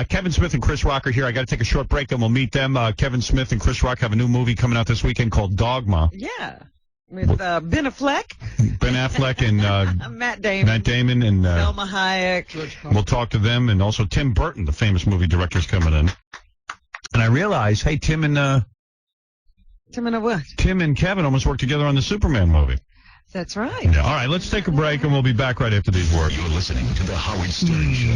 Kevin Smith and Chris Rock are here. I got to take a short break, then we'll meet them. Kevin Smith and Chris Rock have a new movie coming out this weekend called Dogma. Yeah. With Ben Affleck. Ben Affleck and Matt Damon. Matt Damon and Selma Hayek. We'll talk to them, and also Tim Burton, the famous movie director, is coming in. And I realized, hey, Tim and a what? Tim and Kevin almost worked together on the Superman movie. That's right. Yeah, all right, let's take a break, and we'll be back right after these words. You're listening to The Howard Stern Show.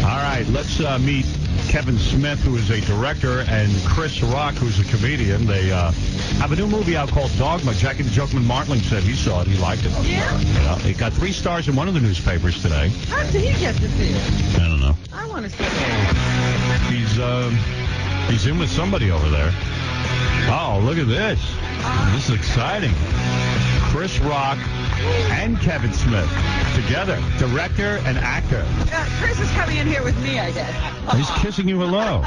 All right, let's meet Kevin Smith, who is a director, and Chris Rock, who's a comedian. They have a new movie out called Dogma. Jackie the Jokeman Martling said he saw it. He liked it. Yeah? It got 3 stars in one of the newspapers today. How did he get to see it? I don't know. I want to see it. He's in with somebody over there. Oh, look at this. This is exciting. Chris Rock and Kevin Smith together, director and actor. Chris is coming in here with me, I guess. He's kissing you hello.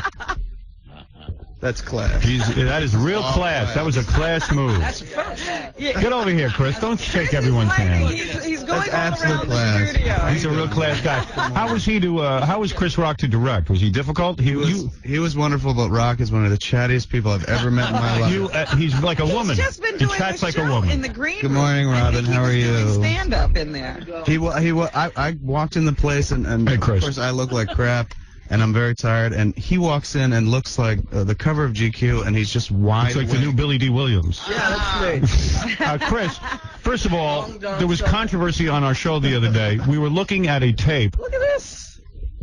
That's class. That is real class. That was a class move. That's first. Yeah. Get over here, Chris. Don't shake everyone's hand. He's going That's all around class. the studio. He's a real class guy. How was Chris Rock to direct? Was he difficult? He was wonderful, but Rock is one of the chattiest people I've ever met in my life. He's like a woman. He's just been He doing chats the like show a woman. in the green Good room. morning, Robin. How are you? Stand up in there. I walked in the place and Hey, of Chris. course I look like crap. And I'm very tired, and he walks in and looks like the cover of GQ, and he's just wide It's like awake. the new Billy D. Williams. Yeah, that's me. Chris, first of all, there was controversy on our show the other day. We were looking at a tape. Look at this.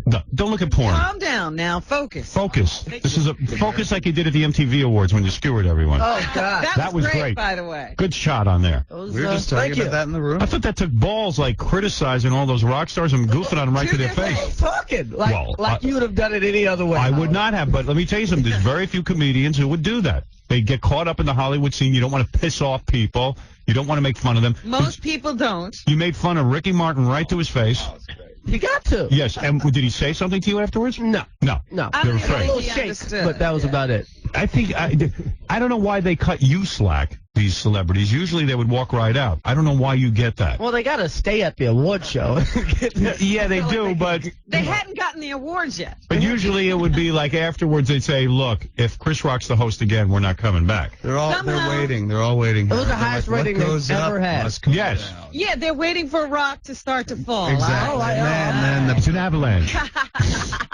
No, don't look at porn. Calm down now. Focus. Focus. This is a focus like you did at the MTV Awards when you skewered everyone. Oh, God. That was great, by the way. Good shot on there. We were just talking about that in the room. I thought that took balls, like criticizing all those rock stars and goofing on them right to their face. Talking like you would have done it any other way. I would not have, but let me tell you something. There's very few comedians who would do that. They get caught up in the Hollywood scene. You don't want to piss off people. You don't want to make fun of them. Most people don't. You made fun of Ricky Martin right to his face. You got to. Yes, and did he say something to you afterwards? No. No. I They were don't afraid. think A little he shake, understood. but that was about it. I think I don't know why they cut you slack, these celebrities. Usually they would walk right out. I don't know why you get that. Well, they got to stay at the award show. Yeah, they do, but They hadn't gotten the awards yet. but usually it would be like afterwards they'd say, "Look, if Chris Rock's the host again, we're not coming back." They're Somehow- waiting. They're all waiting. It was the They're highest like, what rating they've goes up ever had. must come Yes. down. Yeah, they're waiting for rock to start to fall. Exactly. And then It's an avalanche.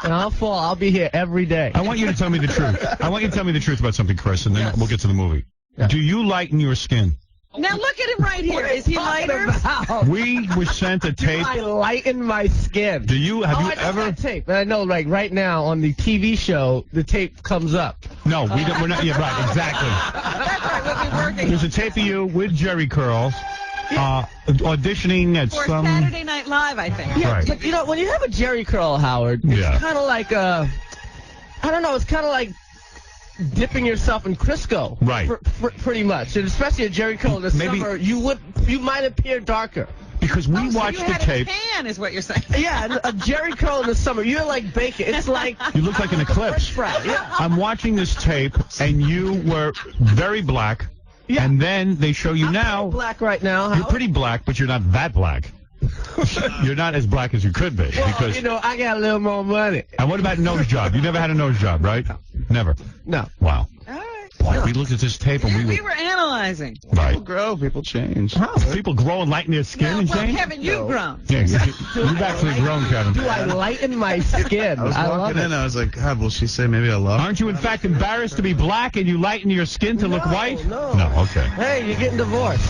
And I'll fall. I'll be here every day. I want you to tell me the truth. I want you to tell me the truth about something, Chris, and then we'll get to the movie. Yeah. Do you lighten your skin? Now look at him right here. Is he lighter? We were sent a tape. I lighten my skin. Do you have you I know ever? that tape. And I know, like right now on the TV show, the tape comes up. No, we don't. We're not. Yeah, right. Exactly. That's right. We'll be working There's a tape of you with Jerry curls, auditioning at for some. Saturday Night Live, I think. Yeah, Right. but you know, when you have a Jerry curl, Howard, it's Yeah. kind of like I don't know, it's kind of like dipping yourself in Crisco. Right. Pretty much, and especially a Jerry curl in the Maybe- summer, you might appear darker. Because we So watched you the had tape. a tan, is what you're saying. Yeah, and a Jerry curl in the summer, you're like bacon. It's like You look like an eclipse. fry. Yeah. I'm watching this tape, and you were very black. Yeah. And then they show you I'm now. black right now. You're Howard. pretty black, but you're not that black. You're not as black as you could be. Well, Because. you know, I got a little more money. And what about nose job? You never had a nose job, right? Never. No. Wow. All right. Boy, we looked at this tape and We were analyzing. right. people grow, people change. People grow and lighten their skin No, and well, change. Kevin, you've grown. Yeah, you've actually grown, Kevin. Do I lighten my skin? I was love walking it. in, I was like, God, will she say maybe I love her? Aren't you in fact embarrassed to be black and you lighten your skin to look No, white? no. No, okay. Hey, you're getting divorced.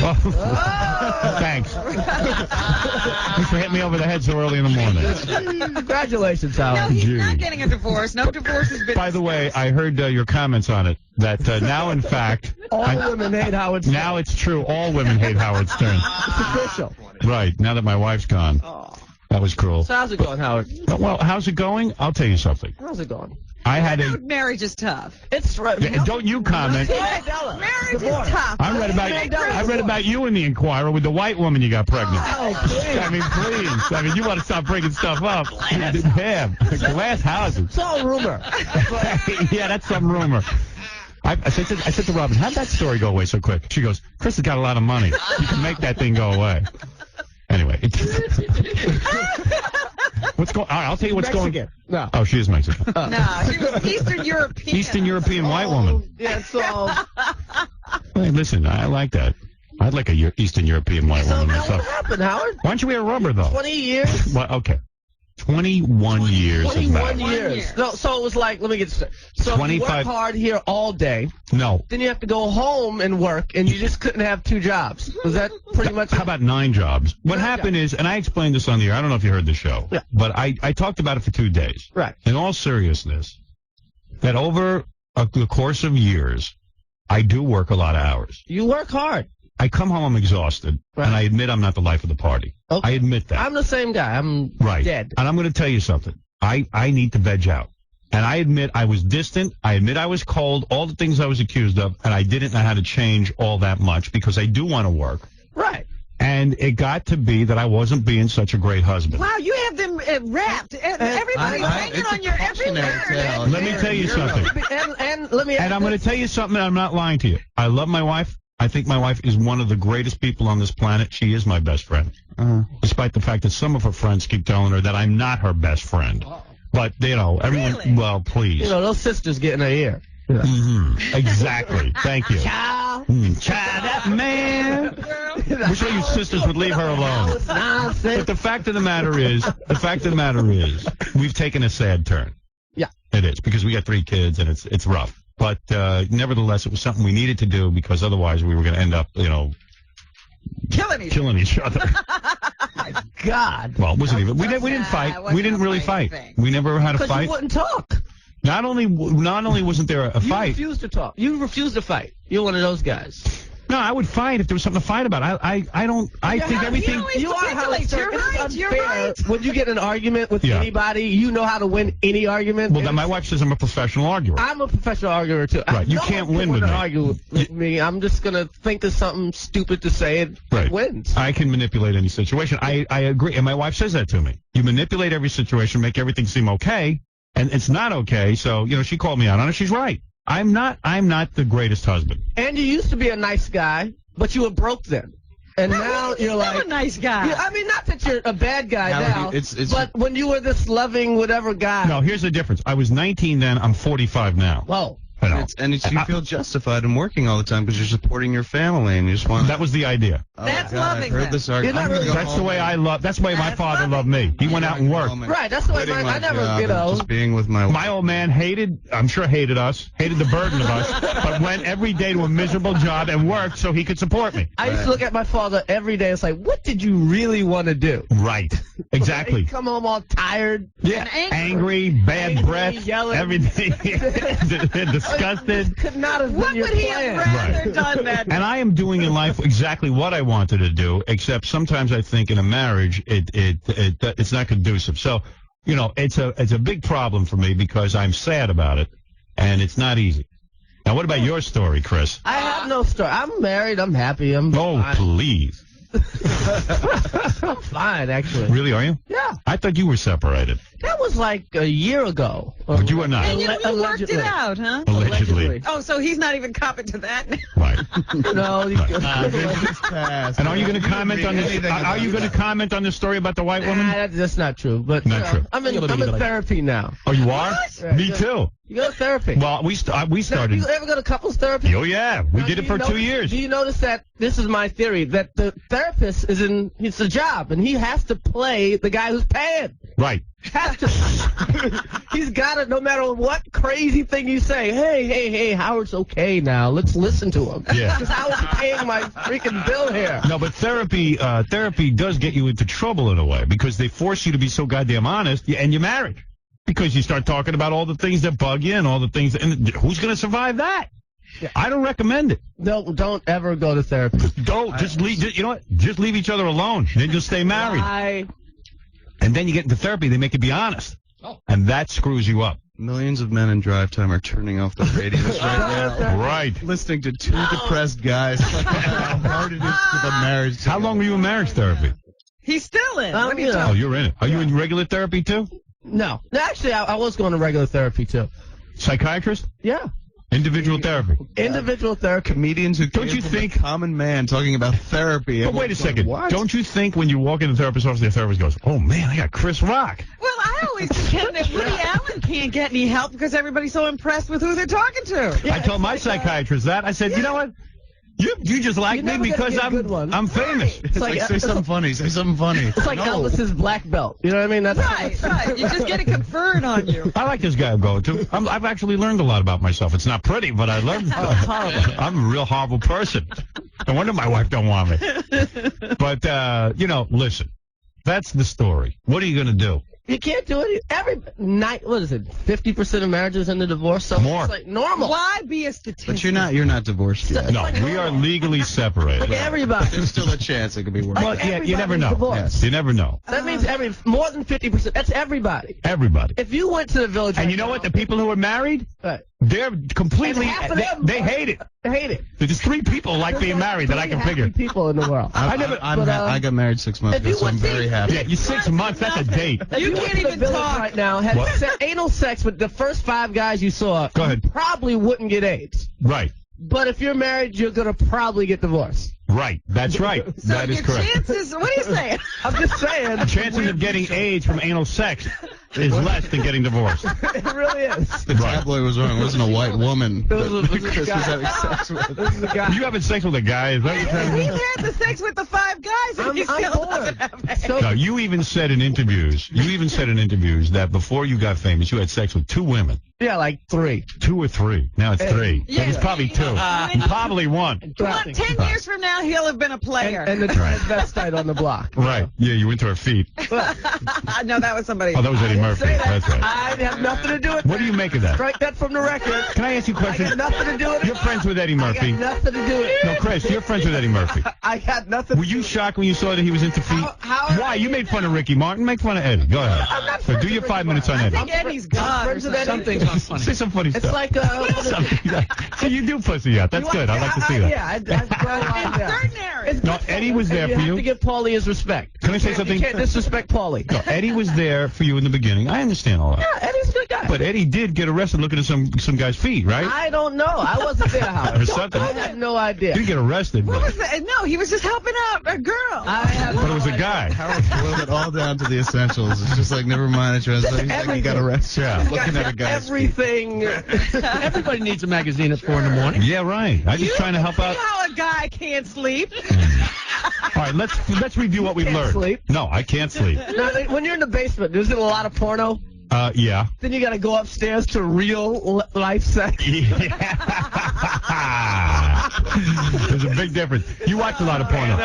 Oh. Thanks. Thanks for hitting me over the head so early in the morning. Congratulations, No, Howard. he's Gee. not getting a divorce. No divorce has been. By the way, I heard your comments on it, that now, in fact, All women hate Howard Stern. now it's true, all women hate Howard Stern. It's official. Right, now that my wife's gone. That was cruel. So how's it going, Howard? Well, how's it going? I'll tell you something. How's it going? I had a... Marriage is tough. It's right. Don't you comment. Marriage Divorce. is tough. I read about you in the Inquirer with the white woman you got pregnant. Oh, please. I mean, please. I mean, you want to stop bringing stuff up. Damn. Glass houses. It's all rumor. Yeah, that's some rumor. I said to Robin, how'd that story go away so quick? She goes, Chris has got a lot of money. You can make that thing go away. Anyway, going? All right, I'll tell you what's going. No. Oh, she is Mexican. No, she was Eastern European. Eastern European white woman. Yeah, so. Hey, listen, I like that. I'd like a Eastern European white So woman now what myself. happened, Howard? Why don't you wear rubber though? 20 years. Well, okay. 21 years of 21 marriage. years. No, so it was like, let me get straight. So you 25 work hard here all day, No. then you have to go home and work, and you just couldn't have 2 jobs. Was that pretty much? How about 9 jobs? What 9 happened jobs. is, and I explained this on the air, I don't know if you heard the show, Yeah. but I talked about it for 2 days. Right. In all seriousness, that over the course of years, I do work a lot of hours. You work hard. I come home, I'm exhausted, Right. and I admit I'm not the life of the party. Okay. I admit that. I'm the same guy. I'm Right. dead. And I'm going to tell you something. I need to veg out. And I admit I was distant. I admit I was cold, all the things I was accused of, and I didn't know how to change all that much because I do want to work. Right. And it got to be that I wasn't being such a great husband. Wow, you have them wrapped. Everybody's hanging on your every word. Let me tell you something. And let me. And I'm going to tell you something, and I'm not lying to you. I love my wife. I think my wife is one of the greatest people on this planet. She is my best friend. Despite the fact that some of her friends keep telling her that I'm not her best friend. But, you know, everyone, Really? well, please. You know, those sisters get in her ear. Exactly. Thank you. Child. Child, that man. Wish all you sisters would leave her alone. It's nonsense. But the fact of the matter is, we've taken a sad turn. Yeah. It is, because we got 3 kids, and it's rough. But nevertheless, it was something we needed to do because otherwise we were going to end up, you know, Killing each other. My God. Well, it wasn't even. We didn't fight. We didn't really fight. We never had a Because fight. you wouldn't talk. Not only wasn't there a You fight. refused to talk. You refused to fight. You're one of those guys. No, I would fight if there was something to fight about. I think everything. You are Howard Stern. You're right. It's You're unfair. right. When you get in an argument with Yeah. anybody, you know how to win any argument. Well, then my wife says I'm a professional arguer. I'm a professional arguer too. Right, you No can't one win can with me. argue with me. I'm just gonna think of something stupid to say and Right. it wins. I can manipulate any situation. I agree, and my wife says that to me. You manipulate every situation, make everything seem okay, and it's not okay. So she called me out on it. She's right. I'm not the greatest husband. And you used to be a nice guy, but you were broke then. And now you're like a nice guy. Yeah, I mean, not that you're a bad guy now, it's- but when you were this loving whatever guy. No, here's the difference. I was 19 then. I'm 45 now. Whoa. I know. You feel justified in working all the time because you're supporting your family and you just want. That was the idea. That's God, loving I've heard them. this argument. You're not really- That's the way I love. That's the way my That's father loving. loved me. He went out and worked. Right, that's the way Quitting I my never, job you know. and just being with my. My old man I'm sure hated us, hated the burden of us, but went every day to a miserable job and worked so he could support me. I used to look at my father every day. It's like, what did you really want to do? Right. Exactly. He'd come home all tired. Yeah. And Angry, bad Angry, breath, yelling. everything. Disgusted. Could not have What been your would he plan. have rather Right. done that? And I am doing in life exactly what I wanted to do, except sometimes I think in a marriage it's not conducive. So, it's a big problem for me because I'm sad about it, and it's not easy. Now, what about your story, Chris? I have no story. I'm married. I'm happy. I'm Oh, fine. please. I'm fine, actually. Really, are you? Yeah. I thought you were separated. That was like a year ago. But you are not. And you worked Allegedly. it out, huh? Allegedly. Oh, so he's not even copping to that now. Right. No, And are you going to comment on this? Are you going to comment on the story about the white woman? that's not true. But Not true. I'm in therapy now. Oh, you are? What? Me too. You go to therapy. Well, we Do started. you ever go to couples therapy? Oh yeah, we Now, did do it for you 2 notice- years. Do you notice that this is my theory that the therapist it's a job and he has to play the guy who's paying. Right. Has to. He's got it no matter what crazy thing you say. Hey, Howard's okay now. Let's listen to him. Yeah. Because I was paying my freaking bill here. No, but therapy does get you into trouble in a way because they force you to be so goddamn honest and your marriage. Because you start talking about all the things that bug you and all the things and who's going to survive that? Yeah. I don't recommend it. No, don't ever go to therapy. Don't just leave. You know what? Just leave each other alone. Then you'll stay married. And then you get into therapy. They make you be honest, and that screws you up. Millions of men in drive time are turning off the radios right now. Right. Listening to 2 depressed guys talking about how hard it is to the marriage. How long were you in marriage therapy? He's still in. Um, What are you you know. talking Oh, you're in it. Are you in regular therapy too? No, actually, I was going to regular therapy too. Psychiatrist? Yeah, Individual therapy. individual therapy. Comedians who Don't came you from think- the common man talking about therapy? But wait a Everyone's going, second. What? Don't you think when you walk in the therapist's office, the therapist goes, "Oh man, I got Chris Rock." Well, I always contend that Woody Allen can't get any help because everybody's so impressed with who they're talking to. I told my psychiatrist that. I said, you know what? You just like me because I'm famous. It's like say something funny. Say something funny. It's like Elvis's black belt. You know what I mean? That's Right. You just get it conferred on you. I like this guy I'm going to. I've actually learned a lot about myself. It's not pretty, but I learned. I'm a real horrible person. No wonder my wife don't want me. But, listen, that's the story. What are you going to do? You can't do it. Every night, what is it? 50% of marriages end in divorce. So More. It's like normal. Why be a statistic? But you're not divorced yet. No, we are legally separated. Like everybody. There's still a chance it could be worse. Well, yeah, you never know. Divorced. You never know. That means more than 50%. That's everybody. Everybody. If you went to the village, And you know what? The people who are married, Right. they're completely, And half of them- they hate it. I hate it. There's 3 people like being married that I can Happy figure. people in the world. I got married 6 months if ago, you so I'm would very see- happy. Yeah, you 6 months, that's a date. If You went can't to the even village talk. right now. Had What? anal sex with the first 5 guys you saw. Go ahead. You probably wouldn't get AIDS. Right. But if you're married, you're gonna probably get divorced. Right. That's right. So That is your correct. chances, what are you saying? I'm just saying. The chances of getting AIDS from anal sex is less than getting divorced. It really is. The tabloid was wrong. It wasn't a white woman It was that a Chris guy. was having sex with. This is a guy. You having sex with a guy? Is that what you're trying to He's do? had the sex with the 5 guys and he I'm still bored. doesn't have AIDS. So, No, you even said in interviews that before you got famous, you had sex with 2 women. yeah, like 3. 2 or 3. Now it's 3. Yeah. It's probably 2. Probably 1. Well, 10 years from now, he'll have been a player. And the transvestite on the block. Right. Yeah, you went to her feet. No, that was somebody. Oh, that was Eddie Murphy. Say that. That's right. I have nothing to do with What do you make of that? Strike that from the record. Can I ask you a I question? got nothing to do with it. You're friends with Eddie I Murphy. got nothing to do with it. No, Chris, you're friends with Eddie Murphy. I got nothing. Were you shocked when you saw that he was into feet? How- Why? You made fun of Ricky Martin. Make fun of Eddie. Go ahead. I'm not So friends do with your Ricky 5 minutes on I Eddie. think Eddie's God. friends or with Eddie. something. Say some funny It's stuff. like So you do pussy out. That's good. I'd like to see that. Yeah, In certain areas. No, Eddie was there for You you. have to give Paulie his respect. Can I say You something? can't disrespect Paulie. No, Eddie was there for you in the beginning. I understand all that. Yeah, Eddie's a good guy. But Eddie did get arrested looking at some guy's feet, right? I don't know. I wasn't there, Howard. Or something. I have no He idea. didn't get arrested, What but was that? No, he was just helping out a girl. I have it was a guy. Harold boiled it all down to the essentials. It's just like, never mind. He's like, he got arrested. Yeah. Looking at a guy's feet. everything. Everybody needs a magazine at 4 in the morning. Yeah, right. I'm just trying to help out. See how a guy can't sleep? All right, let's review what we've can't learned. sleep. No, I can't sleep. Now, when you're in the basement, there's a lot of porno. Yeah. Then you got to go upstairs to real life sex. Yeah. There's a big difference. You watch a lot of porno.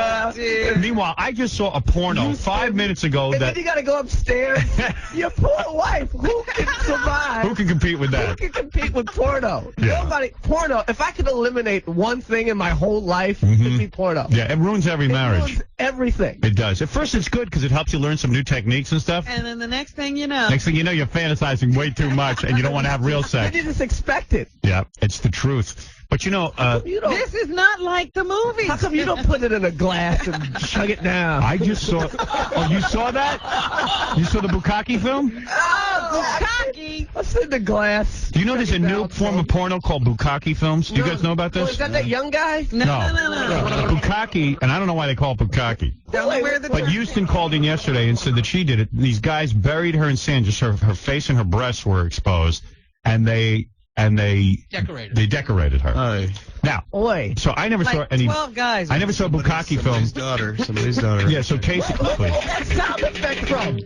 Meanwhile, I just saw a porno 5 minutes ago And that. then you got to go upstairs. Your poor wife. Who can survive? Who can compete with Who that? can compete with porno? Yeah. Nobody. Porno. If I could eliminate one thing in my whole life, it'd be porno. Yeah, it ruins every It marriage. ruins everything. It does. At first, it's good because it helps you learn some new techniques and stuff. And then the next thing you know. Next thing you know, you're fantasizing way too much, and you don't want to have real Then sex. you just expect it. Yeah, it's the truth. But you know, You don't. This is not like the movie. How come you don't put it in a glass and chug it down? I just saw. Oh, you saw that? You saw the Bukkake film? Oh, cocky. What's in the glass? Do you know there's a new form of porno called Bukkake films? Do you guys know about Oh, this? is that young guy? No. Bukkake, and I don't know why they call it Bukkake. Don't wear the But Houston called in yesterday and said that she did it. These guys buried her in sand, just her face and her breasts were exposed, and they decorated her. Aye. Now, Oi. so I never saw like any. 12 guys. I never saw a Bukkake film. Somebody's daughter. Yeah, so Casey, please. That sound effect from?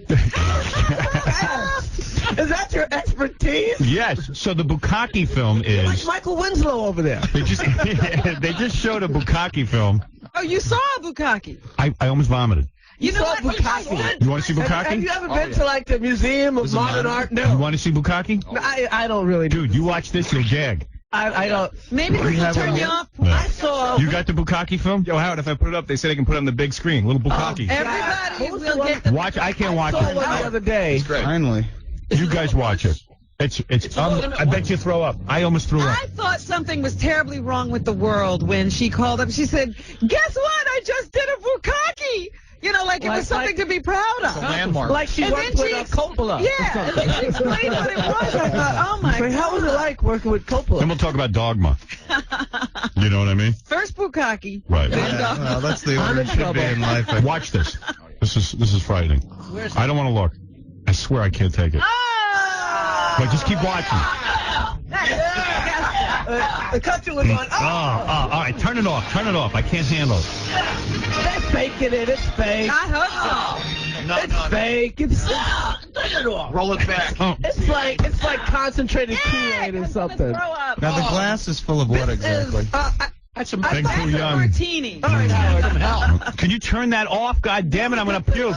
Is that your expertise? Yes. So the Bukkake film Like is Michael Winslow over there. they just showed a Bukkake film. Oh, you saw Bukkake. I almost vomited. You know saw what? Bukkake. You want to see Have you Bukkake? ever been to like the Museum of Modern Art? You No. want to see Bukkake? I don't really. Dude, you watch this, you'll gag. I don't. Maybe this will turn you off. I saw. You got the Bukkake film? Yo, Howard, if I put it up, they say they can put it on the big screen. Little Bukkake. Everybody Who's the will one- get the Watch. I can't watch I saw one the it. other day. Finally. You guys watch it. It's. I bet you throw up. I almost threw up. I thought something was terribly wrong with the world when she called up. She said, "Guess what? I just did a bukkake." You know, like it was something to be proud of. Landmark. Like she And worked then with she Coppola. Yeah, and then she explained what it was. I thought, oh my So God. how was it like working with Coppola? Then we'll talk about Dogma. You know what I mean? First bukkake. Right. Yeah, well, that's the order it should be in life. Watch this. This is frightening. I don't want to look. I swear I can't take it. Oh! But just keep watching. The country was on. All right, turn it off. Turn it off. I can't handle it. They're faking it. It's fake. I hope so. It's fake. It's turn it off. Roll it back. Oh. It's like concentrated Kool-Aid or something. Now the glass is full of what exactly? That's some Been too young. Martini. All right, Howard. Can you turn that off? God damn it, I'm going to puke.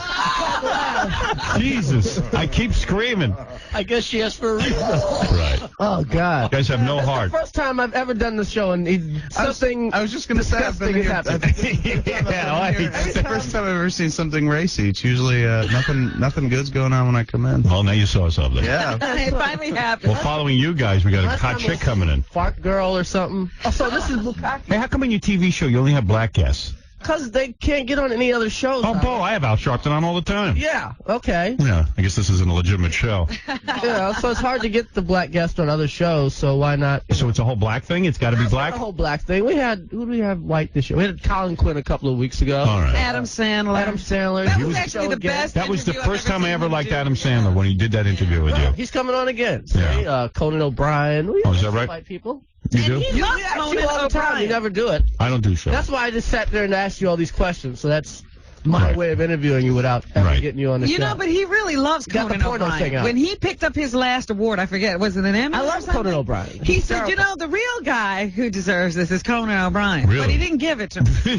Jesus. I keep screaming. I guess she asked for a reason. Right. Oh, God. You guys have no That's heart. the first time I've ever done the show, and something I was just going to say, I've been disgusting here. has happened. Yeah, It's the first time I've ever seen something racy. It's usually nothing good's going on when I come in. Well, now you saw something. Yeah. It finally happened. Well, following you guys, we got a Last hot time chick was coming in. Fart girl or something. Oh, so this is Bukkake. Hey, how come in your TV show you only have black guests? Because they can't get on any other shows. Oh, Bo, I have Al Sharpton on all the time. Yeah, okay. Yeah, I guess this isn't a legitimate show. Yeah, so it's hard to get the black guest on other shows, so why not? So it's a whole black thing? It's got to be It's black? not a whole black thing. Who did we have white this year? We had Colin Quinn a couple of weeks ago. All right. Adam Sandler. Adam Sandler. That He was actually the again. best. That was the interview first I've time I seen ever him liked do. Adam Sandler when he did that interview with you. He's coming on again. See? Yeah. Conan O'Brien. We Oh, is have that right? White people. You do? He loves We ask Conan you all the time. You O'Brien. never do it. I don't do shows. That's why I just sat there and asked you all these questions. So that's my Right. way of interviewing you without ever Right. getting you on the You show. know, but he really loves Got the Conan porno O'Brien. thing out. When he picked up his last award, I forget, was it an Emmy? I or love something? Conan O'Brien. He He's said, terrible. the real guy who deserves this is Conan O'Brien. Really? But he didn't give it to him. I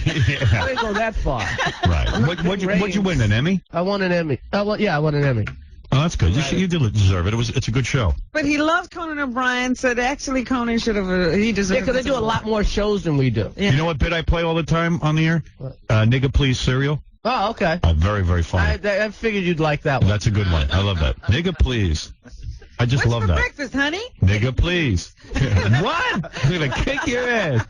Yeah. didn't go that far. Right. What'd you win, an Emmy? I won an Emmy. I won an Emmy. Oh, that's good. You did deserve it. It's a good show. But he loved Conan O'Brien, said actually Conan should have, he Yeah, deserved because they do a lot more shows than we do. Yeah. You know what bit I play all the time on the air? Nigga Please cereal. Oh, okay. Very, very funny. I figured you'd like that one. That's a good one. I love that. Nigga Please. I just What's love for that. breakfast, honey? Nigga Please. What? I'm going to kick your ass.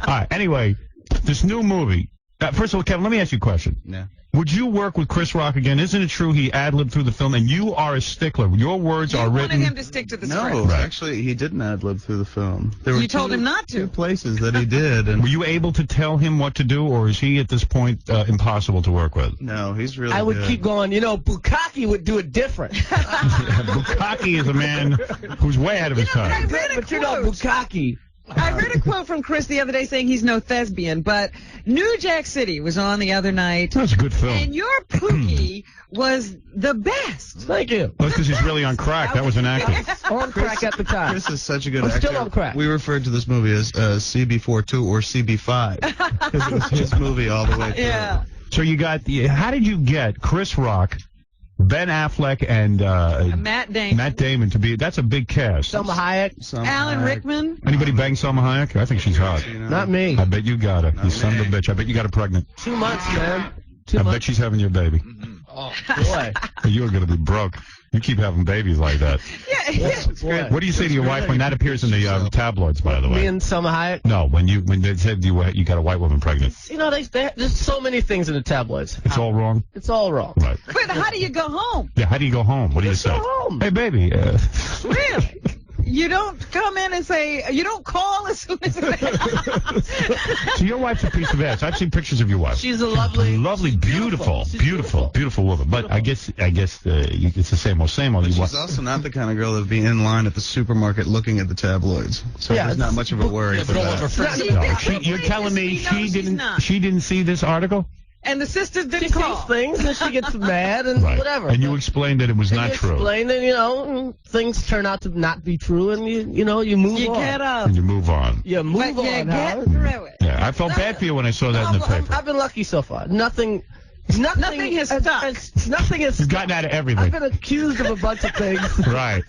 All right. Anyway, this new movie. First of all, Kevin, let me ask you a question. Yeah. Would you work with Chris Rock again? Isn't it true he ad-libbed through the film, and you are a stickler? Your words You are wanted written. him to stick to the No, script. Right. actually, he didn't ad-lib through the film. There were You told two- him not to. Two places that he did, and Were you able to tell him what to do, or is he at this point impossible to work with? no, he's really I would good. keep going. Bukkake would do it different. Bukkake is a man who's way ahead of his I time. read a But you know, quote. Bukkake. I read a quote from Chris the other day saying he's no thespian, but New Jack City was on the other night, That's a good film. and your Pookie was the best. Thank you. That's because he's really on crack. That was an actor. On crack at the time. Chris is such a good I'm actor. still on crack. We referred to this movie as CB42 or CB5 because it was his movie all the way through. Yeah. So you got how did you get Chris Rock, Ben Affleck, and Matt Damon. Matt Damon to be? That's a big cast. Selma Hayek. Alan Rickman. Anybody bang Salma Hayek? I think she's hot. Not me. I bet you got her. You son of a bitch. I bet you got her pregnant. 2 months, man. I 2 bet months. she's having your baby. Oh, boy. You're going to be broke. You keep having babies like that. Yeah. Boy. What do you say to your wife when that appears in the tabloids, by the Me way? and Selma Hayek. No, when they said you got a white woman pregnant. There's so many things in the tabloids. It's all wrong? It's all wrong. Right. But how do you go home? Yeah, how do you go home? What do you Just say? go home. Hey, baby. Really? You don't come in and say, you don't call as soon as it's So your wife's a piece of ass. I've seen pictures of your wife. She's a lovely, beautiful, She's beautiful woman. But I guess it's the same old. But You she's also not the kind of girl that'd be in line at the supermarket looking at the tabloids. So Yeah, there's not it's- much of a worry for that. No, you're telling me she didn't see this article? And the sisters She didn't sees call. things and she gets mad and Right. whatever. And you explained that it was And not you true. explain that, things turn out to not be true and you move You on. get up. And you move on. You move But you on, get Howard. through it. Yeah, I felt bad for you when I saw that in the paper. I've been lucky so far. Nothing Nothing has stuck. Nothing has You've stuck. gotten out of I've everything. been accused of a bunch of things, Right.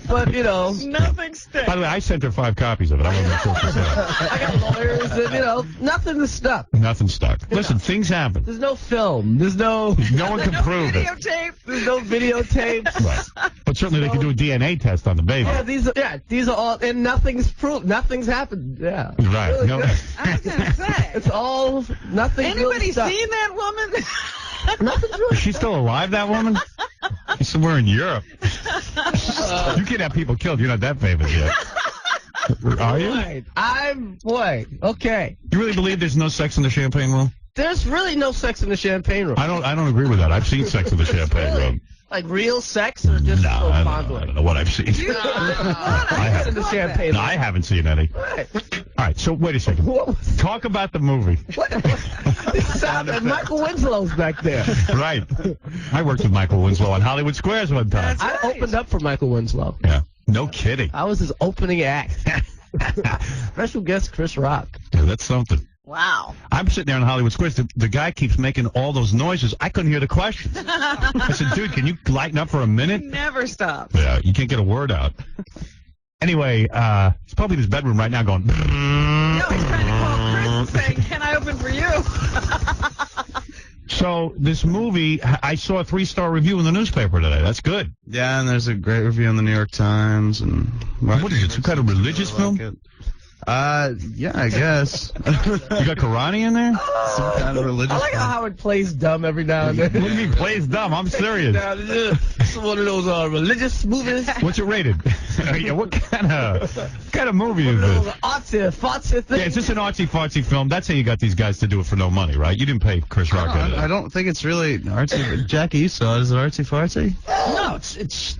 but Nothing sticks. By the way, I sent her 5 copies of it. I wasn't sure she said I got lawyers and nothing is stuck. it. Nothing stuck. Listen, things happen. There's no film. There's no No one can prove it. Videotape. there's no videotapes. Right. But certainly they can do a DNA test on the baby. Yeah, these are all and nothing's proved. Nothing's happened. Yeah. Right. Really No. good. I was going to say. It's all nothing. Anybody really stuck. seen that woman? Nothing's really. Is she still alive, that woman? She's somewhere in Europe. You can have people killed. You're not that famous yet. Are you? I'm boy. Okay. You really believe there's no sex in the champagne room? There's really no sex in the champagne room. I don't agree with that. I've seen Sex in the Champagne Room. Like real sex or just No, little I fondling? don't know what I've seen. I in the champagne No, room. I haven't seen any. Right. All right, so wait a second. What was Talk about the movie. it? Sound like Michael Winslow's back there. Right. I worked with Michael Winslow on Hollywood Squares one time. That's I right. opened up for Michael Winslow. Yeah. No kidding. I was his opening act. Special guest Chris Rock. Yeah, that's something. Wow. I'm sitting there in Hollywood Squares. The guy keeps making all those noises. I couldn't hear the questions. I said, dude, can you lighten up for a minute? Never stops. Yeah, you can't get a word out. Anyway, he's probably in his bedroom right now going. No, he's trying to call Chris and saying, "Can I open for you?" So this movie, I saw a 3-star review in the newspaper today. That's good. Yeah, and there's a great review in the New York Times. And What is it, some kind of religious film? Yeah, I guess. You got karate in there? Some kind of religious. I like how Howard plays dumb every now and then. What do you mean plays dumb? I'm serious. It's one of those religious movies. What's it rated? Yeah, what kind of movie is this? Artsy thing. Yeah, it's just an artsy-fartsy film. That's how you got these guys to do it for no money, right? You didn't pay Chris Rock. I don't think it's really artsy. Jackie, you saw it. Is it artsy fartsy? No, it's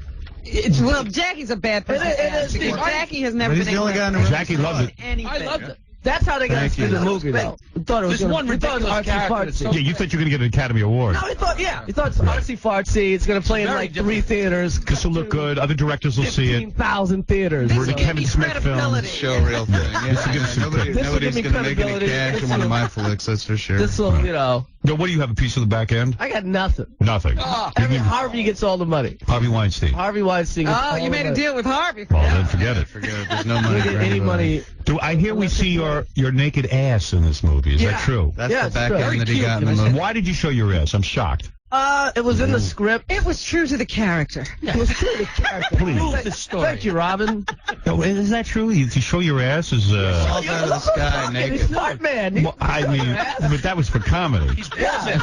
Well, Jackie's a bad person It to is, ask because Steve. Jackie has never But he's been the only able guy in to the room. Jackie loved it. anything. I loved it. That's how they got us to the movie, though. We thought it was There's gonna, one we thought it was ridiculous character that's artsy so- Yeah, you thought you were going to get an Academy Award. No, we thought it's artsy fartsy. It's gonna play in Very like different. 3 theaters. This will look good. Other directors will see it. 15,000 theaters. We're the give Kevin me Smith film. credibility. Show real thing. This will give us some Nobody, This will nobody's give me going to make any credibility. cash This in one of will- my flicks, that's for sure. This will, No, what do you have, a piece of the back end? I got nothing. Nothing. Harvey gets all the money. Harvey Weinstein. Harvey Weinstein gets all Oh, you the made a money. deal with Harvey. Well, then forget it. Forget it. There's no We money don't for get any anybody. money. Do I hear we see your naked ass in this movie? Is that true? That's Yeah, the it's back true. end Very that he cute. got in the movie. Why did you show your ass? I'm shocked. It was in the script. It was true to the character. It was true to the character. Please. the story. Thank you, Robin. No, is that true? You show your ass is Falls out of the sky He's naked. smart man. Well, I mean, but that was for comedy. Yeah.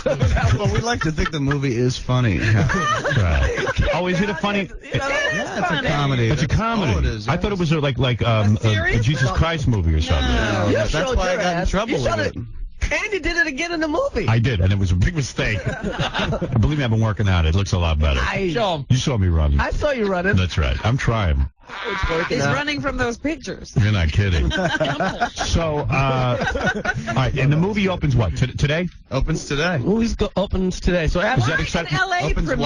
Well, we like to think the movie is funny. Right. Oh, is it a funny? Yeah, it's a comedy. It's a comedy. Oh, it is. I thought it was a series? Jesus Christ movie or something. No, You that's showed why I your got in ass. trouble You showed with it. Andy did it again in the movie. I did, and it was a big mistake. Believe me, I've been working out. It looks a lot better. Show him. You saw me running. I saw you running. That's right. I'm trying. It's working He's out. running from those pictures. You're not kidding. So, all right, and the movie opens what? Today? Opens today. Movies opens today. So after, Is that Right exciting? in LA Opens premiere.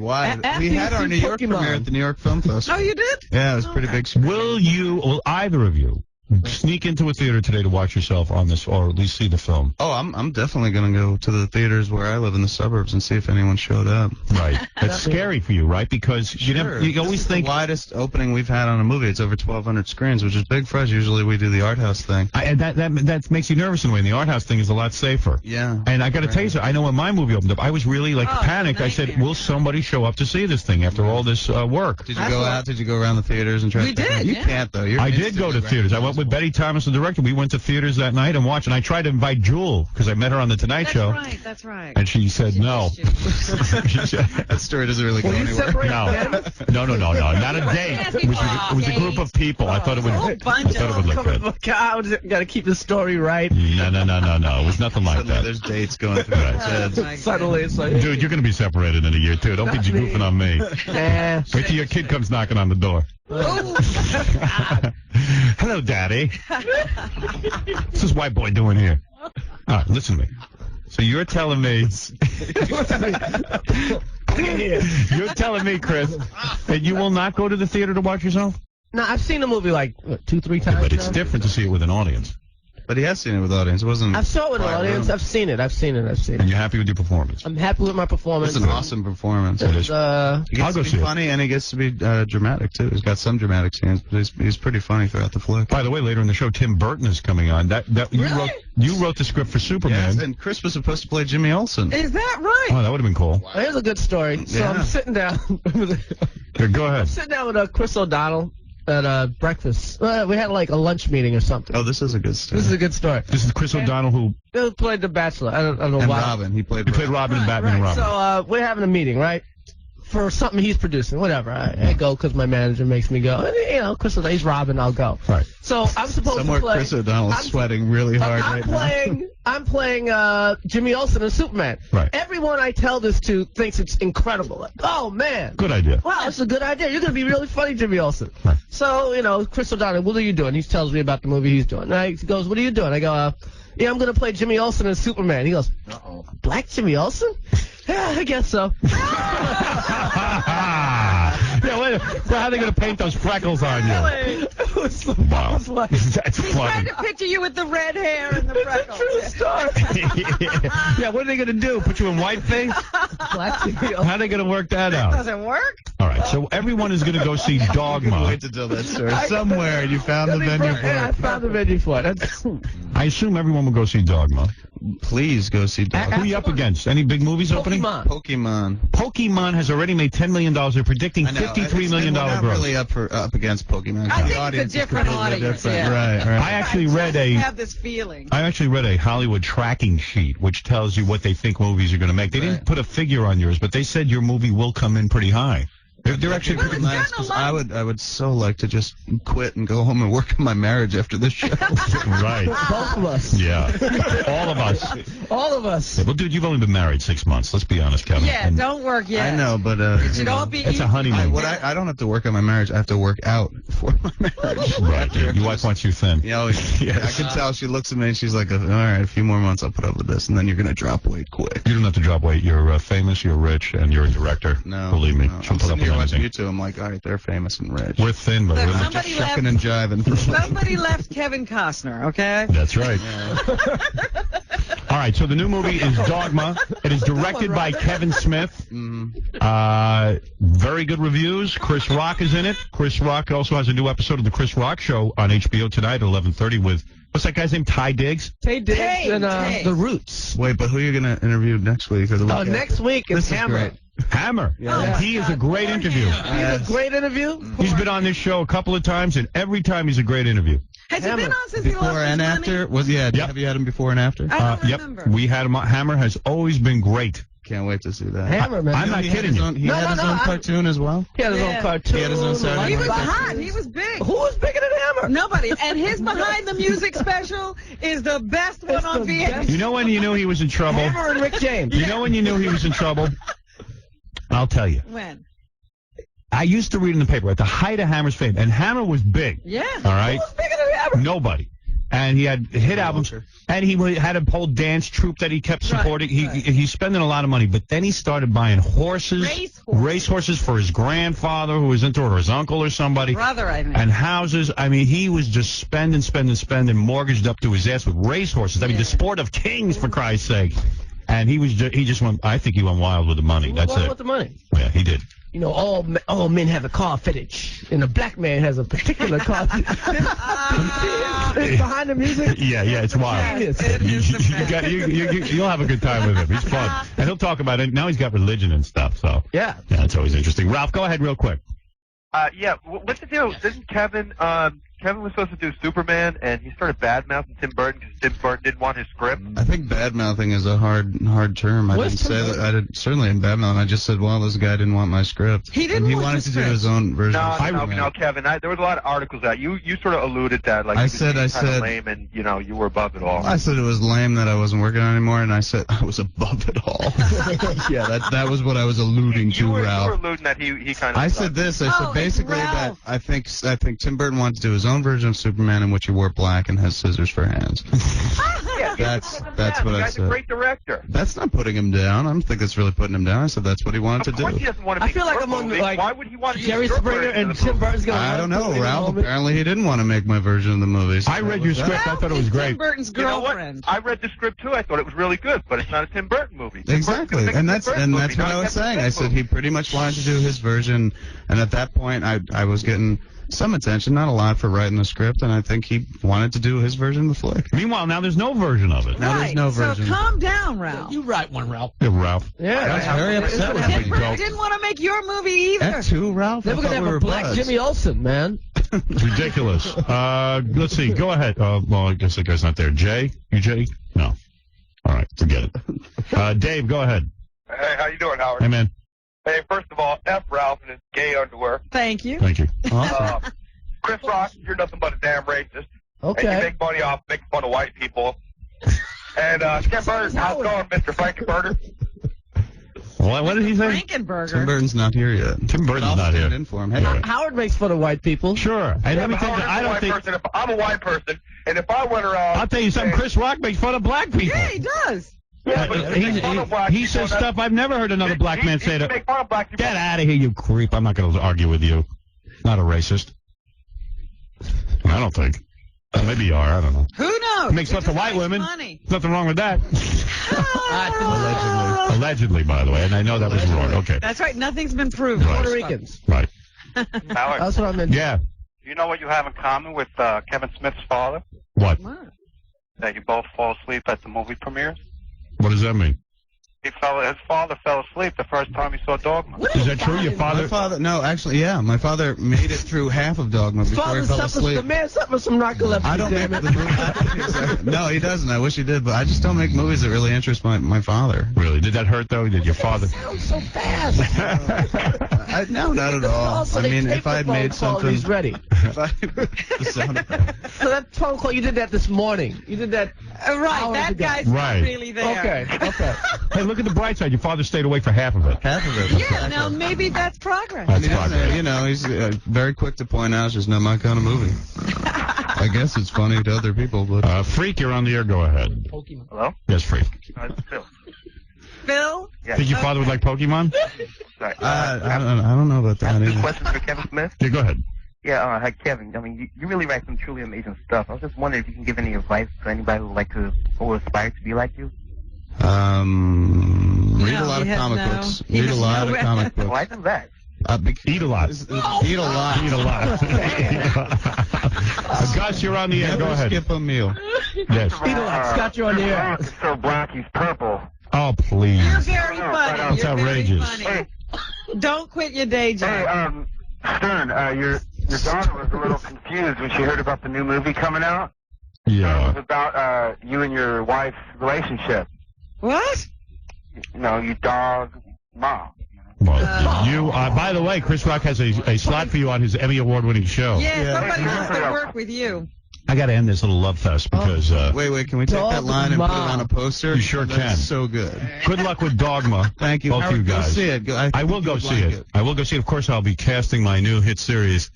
wide. After We you had our see New York Pokemon. premiere at the New York Film Festival. Oh, you did? Yeah, it was pretty big screen. Will either of you sneak into a theater today to watch yourself on this, or at least see the film? Oh, I'm definitely going to go to the theaters where I live in the suburbs and see if anyone showed up. Right. That's scary for you, right? Because you always This is think. the widest opening we've had on a movie. It's over 1,200 screens, which is big for us. Usually we do the art house thing. And that makes you nervous in a way. And the art house thing is a lot safer. Yeah. And I got to tell you, I know when my movie opened up, I was really panicked. I said, nightmare. "Will somebody show up to see this thing after all this work?" Did you go out? Did you go around the theaters and try We to did, You yeah. can't, though. You're I did go to theaters. I went with Betty Thomas, the director. We went to theaters that night and watched. And I tried to invite Jewel because I met her on the Tonight That's Show, right. That's right. and she said no. She said, That story doesn't really go Will you anywhere. separate no, them? not a date. It was a group of people. I thought it would. whole I bunch thought it would look good. I got to keep the story right. No. It was nothing like Suddenly that. there's dates going through Right. our heads. Oh, my Suddenly it's like, Dude, you're going to be separated in a year, too. Don't be Not me. goofing on me. nah. Wait till your kid comes knocking on the door. Hello, Daddy. What's this white boy doing here? All right, listen to me. So you're telling me, Chris, that you will not go to the theater to watch yourself? No, I've seen the movie like 2-3 times. But it's now. different to see it with an audience. But he has seen it with audience. It wasn't. I saw it with an quiet audience. room. I've seen it. And you're happy with your performance? I'm happy with my performance. It's an awesome performance. It is. He I'll gets go to see be it. funny and he gets to be dramatic too. He's got some dramatic scenes, but he's pretty funny throughout the flick. By the way, later in the show, Tim Burton is coming on. You wrote the script for Superman. Yes, and Chris was supposed to play Jimmy Olsen. Is that right? Oh, that would have been cool. Here's a good story. So Yeah. I'm sitting down. Here, go ahead. Sitting down with Chris O'Donnell at breakfast. We had like a lunch meeting or something. Oh, this is a good story. This is a good story. This is Chris O'Donnell, who He played The Bachelor. I don't know and why. Robin. He played played Robin in Batman and Robin. So we're having a meeting, right? for something he's producing, whatever. I go because my manager makes me go. And, you know, Chris O'Donnell's Robin, I'll go. Right. So I'm supposed Somewhere to play. Chris O'Donnell's sweating really hard right now. I'm playing Jimmy Olsen as Superman. Right. Everyone I tell this to thinks it's incredible. Like, oh, man. Good idea. Wow, it's a good idea. You're going to be really funny, Jimmy Olsen. Right. So, you know, Chris O'Donnell, what are you doing? He tells me about the movie he's doing. And he goes, what are you doing? I go, yeah, I'm going to play Jimmy Olsen as Superman. He goes, uh-oh, Black Jimmy Olsen? Yeah, I guess so. Yeah, wait. How are they going to paint those freckles on you? It was the Wow. most funny. That's He's funny. trying to picture you with the red hair and the freckles. True story. Yeah, what are they going to do? Put you in whiteface? Black Jimmy Olsen. How are they going to work that out? Doesn't work? All right, so everyone is going to go see Dogma. Wait to tell that story. Somewhere you found the venue for Yeah, I it. found the venue for it. That's, I assume everyone will go see Dogma. Please go see Who are Dog. you up against? Any big movies opening? Pokemon. Pokemon has already made $10 million. They're predicting I know. $53 million We're not growth. really up against Pokemon. I The think it's a audience is different completely audience, different. yeah. Right. I actually read I a have this feeling. Hollywood tracking sheet which tells you what they think movies are going to make. They didn't put a figure on yours, but they said your movie will come in pretty high. They're actually Well, pretty it's nice. gotten a Because lot. I would so like to just quit and go home and work on my marriage after this show. Right. Both of us. Yeah. All of us. All of us. Well, dude, you've only been married 6 months. Let's be honest, Kevin. Yeah, And don't work yet. I know, but It should all be it's easy. a honeymoon. I don't have to work on my marriage. I have to work out for my marriage. Right. Your wife wants you thin. You know, I can tell she looks at me and she's like, all right, a few more months I'll put up with this, and then you're going to drop weight quick. You don't have to drop weight. You're famous, you're rich, and you're a director. No. Believe me. No. She'll I'm put up sitting here with watching anything. you two. I'm like, all right, they're famous and rich. We're thin, but Look, we're somebody left. Shucking and jiving. Somebody left Kevin Costner, okay? That's right. All right, so the new movie is Dogma. It is directed by Kevin Smith. Very good reviews. Chris Rock is in it. Chris Rock also has a new episode of The Chris Rock Show on HBO tonight at 11:30 with, what's that guy's name? Ty Diggs? Tay Diggs Tay, and Tay. The Roots. Wait, but who are you going to interview next week or the week after? Next week is This is Hammer. great. Hammer. Yeah. He is a great interview. He's a great interview. He's been on this show a couple of times, and every time he's a great interview. Has he been Hammer. on since he lost Before his and money? after? Yep. Have you had him before and after? I don't Yep, remember. we had him on. Hammer has always been great. Can't wait to see that. Hammer, man. I'm not He had kidding his you. own- He No, had no, his no, own I- cartoon as well. He had his Yeah. own cartoon. He had his own Saturday He night was cartoon. hot. He was big. Who was bigger than Hammer? Nobody. And his Behind the Music special is the best one It's on the VH. best. You know when you knew he was in trouble? Hammer and Rick James. You know when you knew he was in trouble? I'll tell you. When? I used to read in the paper at the height of Hammer's fame, and Hammer was big. Yeah. All right? Who's bigger than Hammer? Nobody. And he had hit albums, and he had a whole dance troupe that he kept supporting. Right. He's spending a lot of money, but then he started buying horses, racehorses for his grandfather who was into it, or his uncle or somebody, Brother, I think. and houses. I mean, he was just spending, mortgaged up to his ass with racehorses. I mean, the sport of kings, for Christ's sake. And he just went. I think he went wild with the money. That's What it. with the money? Yeah, he did. You know, all men have a car fetish, and a black man has a particular car. It's Behind the Music. Yeah, it's wild. Genius. You'll have a good time with him. He's fun, and he'll talk about it. Now he's got religion and stuff. So Yeah. it's always interesting. Ralph, go ahead real quick. What's the deal? Didn't Kevin was supposed to do Superman, and he started bad-mouthing Tim Burton because Tim Burton didn't want his script? I think bad-mouthing is a hard term. I What's didn't say Tim that. I did certainly in bad-mouthing. I just said, well, this guy didn't want my script. He didn't And he want wanted your to do his script. own version. of No, Superman. Kevin. There was a lot of articles out. You sort of alluded that, like, I he was said- being kind of lame, and you were above it all. I said it was lame that I wasn't working on it anymore, and I said I was above it all. Yeah, that was what I was alluding to, you were Ralph. alluding that he kind of. I said this. I Oh, said it's basically that Ralph. I think Tim Burton wanted to do his own version of Superman in which he wore black and has scissors for hands. Yeah, That's what the I guy's a said. great director. That's not putting him down. I don't think that's really putting him down. I said that's what he wanted Of to course do. he doesn't want to I make feel like your I'm on, movie. like, Why would he want to Jerry use your Springer version and of the Tim movie? Burton's going to I don't know, in a Ralph. moment. Apparently he didn't want to make my version of the movie. So I read that your was that. script. I thought it was Tim great. Burton's You know what? girlfriend. I read the script too. I thought it was really good, but it's not a Tim Burton movie. Tim Burton's Exactly, gonna make a and Tim that's Burton movie, what not I a was Kevin saying. Smith I said movie. he pretty much wanted to do his version, and at that point, I was getting some attention, not a lot, for writing the script, and I think he wanted to do his version of the flick. Meanwhile, now there's no version of it. Now there's no version. So calm down, Ralph. You write one, Ralph. Yeah, Ralph. Yeah. I was very upset with Tim him. Burton didn't want to make your movie either. That too, Ralph. They I were going thought to we have were a black buds. Jimmy Olsen, man. Ridiculous. Let's see. Go ahead. Well, I guess the guy's not there. Jay? You Jay? No. All right. Forget it. Dave, go ahead. Hey, how you doing, Howard? Hey, man. Hey, first of all, Ralph in his gay underwear. Thank you. Thank you. Chris Rock, you're nothing but a damn racist. And you Okay. make money off making fun of white people. And Tim Burton, how's it going, Mr. Frankenberger? What did he say? Frankenberger. Tim Burton's not here yet. Tim Burton's I'll not stand here. in for him. Hey, Howard makes fun of white people. Sure. And Yeah, let me but tell you, Howard is I a don't white think. person. If I'm a white person, and if I went around... I'll tell you something. Chris Rock makes fun of black people. Yeah, he does. Yeah, but if you make fun of black He people, says that's- stuff I've never heard another black man say He to. make fun of black people. Get out of here, you creep. I'm not going to argue with you. Not a racist. I don't think. Maybe you are. I don't know. Who knows? He makes It fun of just white makes women. Money. Nothing wrong with that. Ah. Allegedly, by the way. And I know that was wrong. Okay. That's right. Nothing's been proven. Right. Puerto Ricans. Right. Howard, That's what I meant. Yeah. you know what you have in common with Kevin Smith's father? What? What? That you both fall asleep at the movie premieres? What does that mean? His father fell asleep the first time he saw Dogma. Is that true? Your My father? father, no, actually, yeah, my father made it through half of Dogma before Father he fell suffers, asleep. the man suffers from narcolepsy. I don't make damn the it. movie. No, he doesn't. I wish he did, but I just don't make movies that really interest my father. Really? Did that hurt, though? Did your father? Sounds so fast. No, not at all. Also, I they mean, tape if I had the phone made call and something, he's ready. if I, the sound effect. So that phone call, you did that this morning. You did that. Right. Hours That ago. guy's Right. not really there. Okay. Hey, look at the bright side. Your father stayed awake for half of it. Half of it. Yeah. Now maybe that's progress. That's Yeah, progress. you know, he's very quick to point out it's just not my kind of movie. I guess it's funny to other people, but Freak, you're on the air. Go ahead. Hello? Yes, Freak. It's Phil. Phil. Yeah. Think your father would like Pokemon? Sorry. I don't know about I that have two either. questions for Kevin Smith. Yeah, go ahead. Yeah, hi, Kevin. I mean, you really write some truly amazing stuff. I was just wondering if you can give any advice to anybody who would like to, or would aspire to be like you. Read No, a lot he of has comic no- books. he Read a has lot no of comic books. Why do that? Eat a lot. Eat a lot. Eat a lot. Gus, you're on the air. Go Never ahead. skip a meal. Yes. Peter, Scott, you're on the air. It's so black, he's purple. Oh, please. You're very funny. That's You're very outrageous. funny. Don't quit your day job. Stern, your daughter was a little confused when she heard about the new movie coming out. It Yeah. was about you and your wife's relationship. What? You know, you dog, mom. Well, you. By the way, Chris Rock has a slot for you on his Emmy Award-winning show. Yeah, somebody wants to work with you. I got to end this little love fest because Wait, can we take Dog that line and put it Mom. on a poster? You sure That's can. so good. good luck with Dogma. Thank you. Both Howard, you guys. Go see it. I will go see it. I will go see it. Of course, I'll be casting my new hit series,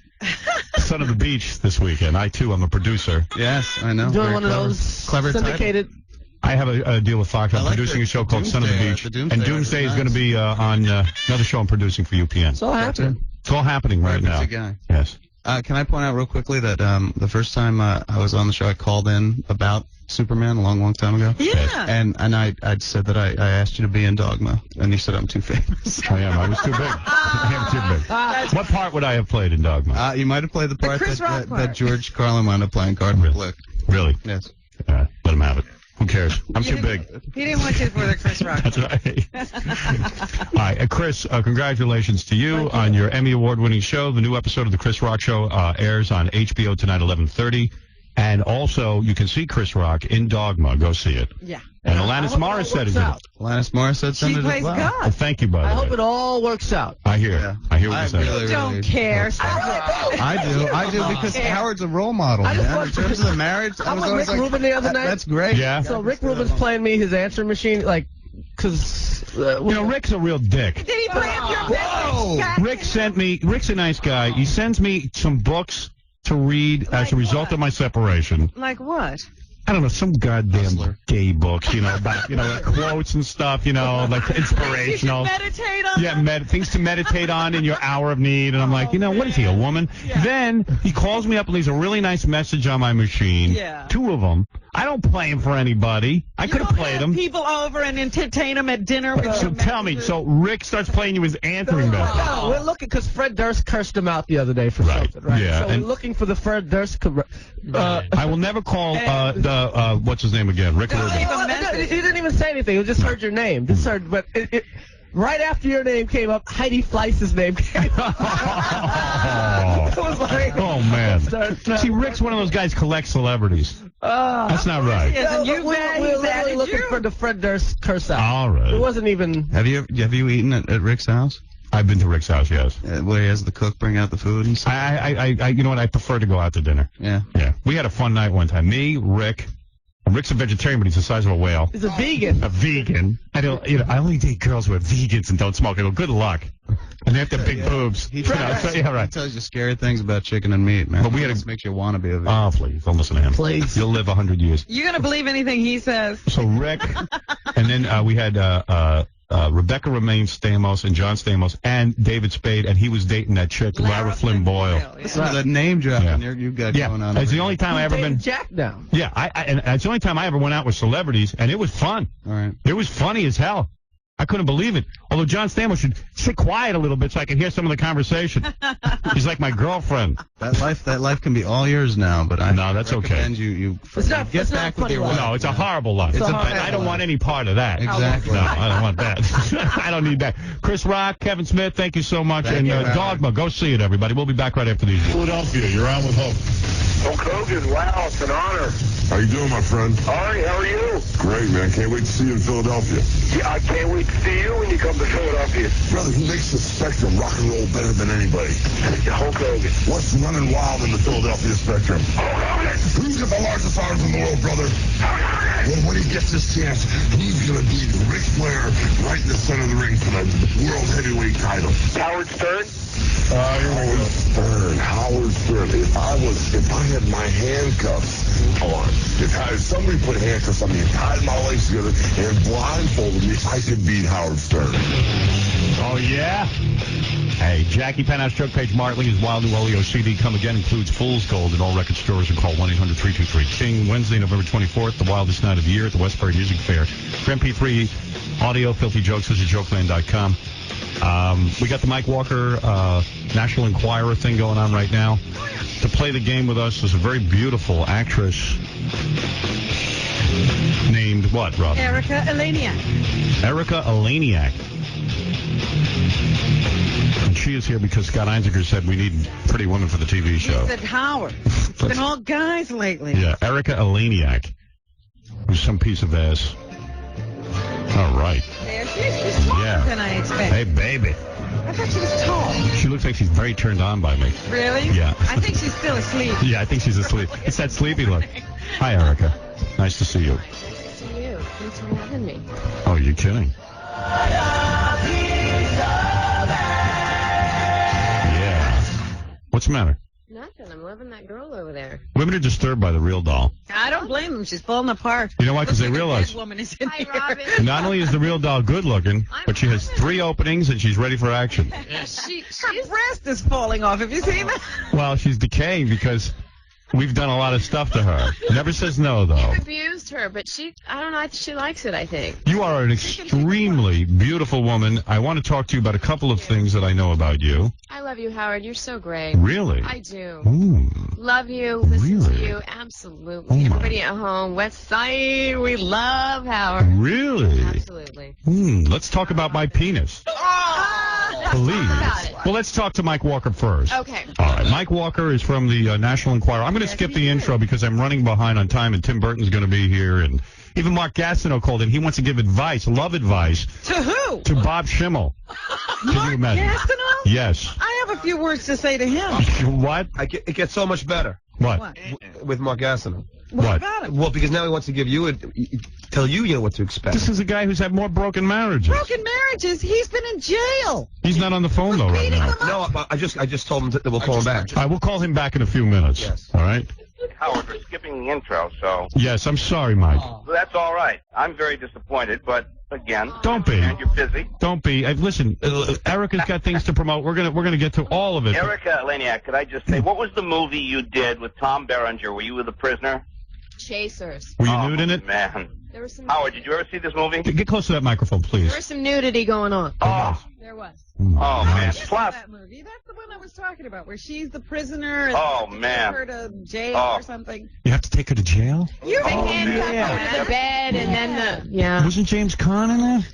Son of the Beach, this weekend. I, too, am a producer. Yes, I know. Doing Very one of clever. those Clever title. syndicated. I have a deal with Fox. I I'm like producing the a show called Son of the Doomsday, Beach. the Doomsday And art Doomsday is is going to nice. be on another show I'm producing for UPN. It's all happening. It's all happening right Very now. busy guy. Yes. Can I point out real quickly that the first time I was on the show, I called in about Superman a long time ago. Yeah. And I said that I asked you to be in Dogma, and you said I'm too famous. I am. I was too big. I am too big. That's What part would I have played in Dogma? You might have played the part Chris Rock that part. George Carlin wound up playing, Cardinal Flick. Really? Yes. Let him have it. Who cares? I'm too big. He didn't want you for the Chris Rock. That's right. All right, Chris, congratulations to you on your Emmy Award-winning show. The new episode of The Chris Rock Show airs on HBO tonight, 11:30. And also, you can see Chris Rock in Dogma. Go see it. Yeah. And I Alanis hope it all Morissette works is in it. out. Alanis Morissette She sent it as plays well. Well, God. thank you, by the I way. hope it all works out. I hear. Yeah. I hear what you're saying. really, Don't really care. I do because Howard's a role model. I just Man. want In terms of the marriage, I I'm was with always Rick like, Rubin the other night. that's great. Yeah. So Rick Rubin's playing me his answering machine, like, because You know, Rick's a real dick. Did he play up your Whoa. business? Rick's a nice guy. He sends me some books to read as a result of my separation. Like what? I don't know, some goddamn Hustler. gay books, about, like quotes and stuff, like You should inspirational. meditate on Yeah, them. things to meditate on in your hour of need. And I'm like, what is he, a woman? Then he calls me up and leaves a really nice message on my machine. Yeah. 2 of them. I don't play them for anybody. I could have played them. People over and entertain them at dinner. With So your tell me, so Rick starts playing you his answering message. No, we're looking because Fred Durst cursed him out the other day for Right, something, right? yeah, So we're and- looking for the Fred Durst. I will never call what's his name again? Rick Rubin. leave a Well, message. he didn't even say anything. He just heard your name. Just heard, but right after your name came up, Heidi Fleiss's name came up. It was like, Oh, man. See, Rick's one of those guys collects celebrities. That's not right. Yes, and you we're literally added looking you. for the Fred Durst curse out. All right. It wasn't even. Have you eaten at Rick's house? I've been to Rick's house, yes. Where he has the cook bring out the food and stuff. You know what? I prefer to go out to dinner. Yeah. Yeah. We had a fun night one time. Me, Rick. Rick's a vegetarian, but he's the size of a whale. He's a vegan. A vegan. I only date girls who are vegans and don't smoke. I go, good luck. And they have to have big boobs. He You know, tells, so, yeah, right. he tells you scary things about chicken and meat, man. But we had It makes you want to be a vegan. Oh, please, don't listen to him. Please. You'll live 100 years. You're going to believe anything he says. So Rick, and then we had Rebecca Romaine Stamos and John Stamos and David Spade, and he was dating that chick, Lara Flynn Boyle. Listen to that name dropping you've got Yeah, going on. it's the over only time I ever been. Jack now. Yeah, and it's the only time I ever went out with celebrities, and it was fun. there. All right. It was funny as hell. I couldn't believe it. Although John Stamos should sit quiet a little bit so I can hear some of the conversation. He's like my girlfriend. That life can be all yours now, but No, that's okay. recommend you It's not- get it's not back with funny your life. wife. No, it's a horrible life. It's a I don't want any part of that. Exactly. No, I don't want that. I don't need that. Chris Rock, Kevin Smith, thank you so much. Thank and you, Howard. Dogma, go see it, everybody. We'll be back right after these. Philadelphia, you're on with Hope. Hulk Hogan, wow, it's an honor. How you doing, my friend? All right, how are you? Great, man. Can't wait to see you in Philadelphia. Yeah, I can't wait to see you when you come to Philadelphia. Brother, who makes the Spectrum rock and roll better than anybody? Hulk Hogan. What's running wild in the Philadelphia Spectrum? Hulk Hogan! Who's got the largest arms in the world, brother? Well, when he gets his chance, he's going to be Ric Flair right in the center of the ring for the World Heavyweight title. Howard Stern? Howard Stern. If I had my handcuffs on, if somebody put handcuffs on me and tied my legs together and blindfolded me, I could beat Howard Stern. Oh, yeah? Hey, Jackie Penthouse, Joke Page Martley, his Wild New Oleo CD, Come Again, includes Fool's Gold in all record stores, and call 1-800-323-KING. Wednesday, November 24th, the wildest night of the year at the Westbury Music Fair. For MP3 audio, Filthy Jokes, visit jokeland.com. We got the Mike Walker National Enquirer thing going on right now. To play the game with us is a very beautiful actress named what, Rob? Erica Eleniak. Erica Eleniak. And she is here because Scott Einziger said we need pretty women for the TV show. He said Howard. It's been all guys lately. Yeah, Erica Eleniak. Who's some piece of ass. All right. Yeah, she's taller than I expected. Hey, baby. I thought she was tall. She looks like she's very turned on by me. Really? Yeah. I think she's still asleep. Yeah, I think she's asleep. It's that sleepy look. Hi, Erica. Nice to see you. Nice to you. Thanks for having me. Oh, you're kidding. Yeah. What's the matter? Nothing. I'm loving that girl over there. Women are disturbed by the real doll. I don't blame them. She's falling apart. You know why? Because they Looks like a realize dead woman is in Hi, here. Robin. not only is the real doll good looking, but she has 3 openings and she's ready for action. Her breast is falling off. Have you seen that? Well, she's decaying because we've done a lot of stuff to her. Never says no, though. I've abused her, but I don't know, she likes it, I think. You are an extremely beautiful woman. I want to talk to you about a couple of things that I know about you. I love you, Howard. You're so great. Really? I do. Ooh. Love you. Listen to Really? you. Absolutely. Oh, my. Everybody at home. West Side. We love Howard. Really? Absolutely. Let's talk about my penis. Please. about it. Well, let's talk to Mike Walker first. Okay. All right. Mike Walker is from the National Enquirer. I'm going to skip the intro because I'm running behind on time, and Tim Burton's going to be here, and even Mark Gastineau called in. He wants to give advice, love advice, To who? to Bob Schimmel. Can you imagine? Gastineau? Yes. I have a few words to say to him. What? It gets so much better What? with Mark Gastineau. What about him? Well, because now he wants to give you tell you what to expect. This is a guy who's had more broken marriages. Broken marriages. He's been in jail. He's not on the phone, though, right Beating now. them up. No, I just told him that we'll call him back. All right, we'll call him back in a few minutes. Yes. All right? Howard, we're skipping the intro, so Yes, I'm sorry, Mike. that's all right. I'm very disappointed, but again, Don't be. and you're busy. Don't be. Listen, Erica's got things to promote. We're gonna get to all of it. Erica Eleniak, could I just say, what was the movie you did with Tom Berenger? Were you the prisoner? Chasers. Were you nude in it? Man. There was some. Howard, did you ever see this movie? Get close to that microphone, There please. was some nudity going on. Oh, There was. oh man. Yes, Plus, that movie. That's the one I was talking about, where she's the prisoner and Oh, they man. take her to jail Oh. or something. You have to take her to jail? You They handcuffed her to the bed, and then yeah. Wasn't James Caan in there?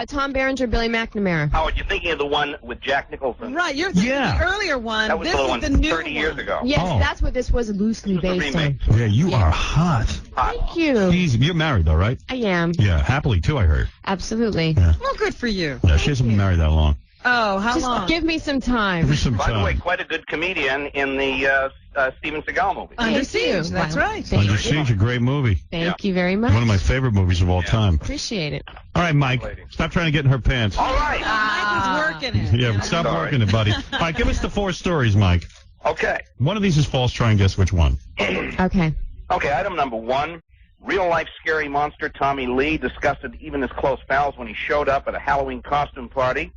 Tom Berenger, Billy McNamara. Howard, you're thinking of the one with Jack Nicholson. Right, you're thinking Yeah. the earlier one. That was This the is one the new 30 years one. ago. Yes, Oh. that's what this was loosely This was a based on. remake. Yeah, you are hot. Thank you. Jeez, you're married, though, right? I am. Yeah, happily, too, I heard. Absolutely. Yeah. Well, good for you. Yeah, she hasn't been married that long. Oh, how Just long? give me some Give me time. some By the way, time. quite a good comedian in the Steven Seagal movie. Under Thank Siege, you. that's Wow. right. Thank Under you. Siege, a great movie. Thank you very much. One of my favorite movies of all time. Appreciate it. All right, Mike. Stop trying to get in her pants. All right. Mike is working it. Yeah, stop Sorry. working it, buddy. All right, give us the 4 stories, Mike. Okay. One of these is false. Try and guess which one. Okay. Okay, item number 1. Real-life scary monster Tommy Lee disgusted even his close pals when he showed up at a Halloween costume party,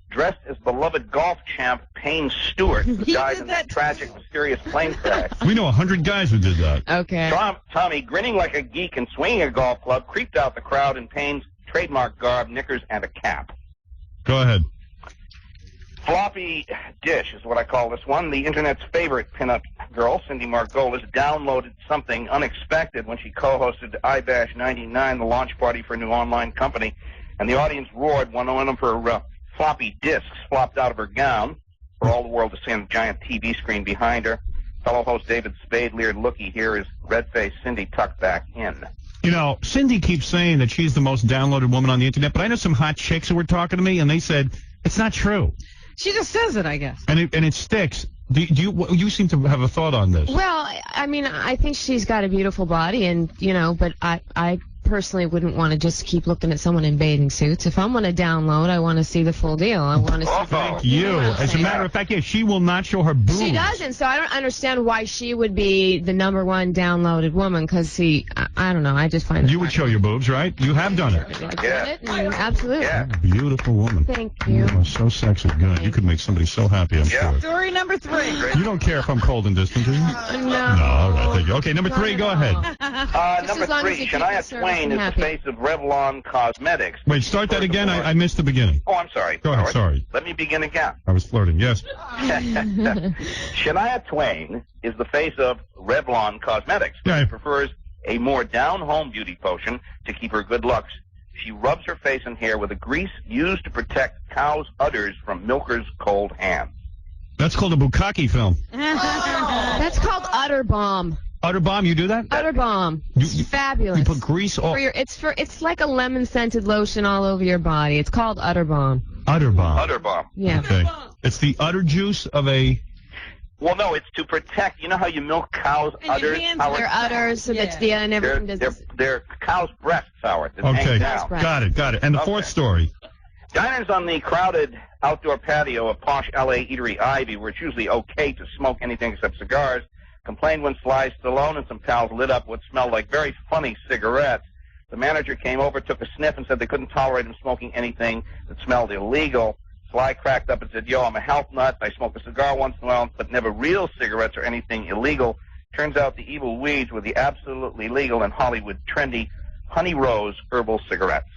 dressed as beloved golf champ Payne Stewart, who He died did in that that tragic, mysterious plane crash. We know 100 guys who did that. Okay. Tommy, grinning like a geek and swinging a golf club, creeped out the crowd in Payne's trademark garb, knickers, and a cap. Go ahead. Floppy dish is what I call this one. The internet's favorite pinup girl, Cindy Margolis, downloaded something unexpected when she co-hosted iBash 99, the launch party for a new online company, and the audience roared when one of her floppy disks flopped out of her gown for all the world to see on the giant TV screen behind her. Fellow host David Spade leered, "Looky here is red-faced Cindy tucked back in." You know, Cindy keeps saying that she's the most downloaded woman on the internet, but I know some hot chicks who were talking to me, and they said it's not true, She just says it, I guess. and it sticks. Do you seem to have a thought on this? Well, I mean, I think she's got a beautiful body, and but I personally wouldn't want to just keep looking at someone in bathing suits. If I'm going to download, I want to see the full deal. I want to see. Thank you. As a matter of fact, yeah, she will not show her boobs. She doesn't, so I don't understand why she would be the #1 downloaded woman. Because I don't know. I just find You would show your boobs, right? You have done it. I've done it, and absolutely. Yeah. Beautiful woman. Thank you. You are so sexy. Good. You could make somebody so happy, I'm Yeah. sure. Story number 3. You don't care if I'm cold and distant, do you? No. No, all right. Thank you. Okay, number 3, go ahead. Number as long as 3, you keep the Shania service Twain is the happy. face of Revlon Cosmetics. Wait, start that again. I missed the beginning. Oh, I'm sorry. Go ahead, sorry. Let me begin again. I was flirting, yes. Shania Twain is the face of Revlon Cosmetics. Yeah. She prefers a more down-home beauty potion to keep her good looks. She rubs her face and hair with a grease used to protect cows' udders from milkers' cold hands. That's called a bukkake film. That's called Utter Bomb. Utter bomb, you do that? Utter Bomb. You- It's fabulous. You put grease all... It's like a lemon scented lotion all over your body. It's called Utter Bomb. Utter bomb. Utter bomb. Yeah. Okay. It's the udder juice of a... Well, no, it's to protect. You know how you milk cows' And your udders? hands Howard? Their udders, so that's Yeah. and everything does. They're cows' breasts, Howard. That Okay, hang down. got it. And the fourth Okay. story. Diners on the crowded outdoor patio of posh L.A. eatery Ivy, where it's usually okay to smoke anything except cigars, complained when Sly Stallone and some pals lit up what smelled like very funny cigarettes. The manager came over, took a sniff, and said they couldn't tolerate him smoking anything that smelled illegal. Sly cracked up and said, "Yo, I'm a health nut. I smoke a cigar once in a while, but never real cigarettes or anything illegal." Turns out the evil weeds were the absolutely legal and Hollywood trendy Honey Rose herbal cigarettes.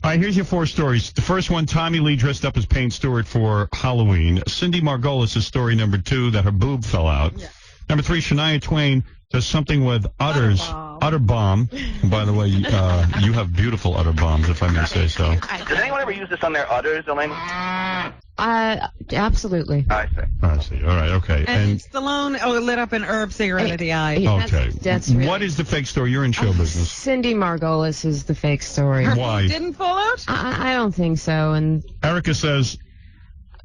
All right, here's your 4 stories. The first one, Tommy Lee dressed up as Payne Stewart for Halloween. Cindy Margolis' story number 2, that her boob fell out. Yeah. Number 3, Shania Twain does something with udders. Bomb. Utter bomb. And by the way, you have beautiful utter bombs, if I may say so. Does anyone ever use this on their udders, Elaine? Absolutely. I see. I see. All right, okay. And Stallone lit up an herb cigarette at the eye. Okay. That's really, What is the fake story? You're in show business. Cindy Margolis is the fake story. Her Why? boob didn't fall out? I don't think so, and Erica says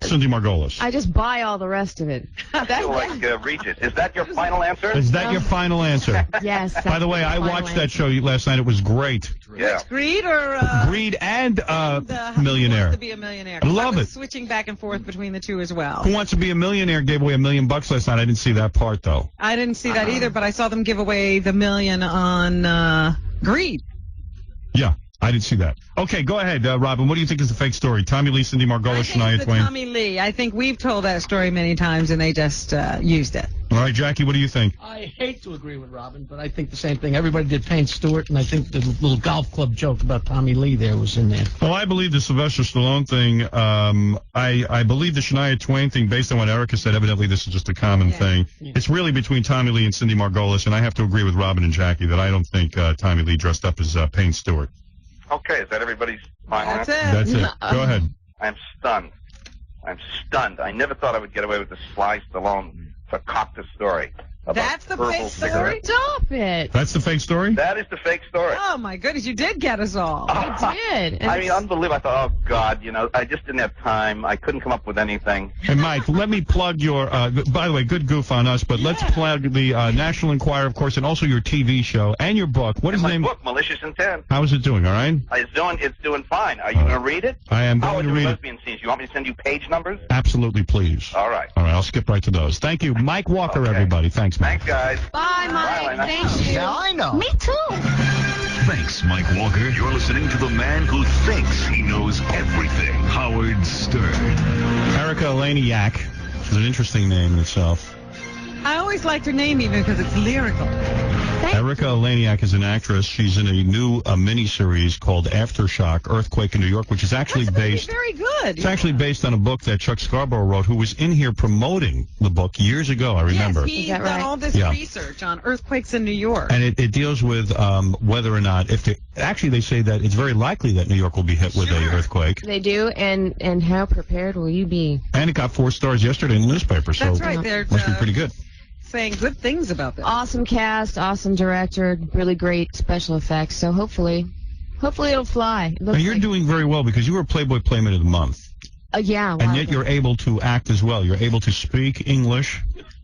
Cindy Margolis. I just buy all the rest of it. I feel like Regis. Is that your final answer? Is that your final answer? Yes. By the way, I watched that show last night. It was great. Yeah. Greed or Greed and Who Millionaire. Wants to be a millionaire? I love was it. Switching back and forth between the two as well. Who Wants to Be a Millionaire gave away $1 million last night. I didn't see that part though. I didn't see that either, but I saw them give away the $1 million on Greed. Yeah, I didn't see that. Okay, go ahead, Robin. What do you think is the fake story? Tommy Lee, Cindy I Margolis, think Shania it's the Twain. Tommy Lee. I think we've told that story many times, and they just used it. All right, Jackie, what do you think? I hate to agree with Robin, but I think the same thing. Everybody did Payne Stewart, and I think the little golf club joke about Tommy Lee there was in there. Well, I believe the Sylvester Stallone thing. I believe the Shania Twain thing, based on what Erica said. Evidently, this is just a common thing. Yeah. It's really between Tommy Lee and Cindy Margolis, and I have to agree with Robin and Jackie that I don't think Tommy Lee dressed up as Payne Stewart. Okay, is that everybody's final That's answer? it. That's it. Go ahead. I'm stunned. I never thought I would get away with this Sly Stallone concocted story. about That's the verbal fake story? cigarettes. Stop it. That's the fake story? That is the fake story. Oh, my goodness. You did get us all. I did. And I mean, unbelievable. I thought, oh, God, I just didn't have time. I couldn't come up with anything. And Mike, let me plug your, by the way, good goof on us, but let's plug the National Enquirer, of course, and also your TV show and your book. What is the My name? book, Malicious Intent. How is it doing, all right? It's doing fine. Are you going to read it? I am How going are to read it. lesbian scenes? You want me to send you page numbers? Absolutely, please. All right. All right, I'll skip right to those. Thank you. Mike Walker, Okay. everybody. Thanks, Mike. Thanks, guys. Bye, Mike. Lena. Thank you. Now I know. Me too. Thanks, Mike Walker. You're listening to the man who thinks he knows everything, Howard Stern. Erica Laniak is an interesting name in itself. I always liked her name even because it's lyrical. Erica Laniak is an actress. She's in a new miniseries called Aftershock, Earthquake in New York, which is actually based... Very good. It's actually based on a book that Chuck Scarborough wrote, who was in here promoting the book years ago, I remember. Yes, he's done all this research on earthquakes in New York. And it deals with whether or not, actually they say that it's very likely that New York will be hit with an earthquake. They do, and how prepared will you be? And it got 4 stars yesterday in the newspaper, so That's right. They're must be pretty good. saying good things about this. Awesome cast, awesome director, really great special effects. So hopefully it'll fly. Now, you're doing very well because you were Playboy Playmate of the Month. Yeah. And yet you're able to act as well. You're able to speak English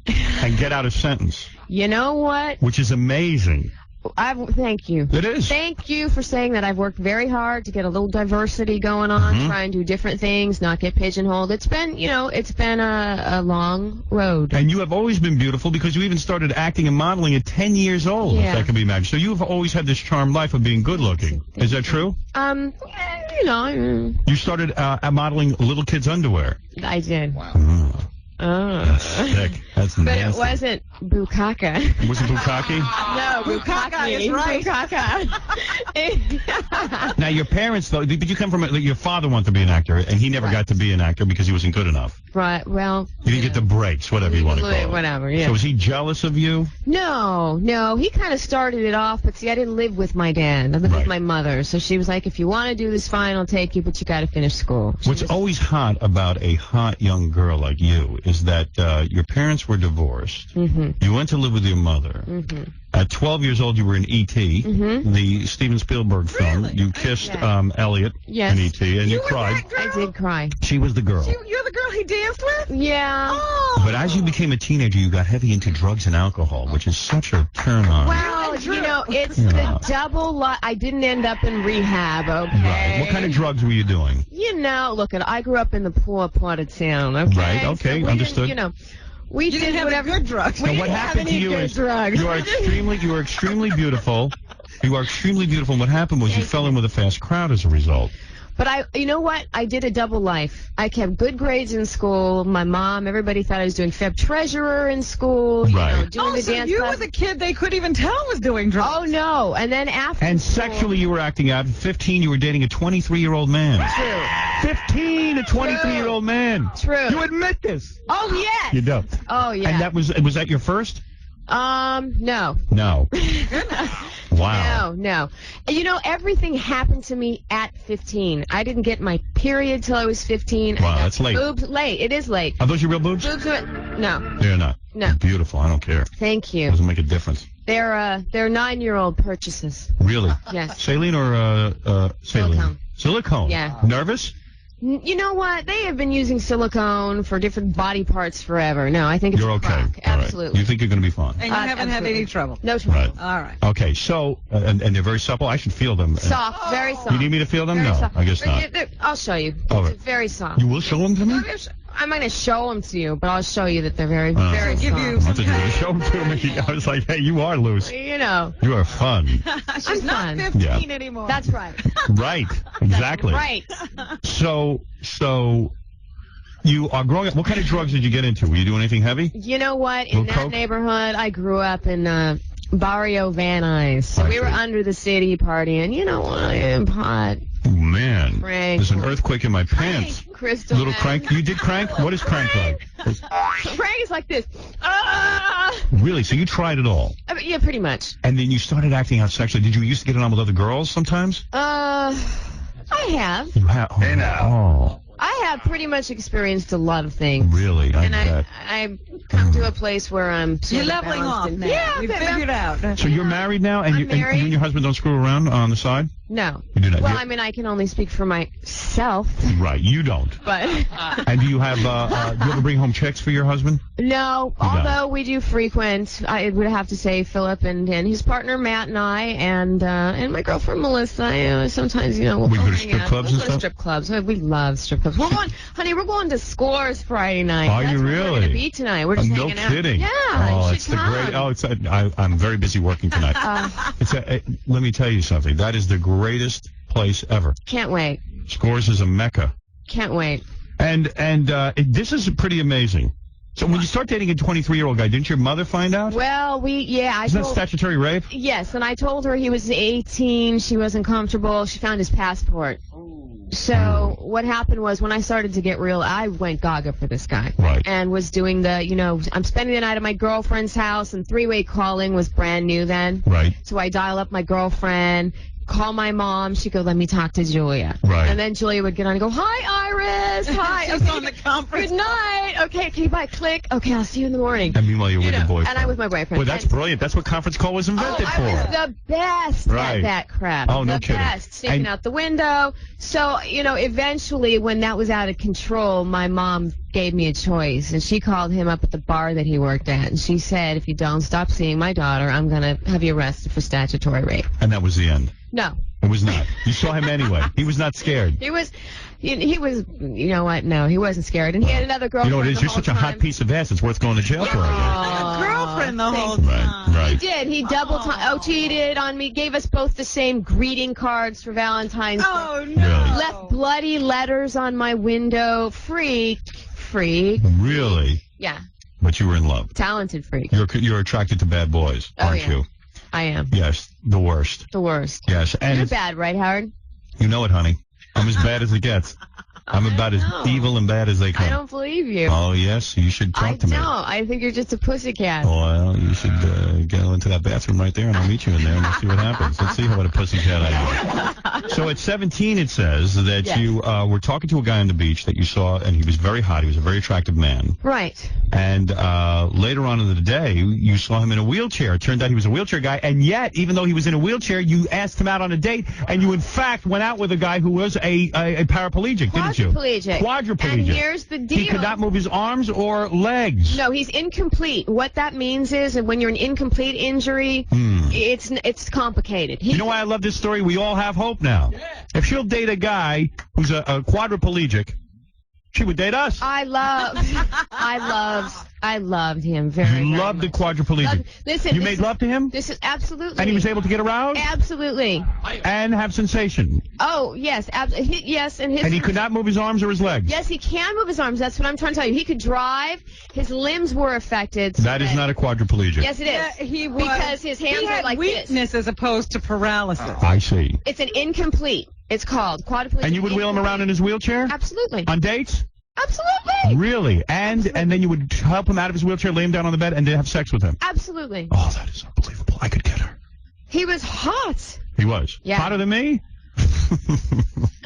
and get out a sentence. You know what? Which is amazing. Thank you. It is. Thank you for saying that. I've worked very hard to get a little diversity going on, try and do different things, not get pigeonholed. It's been a long road. And you have always been beautiful because you even started acting and modeling at 10 years old, if that can be imagined. So you've always had this charmed life of being good looking. Is that true? You started modeling little kids' underwear. I did. Wow. That's sick. That's but nasty. it wasn't bukkake. Was it bukkake? No, bukkake is right. Bukkake. Now, your parents, though, did you come from, your father wanted to be an actor, and he never got to be an actor because he wasn't good enough. Right, well. You didn't get the breaks, whatever you want to call it. Whatever, yeah. So was he jealous of you? No. He kind of started it off, but see, I didn't live with my dad. I lived with my mother. So she was like, if you want to do this, fine, I'll take you, but you got to finish school. What's always hot about a hot young girl like you is that your parents were divorced. Mm-hmm. You went to live with your mother. Mm-hmm. At 12 years old, you were in E.T., the Steven Spielberg film. You kissed Elliot in E.T., and you cried. I did cry. She was the girl. You're the girl he danced with? Yeah. Oh. But as you became a teenager, you got heavy into drugs and alcohol, which is such a turn on. Well, it's the double I didn't end up in rehab, okay? Right. What kind of drugs were you doing? Look, I grew up in the poor part of town, okay? Right, okay, so understood. We didn't have whatever good drugs. Now, what happened to you is you are extremely beautiful. You are extremely beautiful. And what happened was you fell in with a fast crowd as a result. But you know what? I did a double life. I kept good grades in school. My mom, everybody thought I was doing Feb Treasurer in school. Doing the dance you class. were the kid they couldn't even tell was doing drugs. Oh, no. And then after And school, sexually you were acting out. At 15, you were dating a 23-year-old man. True. 15, a 23-year-old man. True. You admit this. Oh, yes. You don't. Oh, yeah. And was that your first? No. No. Wow. No. Everything happened to me at 15. I didn't get my period till I was 15. Wow, that's late. Boobs, late. It is late. Are those your real boobs? Boobs are, no. They're not. No. They're beautiful. I don't care. Thank you. Doesn't make a difference. They're 9-year-old purchases. Really? Yes. Saline or saline? Silicone. Yeah. Nervous? You know what? They have been using silicone for different body parts forever. No, I think it's You're okay. crock. All right. Absolutely. You think you're going to be fine? And you haven't had any trouble? No trouble. Right. All right. Okay, so, and they're very supple. I should feel them. Soft, very soft. You need me to feel them? Very No, soft. I guess not. I'll show you. All It's right. very soft. You will show them to me? I'm not going to show them to you, but I'll show you that they're very, Oh. very Give soft. you I thought you were going to show them to me. I was like, hey, you are loose. You are fun. She's not fun. 15 anymore. That's right. Right. Exactly. Right. So you are growing up. What kind of drugs did you get into? Were you doing anything heavy? You know what? In Little that coke? neighborhood, I grew up in Barrio Van Nuys. So I we were see. under the city partying. You know what? Pot. Oh, man. Crank. There's an earthquake in my pants. Crystal. Little meth. crank. You did crank? What is crank like? Crank is like this. Really? So you tried it all? Yeah, pretty much. And then you started acting out sexually. Did you used to get it on with other girls sometimes? I have. You have. Hey, now. Oh. I have pretty much experienced a lot of things. Really? And I've come to a place where I'm sort You're of leveling balanced off and- now. Yeah, we but- figured out. So you're married now, and, I'm you and married. you and your husband don't screw around on the side? No. You do not. Well, You- I mean, I can only speak for myself, Right, you don't. but And do you have, do you ever bring home checks for your husband? no. Although we do frequent, I would have to say Philip and his partner Matt and I and my girlfriend Melissa. Sometimes we'll We go to hang strip out. clubs We'll and go to stuff? strip clubs. We love strip clubs. We're going, honey. We're going to Scores Friday night. Are That's you where We're really? gonna be tonight. We're just No hanging out. kidding. Yeah. Oh, you it's should the great. come. Oh, I'm very busy working tonight. Let me tell you something. That is the greatest place ever. Can't wait. Scores is a mecca. Can't wait. And this is pretty amazing. So when you start dating a 23-year-old guy, didn't your mother find out? Well, I Isn't that told. statutory rape? Yes, and I told her he was 18. She wasn't comfortable. She found his passport. So what happened was when I started to get real, I went gaga for this guy. Right. And was doing I'm spending the night at my girlfriend's house, and three-way calling was brand new then. Right. So I dial up my girlfriend, call my mom. She'd go, let me talk to Julia. Right. And then Julia would get on and go, hi, Iris. Hi. She's on the conference. Good night. Okay, bye. Click. Okay, I'll see you in the morning. And meanwhile, you're with your boyfriend. And I'm with my boyfriend. Well, that's And- brilliant. That's what conference call was invented I for. was the best Right. at that crap. Oh, no the kidding. best. Sneaking And- out the window. So, eventually when that was out of control, my mom gave me a choice. And she called him up at the bar that he worked at. And she said, if you don't stop seeing my daughter, I'm going to have you arrested for statutory rape. And that was the end. No. It was not. You saw him anyway. He was not scared. He was, you know what? No, he wasn't scared. And he had another girlfriend. You know what it is? the You're whole such a hot time. piece of ass. It's worth going to jail for, I Girlfriend the whole guess. time. Right. He did. He double cheated on me. Gave us both the same greeting cards for Valentine's Day. Oh, no. Really? Left bloody letters on my window. Freak. Really? Yeah. But you were in love. Talented freak. You're attracted to bad boys, Oh, aren't yeah. you? I am. Yes, the worst. The worst. Yes, and You're bad, right, Howard? you know it, honey. I'm as bad as it gets. I'm about as know. evil and bad as they come. I don't believe you. Oh, yes, you should talk I to me. don't. I think you're just a pussycat. Well, you should go into that bathroom right there, and I'll meet you in there, and we'll see what happens. Let's see what a pussycat I am. So at 17, it says that Yes. you were talking to a guy on the beach that you saw, and he was very hot. He was a very attractive man. Right. And later on in the day, you saw him in a wheelchair. It turned out he was a wheelchair guy, and yet, even though he was in a wheelchair, you asked him out on a date, and you, in fact, went out with a guy who was a paraplegic, didn't you? Quadriplegic. Quadriplegic. And here's the deal. He could not move his arms or legs. No, he's incomplete. What that means is that when you're an incomplete injury, it's complicated. You know why I love this story? We all have hope now. If she'll date a guy who's a quadriplegic, she would date us. I loved him very, You very loved the much. quadriplegic. Listen, You this made is- love to him? This is absolutely. And he was able to get aroused? Absolutely. And have sensation. Oh, yes. Yes, and his. And he could not move his arms or his legs. Yes, he can move his arms. That's what I'm trying to tell you. He could drive. His limbs were affected. so That is not a quadriplegic. Yes, it is. Yeah, he was. Because his hands he are had like weakness as opposed to paralysis. I see. It's an incomplete. It's called quadriplegic. And you would wheel him around in his wheelchair? Absolutely. On dates? Absolutely. Really? And then you would help him out of his wheelchair, lay him down on the bed, and then have sex with him? Absolutely. Oh, that is unbelievable. I could get her. He was hot. He was. Yeah. Hotter than me?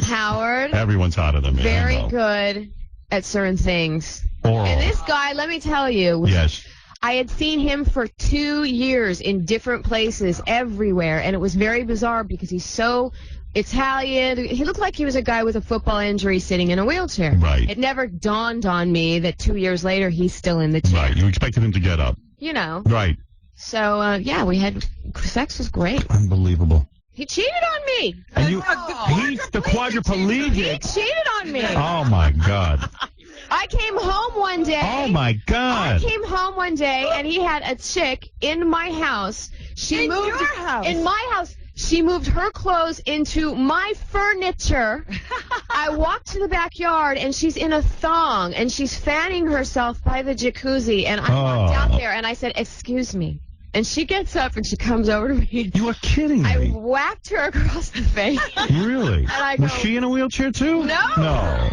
Howard. Everyone's hotter than me. I Very know. good at certain things. Oral. And this guy, let me tell you. Yes. I had seen him for 2 years in different places, everywhere, and it was very bizarre because he's so Italian. He looked like he was a guy with a football injury sitting in a wheelchair. Right. It never dawned on me that 2 years later he's still in the chair. Right. You expected him to get up. You know. Right. So, yeah, we had sex was great. Unbelievable. He cheated on me. And he's the He quadriplegic. cheated on me. Oh, my God. I came home one day. Oh, my God. I came home one day and he had a chick in my house. She In moved your house? in my house. She moved her clothes into my furniture. I walked to the backyard and she's in a thong and she's fanning herself by the jacuzzi. And I walked out there and I said, "Excuse me." And she gets up and she comes over to me. You are kidding I me. whacked her across the face. Really? And I go, Was she in a wheelchair, too? No. No.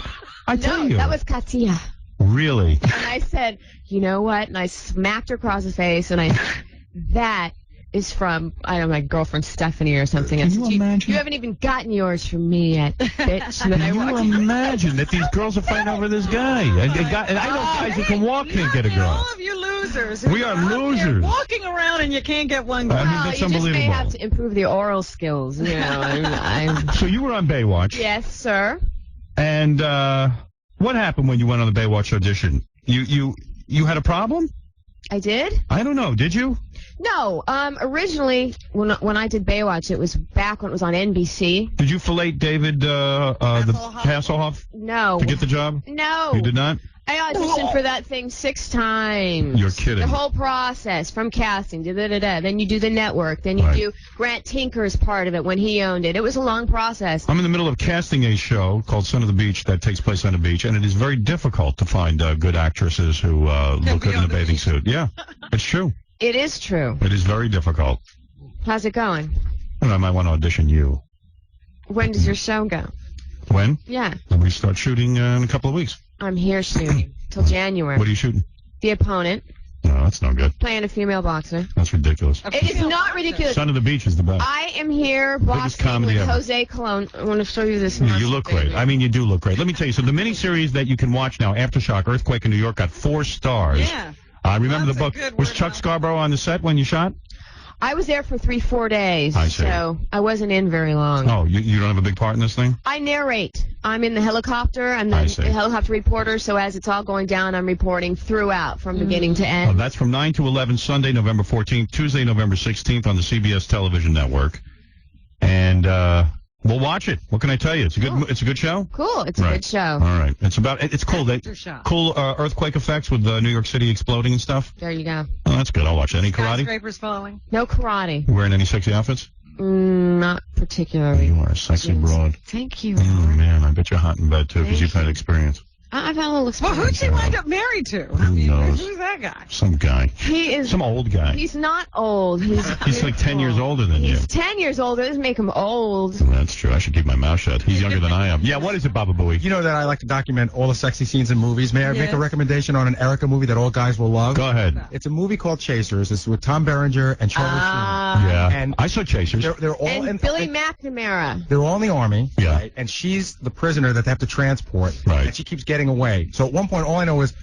I tell you. that was Katia. Really? And I said, "You know what?" And I smacked her across the face and I said, "That is from, I don't know, my girlfriend Stephanie or something. Can you imagine? You haven't even gotten yours from me yet, bitch. Can you imagine that these girls are fighting over this guy? And I know guys who can walk can't get a girl. All of you losers. We are losers. Walking around and you can't get one girl. I mean, that's you just may unbelievable. have to improve the oral skills, you know. So you were on Baywatch. Yes, sir. And what happened when you went on the Baywatch audition? You had a problem? I did? I don't know. Did you? No. Originally, when I did Baywatch, it was back when it was on NBC. Did you fillet David Hasselhoff No. to get the job? No. You did not? I auditioned for that thing 6 times. You're kidding. The whole process, from casting, then you do the network, then you Right. do Grant Tinker's part of it when he owned it. It was a long process. I'm in the middle of casting a show called Son of the Beach that takes place on the beach, and it is very difficult to find good actresses who look good in a bathing suit. Yeah, it's true. It is true. It is very difficult. How's it going? And I might want to audition you. When does your show go? When? Yeah, We start shooting in a couple of weeks. I'm here shooting till January. What are you shooting? The Opponent, No, that's no good. playing a female boxer. That's ridiculous. It is not ridiculous. Son of the Beach is the best. I am here boxing comedy with ever. Jose Colon. I want to show you this. Yeah, you look great. I mean, you do look great. Let me tell you, so the miniseries that you can watch now, Aftershock, Earthquake in New York, got 4 stars. Yeah. I remember That's the a book. good Was word Chuck of Scarborough on the set when you shot? I was there for 3-4 days, I see. so I wasn't in very long. Oh, you don't have a big part in this thing? I narrate. I'm in the helicopter. I'm I the see. helicopter reporter, so as it's all going down, I'm reporting throughout from beginning to Oh, end. that's from 9 to 11, Sunday, November 14th, Tuesday, November 16th on the CBS television network. And we'll watch it. What can I tell you? It's a good show? Cool. It's a Right. good show. All right. It's cool. Aftershock. Cool earthquake effects with New York City exploding and stuff. There you go. Oh, that's good. I'll watch it. Any karate? Skyscrapers falling. No karate. You wearing any sexy outfits? Not particularly. You are a sexy broad. Thank you. Oh, man. I bet you're hot in bed, too, because Thank you've had experience. I've had a little Well, experience. who'd she wind up married to? Who knows? Who's that guy? Some guy. He is. Some old guy. He's not old. He's like 10 years older than you. He's 10 years older. Doesn't make him old. That's true. I should keep my mouth shut. He's younger than I am. Yeah, what is it, Baba Booey? You know that I like to document all the sexy scenes in movies. May I make Yes. a recommendation on an Erica movie that all guys will love? Go ahead. It's a movie called Chasers. It's with Tom Berenger and Charlie Sheen. Yeah. And I saw Chasers. They're all And in Billy McNamara. They're all in the army. Yeah. Right? And she's the prisoner that they have to transport. Right. And she keeps getting away. So at one point, all I know is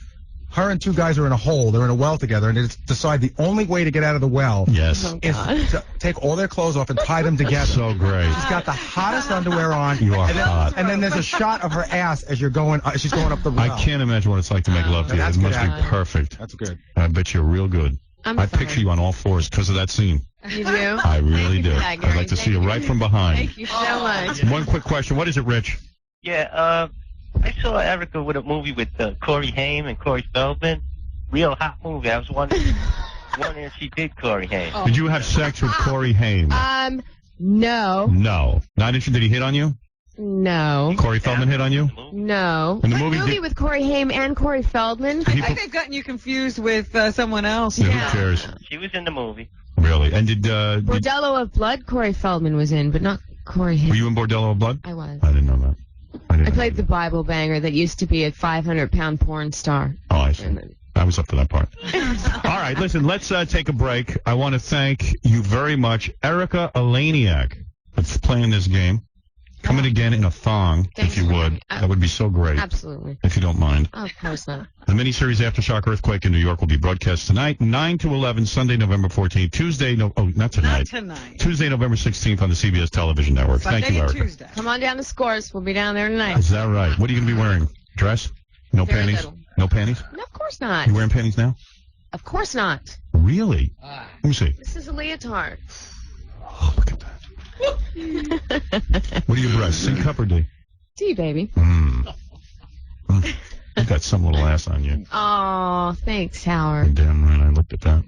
her and 2 guys are in a hole. They're in a well together, and they decide the only way to get out of the well Yes. is to take all their clothes off and tie them together. So great. She's got the hottest underwear on. You are and then, hot. And then there's a shot of her ass as you're going. She's going up the well. I can't imagine what it's like to make love to you. It That's must good be acting. perfect. That's good. I bet you're real good. I'm I sorry. picture you on all fours because of that scene. You do? I really do. for that, I'd Gary. like to see Thank you you. right from behind. Thank you so much. One quick question. What is it, Rich? Yeah, I saw Erica with a movie with Corey Haim and Corey Feldman. Real hot movie. I was wondering if she did Corey Haim. Did you have sex with Corey Haim? No. No. Not interested. Did he hit on you? No. Corey Feldman hit on you? No. In the What movie, did- with Corey Haim and Corey Feldman? I think they've gotten you confused with someone else. Yeah, who cares? She was in the movie. Really? And did Bordello of Blood, Corey Feldman was in, but not Corey Haim. were you in Bordello of Blood? I was. I didn't know that. I played the Bible banger that used to be a 500-pound porn star. Oh, I see. I was up for that part. All right, listen, let's take a break. I want to thank you very much, Erica Elaniak, for playing this game. Come in again in a thong, if you would. That would be so great. Absolutely. If you don't mind. Of course not. The miniseries Aftershock Earthquake in New York will be broadcast tonight, 9 to 11, Sunday, November 14th. Tuesday, not tonight. Tuesday, November 16th on the CBS television network. Thank you, Erica. Tuesday. Come on down to Scores. We'll be down there tonight. Is that right? What are you going to be wearing? Dress? No Very panties? little. No panties? No, of course not. You wearing panties now? Of course not. Really? Let me see. This is a leotard. What are your breasts? C cup or D? D, baby. You got some little ass on you. Oh, thanks, Howard. Damn right, I looked at that.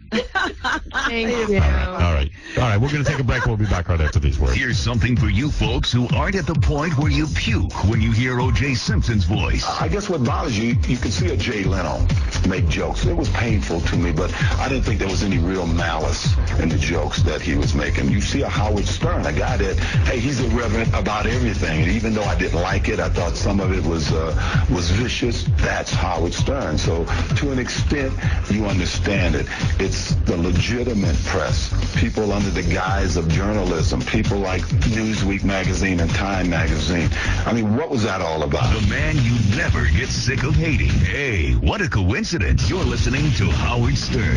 Thank you. All right. We're going to take a break. We'll be back right after these words. Here's something for you folks who aren't at the point where you puke when you hear O.J. Simpson's voice. I guess what bothers you, you can see a Jay Leno. make jokes. It was painful to me, but I didn't think there was any real malice in the jokes that he was making. You see a Howard Stern, a guy that, hey, he's irreverent about everything. And even though I didn't like it, I thought some of it was vicious. That's Howard Stern. So to an extent, you understand it. It's the legitimate press, people under the guise of journalism, people like Newsweek magazine and Time magazine. I mean, what was that all about? The man you never get sick of hating. Hey, what a coincidence. You're listening to Howard Stern.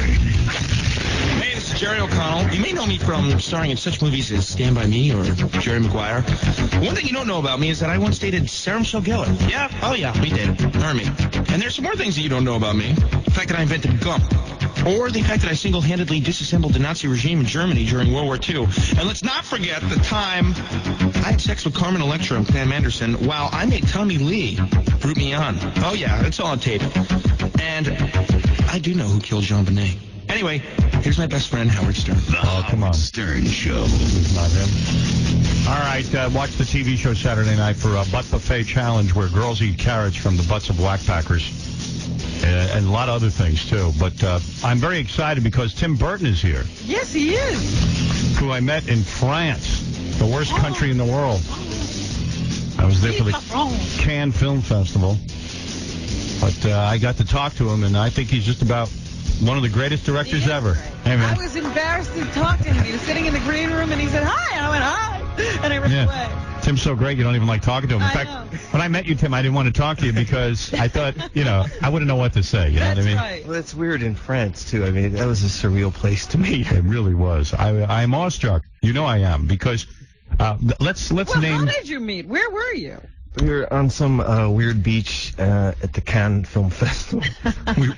Hey, this is Jerry O'Connell. You may know me from starring in such movies as Stand By Me or Jerry Maguire. One thing you don't know about me is that I once dated Sarah Michelle Gellar. Yeah? Oh, yeah, we did. Her and me. And there's some more things that you don't know about me. The fact that I invented gum. Or the fact that I single-handedly disassembled the Nazi regime in Germany during World War II. And let's not forget the time I had sex with Carmen Electra and Pam Anderson while I made Tommy Lee root me on. Oh, yeah, it's all on tape. And I do know who killed Jean Benet. Anyway, here's my best friend, Howard Stern. The Howard Stern Show. It's not him. All right, watch the TV show Saturday night for a butt buffet challenge where girls eat carrots from the butts of backpackers. And a lot of other things, too. But I'm very excited because Tim Burton is here. Yes, he is. Who I met in France, the worst country in the world. I was there for the Cannes Film Festival. But I got to talk to him, and I think he's just about one of the greatest directors ever. Hey, man. I was embarrassed to talk to him. He was sitting in the green room, and he said, hi. And I went, hi. And I ran away. Tim's so great, you don't even like talking to him. In fact, when I met you, Tim, I didn't want to talk to you because I thought, I wouldn't know what to say. You know what I mean? Right. Well, that's weird in France, too. I mean, that was a surreal place to meet. It really was. I'm awestruck. You know I am because let's name. How did you meet? Where were you? We were on some weird beach at the Cannes Film Festival.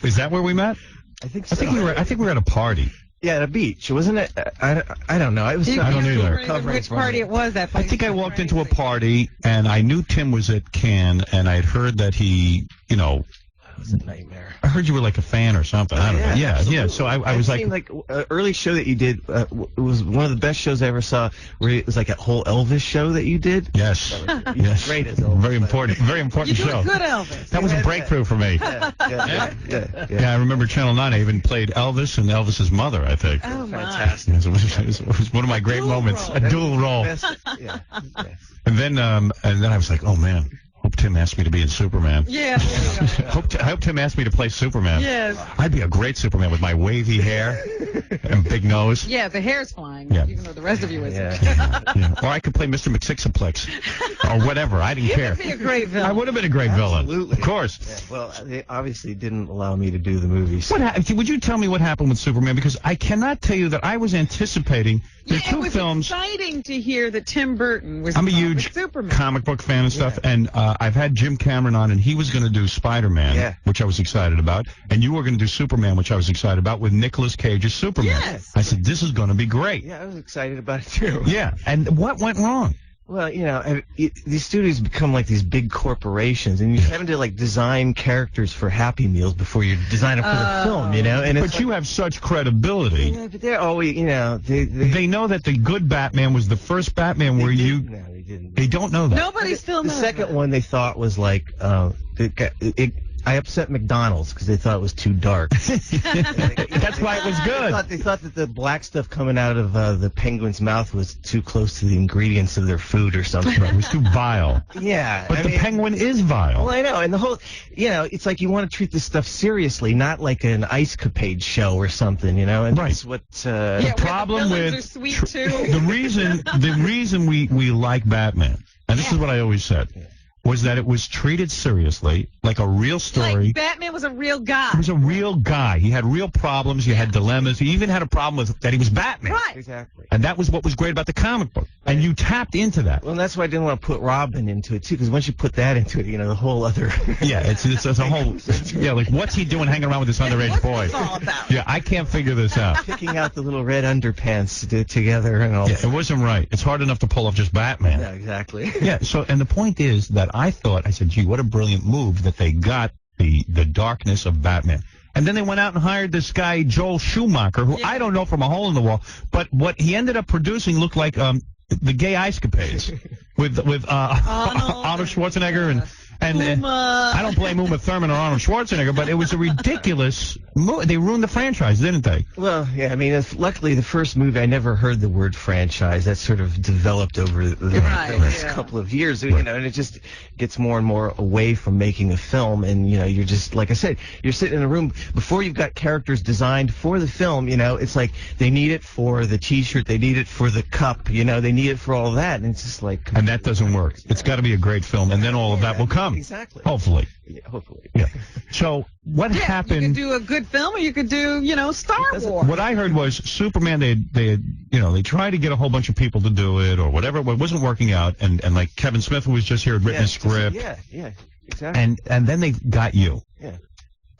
Is that where we met? I think so. I think we were at a party. Yeah, at a beach, wasn't it? I don't know. I was. I don't either. Which party it was? That place. I think I walked into a party and I knew Tim was at Cannes, and I'd heard that he, It was a nightmare. I heard you were like a fan or something. I don't know. Yeah, absolutely. yeah. So I was like early show that you did. It was one of the best shows I ever saw. Where it was like a whole Elvis show that you did. Yes. Yes. Great as Elvis. Very important You show. do a good Elvis. That was a breakthrough for me. Yeah, I remember Channel 9. I even played Elvis and Elvis's mother, I think. Oh, my. Fantastic. It was one of my great moments. A dual role. Yeah. And then I was like, oh, man. Hope Tim asked me to be in Superman. Yeah. I hope Tim asked me to play Superman. Yes. I'd be a great Superman with my wavy hair and big nose. Yeah, the hair's flying, even though the rest of you isn't. Yeah. Or I could play Mr. McSixaplex or whatever. I didn't care. You'd be a great villain. I would have been a great villain. Absolutely. Of course. Yeah, well, they obviously didn't allow me to do the movies. Would you tell me what happened with Superman? Because I cannot tell you that I was anticipating the two films. It was exciting to hear that Tim Burton was I'm a involved huge with Superman. comic book fan and stuff, and I've had Jim Cameron on, and he was going to do Spider-Man, which I was excited about, and you were going to do Superman, which I was excited about, with Nicolas Cage as Superman. Yes. I said, this is going to be great. Yeah, I was excited about it, too. Yeah, and what went wrong? Well, these studios become like these big corporations, and you're having to like design characters for Happy Meals before you design them for the film, And but you have such credibility. Yeah, but they're always, they know that the good Batman was the first Batman where you. No, they didn't. They don't know that. Nobody still knows. The second one they thought was like I upset McDonald's because they thought it was too dark. That's why it was good. They thought that the black stuff coming out of the penguin's mouth was too close to the ingredients of their food or something. Right, it was too vile. Yeah. But the penguin is vile. Well, I know. And the whole, it's like you want to treat this stuff seriously, not like an Ice Capade show or something, And right. That's what... the problem with... Are sweet too. The reason we like Batman, and this is what I always said, was that it was treated seriously, like a real story. Like Batman was a real guy. He was a real guy. He had real problems. He had dilemmas. He even had a problem with that he was Batman. Right. Exactly. And that was what was great about the comic book. And you tapped into that. Well, and that's why I didn't want to put Robin into it, too, because once you put that into it, the whole other... Yeah, it's a whole... Yeah, like, what's he doing hanging around with this underage boy? What's this all about? Yeah, I can't figure this out. Picking out the little red underpants together and all that. It wasn't right. It's hard enough to pull off just Batman. Yeah, exactly. Yeah, and the point is that I said, gee, what a brilliant move that they got the darkness of Batman. And then they went out and hired this guy, Joel Schumacher, who I don't know from a hole in the wall, but what he ended up producing looked like the gay Ice Capades with Arnold Schwarzenegger And I don't blame Uma Thurman or Arnold Schwarzenegger, but it was a ridiculous movie. They ruined the franchise, didn't they? Well, yeah, I mean, luckily the first movie, I never heard the word franchise. That sort of developed over the last couple of years, you know, and it just gets more and more away from making a film. And, you know, you're just, like I said, you're sitting in a room, before you've got characters designed for the film, you know, it's like they need it for the T-shirt, they need it for the cup, you know, they need it for all that. And it's just like... And that doesn't work. It's got to be a great film, and then all of that will come. Exactly. Hopefully. Yeah, hopefully. Yeah. So what happened? You could do a good film, or you could do, you know, Star Wars. What I heard was Superman. They tried to get a whole bunch of people to do it, or whatever. It wasn't working out, and like Kevin Smith, who was just here, had written a script. Yeah, exactly. And then they got you. Yeah.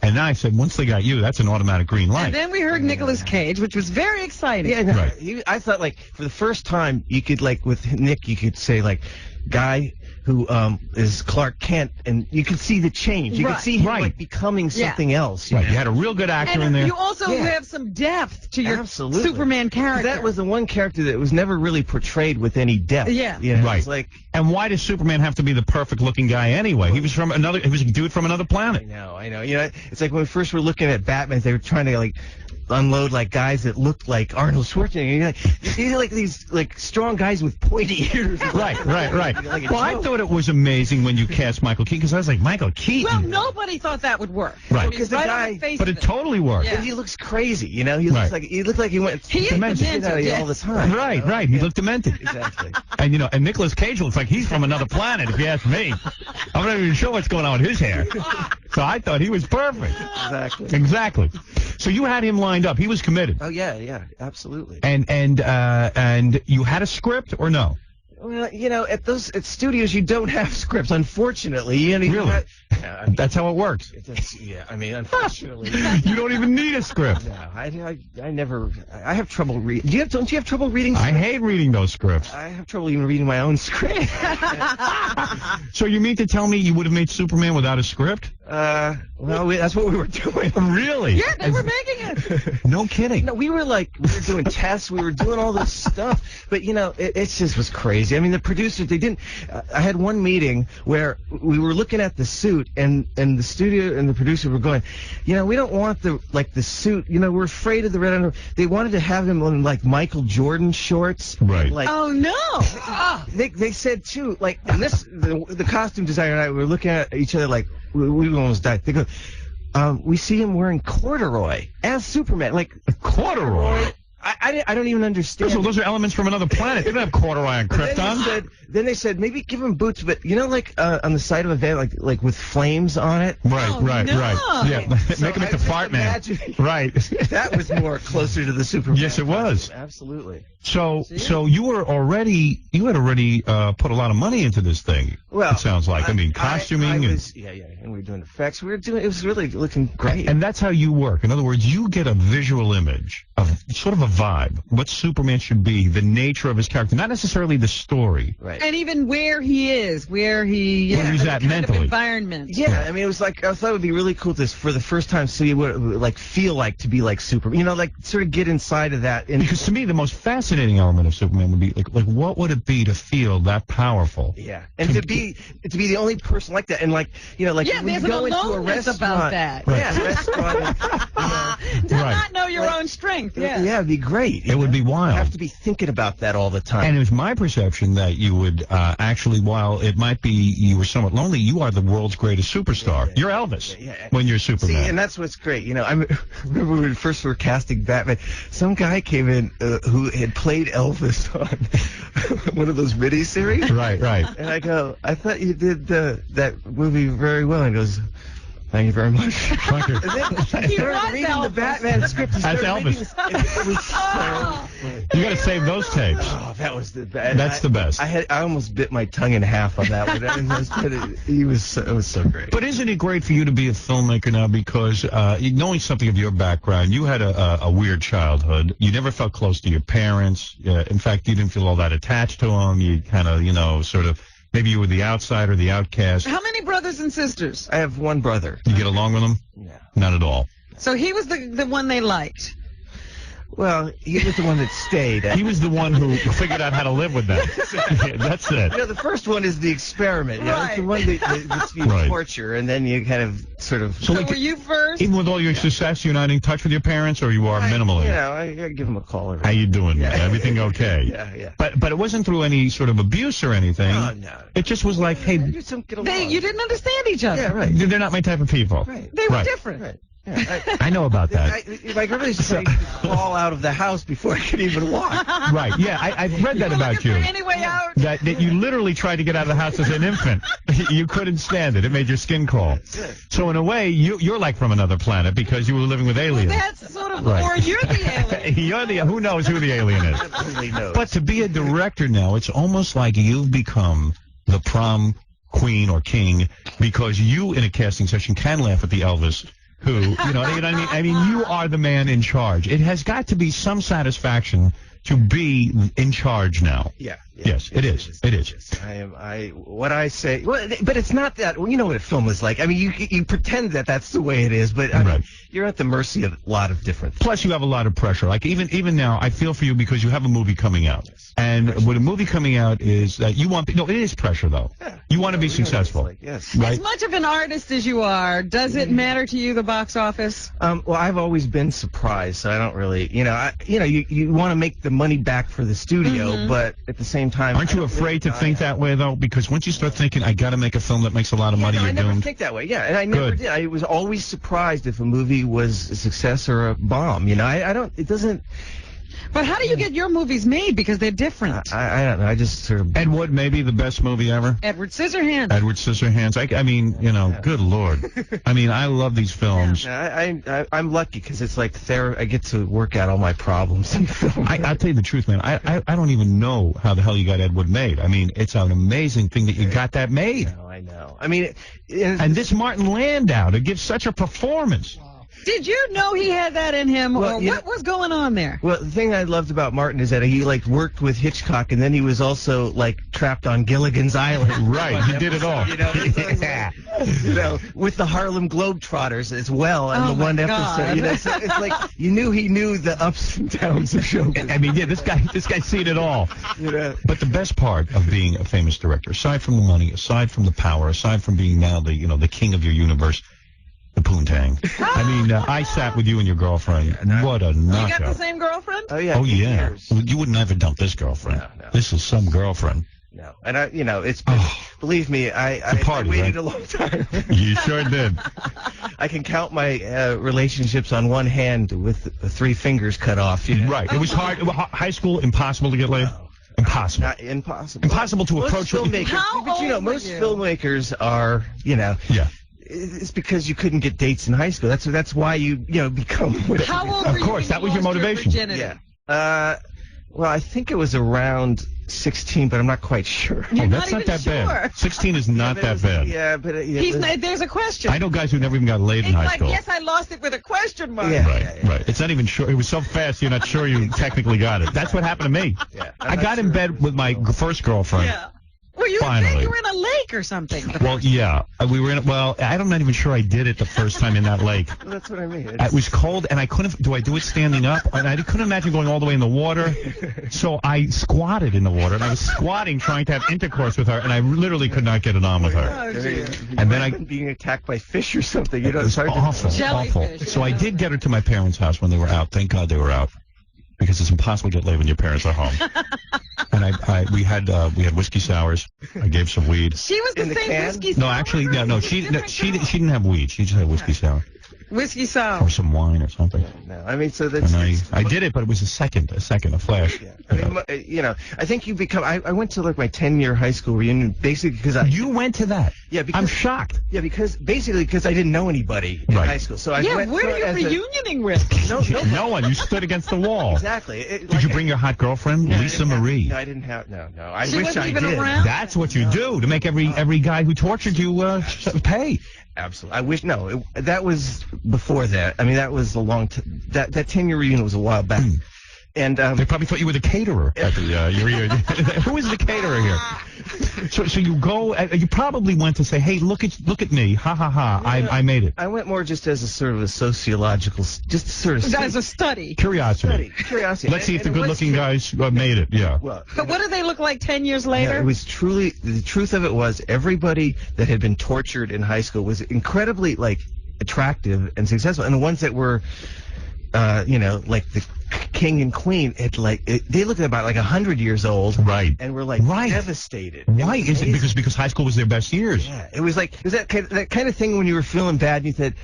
And now I said, once they got you, that's an automatic green light. And then we heard Nicolas Cage, which was very exciting. Yeah, no, Right. I thought, like, for the first time, you could, like, with Nick, you could say, like, guy who is Clark Kent, and you could see the change. You could see him, like, becoming something else. Right. You had a real good actor in there. You also have some depth to your Absolutely. Superman character. That was the one character that was never really portrayed with any depth. Yeah. You know, Right. It's like, and why does Superman have to be the perfect-looking guy anyway? He was a dude from another planet. I know. You know, it's like when we first were looking at Batman, they were trying to, like, unload, like, guys that looked like Arnold Schwarzenegger. You're like, these are like these, like, strong guys with pointy ears. Right. Like Well, I thought it was amazing when you cast Michael Keaton, because I was like, Michael Keaton. Well, nobody thought that would work. Right. Because the guy, but it totally worked. And he looks crazy, you know. He looks like he went. He is demented out of you all the time. Right. He looked demented. Exactly. And you know, and Nicolas Cage looks like he's from another planet. If you ask me, I'm not even sure what's going on with his hair. So I thought he was perfect. Exactly. So you had him lined up. He was committed. Oh yeah, absolutely. And you had a script or no? Well, you know, at studios, you don't have scripts, unfortunately. You know, Really? That's how it works. Yeah, I mean, unfortunately. You don't even need a script. No, I never. I have trouble reading. Don't you have trouble reading I scripts? hate reading those scripts. I have trouble even reading my own script. So you mean to tell me you would have made Superman without a script? Well, that's what we were doing. Really? Yeah, they were making it. No kidding. No, we were doing tests, we were doing all this stuff, but you know, it just was crazy. I mean, the producers, they didn't. I had one meeting where we were looking at the suit, and the studio and the producer were going, you know, we don't want the suit. You know, we're afraid of the red underwear. They wanted to have him on like Michael Jordan shorts. Right. Like, Oh no. they said too, like, and the costume designer and I were looking at each other like we almost died. They go, we see him wearing corduroy as Superman, like corduroy. I don't even understand. Those are elements from another planet. They don't have corduroy on Krypton. Then they said maybe give him boots, but you know, like on the side of a van, like with flames on it. Right. Yeah, So make him into Fart Man. imagine- Right. That was more closer to the Superman. Yes, it was. Absolutely. So you had already put a lot of money into this thing. Well, it sounds like. I mean, costuming and we were doing effects. It was really looking great. and that's how you work. In other words, you get a visual image of sort of a vibe, what Superman should be, the nature of his character, not necessarily the story. Right. And even where he is, where he's at kind mentally. of environment. Yeah, I mean, it was like, I thought it would be really cool to, for the first time, see what it would like feel like to be like Superman. You know, like sort of get inside of that. And Because to me, the most fascinating element of Superman would be like what would it be to feel that powerful? yeah, and to be the only person like that, and like, you know, like Yeah, when you there's go an into a aloneness restaurant about that. Yeah, restaurant. To not know your own strength. Yeah. Yeah, it'd be great. It would be wild. You have to be thinking about that all the time. And it was my perception that you would actually, while it might be you were somewhat lonely, you are the world's greatest superstar. You're Elvis when you're Superman. See, and that's what's great. You know, I remember when we first were casting Batman, some guy came in who had played Elvis on one of those miniseries. Right. And I go, I thought you did that movie very well. And he goes, thank you very much. Thank you. And then I started reading the Batman script. That's Elvis. It was so... You got to save those tapes. Oh, that was the best. That's the best. I almost bit my tongue in half on that one. It was so great. But isn't it great for you to be a filmmaker now? Because knowing something of your background, you had a weird childhood. You never felt close to your parents. In fact, you didn't feel all that attached to them. You kind of, sort of, maybe you were the outsider, the outcast. How many brothers and sisters? I have one brother. You get along with them? No. Not at all. So he was the one they liked. Well, he was the one that stayed. He was the one who figured out how to live with them. Yeah, that's it. You know, the first one is the experiment. You know, it's the one that's you torture, and then you kind of sort of. So were you first? Even with all your success, you're not in touch with your parents, or you are minimally? You know, I give them a call. How you doing, man? Everything okay? Yeah. But it wasn't through any sort of abuse or anything. No. It just was like, hey, you didn't understand each other. Yeah, right. They're not my type of people. Right. They were different. Right. I know about that. My girlfriend used to say, crawl out of the house before I could even walk. Right, yeah, I've read that about you. Any way out? That you literally tried to get out of the house as an infant. You couldn't stand it. It made your skin crawl. So in a way, you're like from another planet because you were living with aliens. Well, that's sort of, right. Or you're the alien. Who knows who the alien is. But to be a director now, it's almost like you've become the prom queen or king because you, in a casting session, can laugh at the Elvis who, you know what I mean? I mean, you are the man in charge. It has got to be some satisfaction to be in charge now. Yeah. Yes, it is. It is. What I say, well, but it's not that. Well, you know what a film is like. I mean, you pretend that that's the way it is, but I mean, you're at the mercy of a lot of different things. Plus, you have a lot of pressure. Like even now, I feel for you because you have a movie coming out, and what a movie coming out is that you want. No, it is pressure though. Yeah. You want to be successful. Yes. Right? As much of an artist as you are, does it matter to you the box office? Well, I've always been surprised, so I don't really. You want to make the money back for the studio, but at the same time, aren't you afraid to think that way though? Because once you start thinking, I got to make a film that makes a lot of money, I you're never doomed. think that way. Yeah, and I never did. I was always surprised if a movie was a success or a bomb. You know, I don't. It doesn't. But how do you get your movies made? Because they're different. I don't know. I just sort of. Ed Wood, maybe the best movie ever. Edward Scissorhands. Edward Scissorhands. I mean, you know, good Lord. I mean, I love these films. I'm lucky because it's like I get to work out all my problems in film. I'll tell you the truth, man. I don't even know how the hell you got Ed Wood made. I mean, it's an amazing thing that you got that made. I know. I mean, and this Martin Landau to give such a performance. Did you know he had that in him, or what was going on there? Well, the thing I loved about Martin is that he worked with Hitchcock, and then he was also trapped on Gilligan's Island. Right, he did it all. You know, with the Harlem Globetrotters as well on the one episode. You know, so it's like you knew he knew the ups and downs of show business. I mean, yeah, this guy's seen it all. You know. But the best part of being a famous director, aside from the money, aside from the power, aside from being now the king of your universe. The poontang. I mean, I sat with you and your girlfriend. What a knockout. You got the same girlfriend? Oh, yeah. Oh, yeah. You would never dump this girlfriend. No. This is some girlfriend. No. And, it's been, believe me, I waited a long time. You sure did. I can count my relationships on one hand with 3 fingers cut off. You know? Right. It was hard. High school, impossible to get laid? No. Impossible. Not impossible. Impossible to approach. Filmmakers, but most filmmakers are, Yeah. It's because you couldn't get dates in high school. That's why you become. How old were you? Of course, that was your motivation. Yeah. Well, I think it was around 16, but I'm not quite sure. That's not that bad. 16 is not that bad. Yeah, but there's a question. I know guys who never even got laid in high school. Yes, I lost it with a question mark. Yeah, right. It's not even sure. It was so fast, you're not sure you technically got it. That's what happened to me. Yeah, I got in bed with my first girlfriend. Yeah. Well, you were in a lake or something. Well, yeah. We were in. Well, I'm not even sure I did it the first time in that lake. Well, that's what I mean. It was cold, and I couldn't. Do I do it standing up? And I couldn't imagine going all the way in the water. So I squatted in the water, and I was squatting trying to have intercourse with her, and I literally could not get it on with her. And then being attacked by fish or something. It was awful. So I did get her to my parents' house when they were out. Thank God they were out. Because it's impossible to get laid when your parents are home. And we had whiskey sours. I gave some weed. She was the same whiskey sour? No, actually, no. She didn't have weed. She just had whiskey sour. Whiskey sour. Or some wine or something. No, I mean, so that's. I did it, but it was a second, a flash. Yeah. I mean, I think you become. I went to my 10-year high school reunion basically because You went to that? Yeah, because I'm shocked. Yeah, because I didn't know anybody in high school. So I went. Where are you reunioning with? No one. You stood against the wall. Exactly. Did you bring your hot girlfriend, Lisa Marie? No, I didn't have. No. I She wish wasn't I even did. around? That's what you do to make every guy who tortured you pay. Absolutely. I wish. That was before that. I mean, that was a long. That 10-year reunion was a while back. And they probably thought you were the caterer at the. Who is the caterer here? So you go. You probably went to say, "Hey, look at me! Ha ha ha! I made it." I went more just as a sort of a sociological, just sort of as a study. Curiosity. Let's see if the good-looking guys made it. Yeah. Well, but what do they look like 10 years later? Yeah, it was truly the truth of it was everybody that had been tortured in high school was incredibly attractive and successful, and the ones that were, like the king and queen, they looked about 100 years old, right? And were devastated. Why is it? Because high school was their best years. Yeah, it was that kind of thing when you were feeling bad and you said.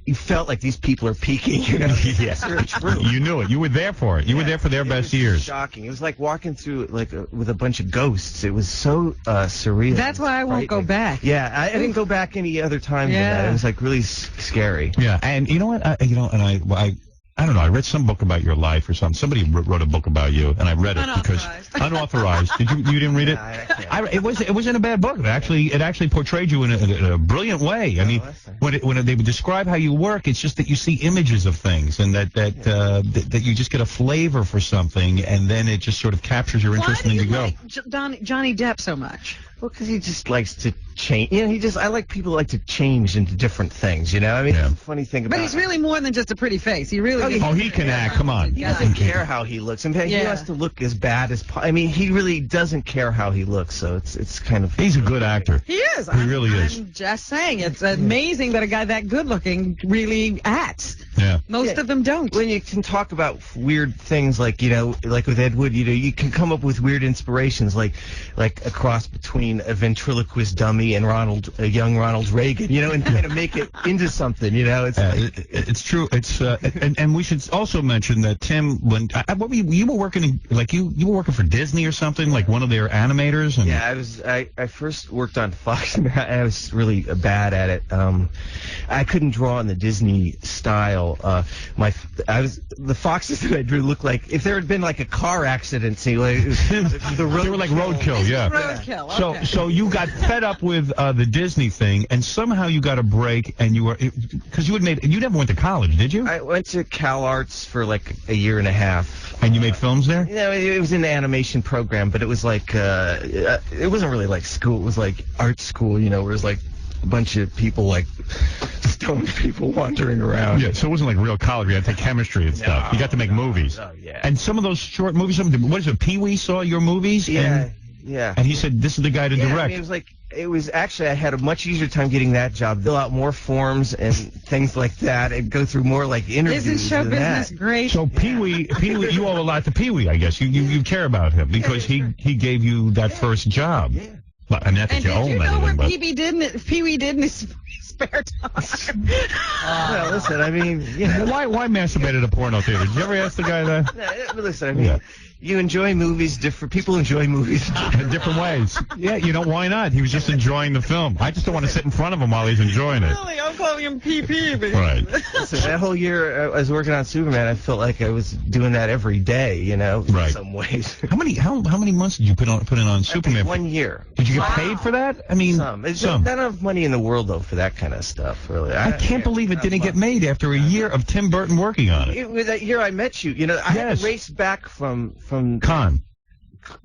You felt like these people are peaking, Yes, really true. You knew it. You were there for it. You were there for their best years. Shocking. It was like walking through with a bunch of ghosts. It was so surreal. That's why I won't go back. Yeah, I didn't go back any other time than that. It was really scary. Yeah, and you know what? I don't know. I read some book about your life or something. Somebody wrote a book about you, and I read it because unauthorized. You didn't read it? It wasn't a bad book. It actually portrayed you in a brilliant way. I mean, when they would describe how you work, it's just that you see images of things, and that you just get a flavor for something, and then it just sort of captures your interest, and then you go. Why do you like Johnny Depp so much? Well, because he just likes to change. I like people who like to change into different things. I mean, the funny thing about. But he's really more than just a pretty face. He really. He can act. Come on. He doesn't care how he looks. In fact, he has to look as bad as. I mean, he really doesn't care how he looks. So it's kind of. He's a good actor. He is. He really is. I'm just saying, it's amazing that a guy that good looking really acts. Yeah. Most of them don't. When you can talk about weird things like with Ed Wood, you can come up with weird inspirations like a cross between a ventriloquist dummy and young Ronald Reagan, and kind of make it into something, It's true. It's and we should also mention that Tim, when you were working you were working for Disney or something, like one of their animators. And yeah, I first worked on Fox, and I was really bad at it. I couldn't draw in the Disney style. The foxes that I drew looked like if there had been a car accident. See, they were like roadkill. Yeah. Roadkill. Okay. So you got fed up with the Disney thing, and somehow you got a break, and because you never went to college, did you? I went to Cal Arts for a year and a half. And you made films there? It was an animation program, but it was it wasn't really school. It was art school, where it was a bunch of people stoned people wandering around. Yeah, so it wasn't real college. You had to take chemistry and stuff. You got to make movies. Oh, yeah. And some of those short movies, what is it, Pee-wee saw your movies? Yeah, And he said, this is the guy to direct. I mean, it was actually, I had a much easier time getting that job. Fill out more forms and things like that and go through more interviews. Isn't show business great? So Pee-wee, you owe a lot to Pee-wee, I guess. You care about him because he gave you that first job. Yeah. Well, I mean, not that you owe him anything, what but... Pee-wee did in his spare time? Well, listen, I mean, Why masturbate at a porno theater? Did you ever ask the guy that? No, listen, I mean, you enjoy movies people enjoy movies in different ways. Yeah, why not? He was just enjoying the film. I just don't want to sit in front of him while he's enjoying it. Really, I'm calling him PP. Right. Listen, that whole year I was working on Superman, I felt like I was doing that every day, in some ways. How many months did you put in on Superman? 1 year. Did you get paid for that? I mean, some. Not enough money in the world though for that kind of stuff, really. I can't believe it didn't get made after a year of Tim Burton working on it. With that year I met you, I had to race back from Con.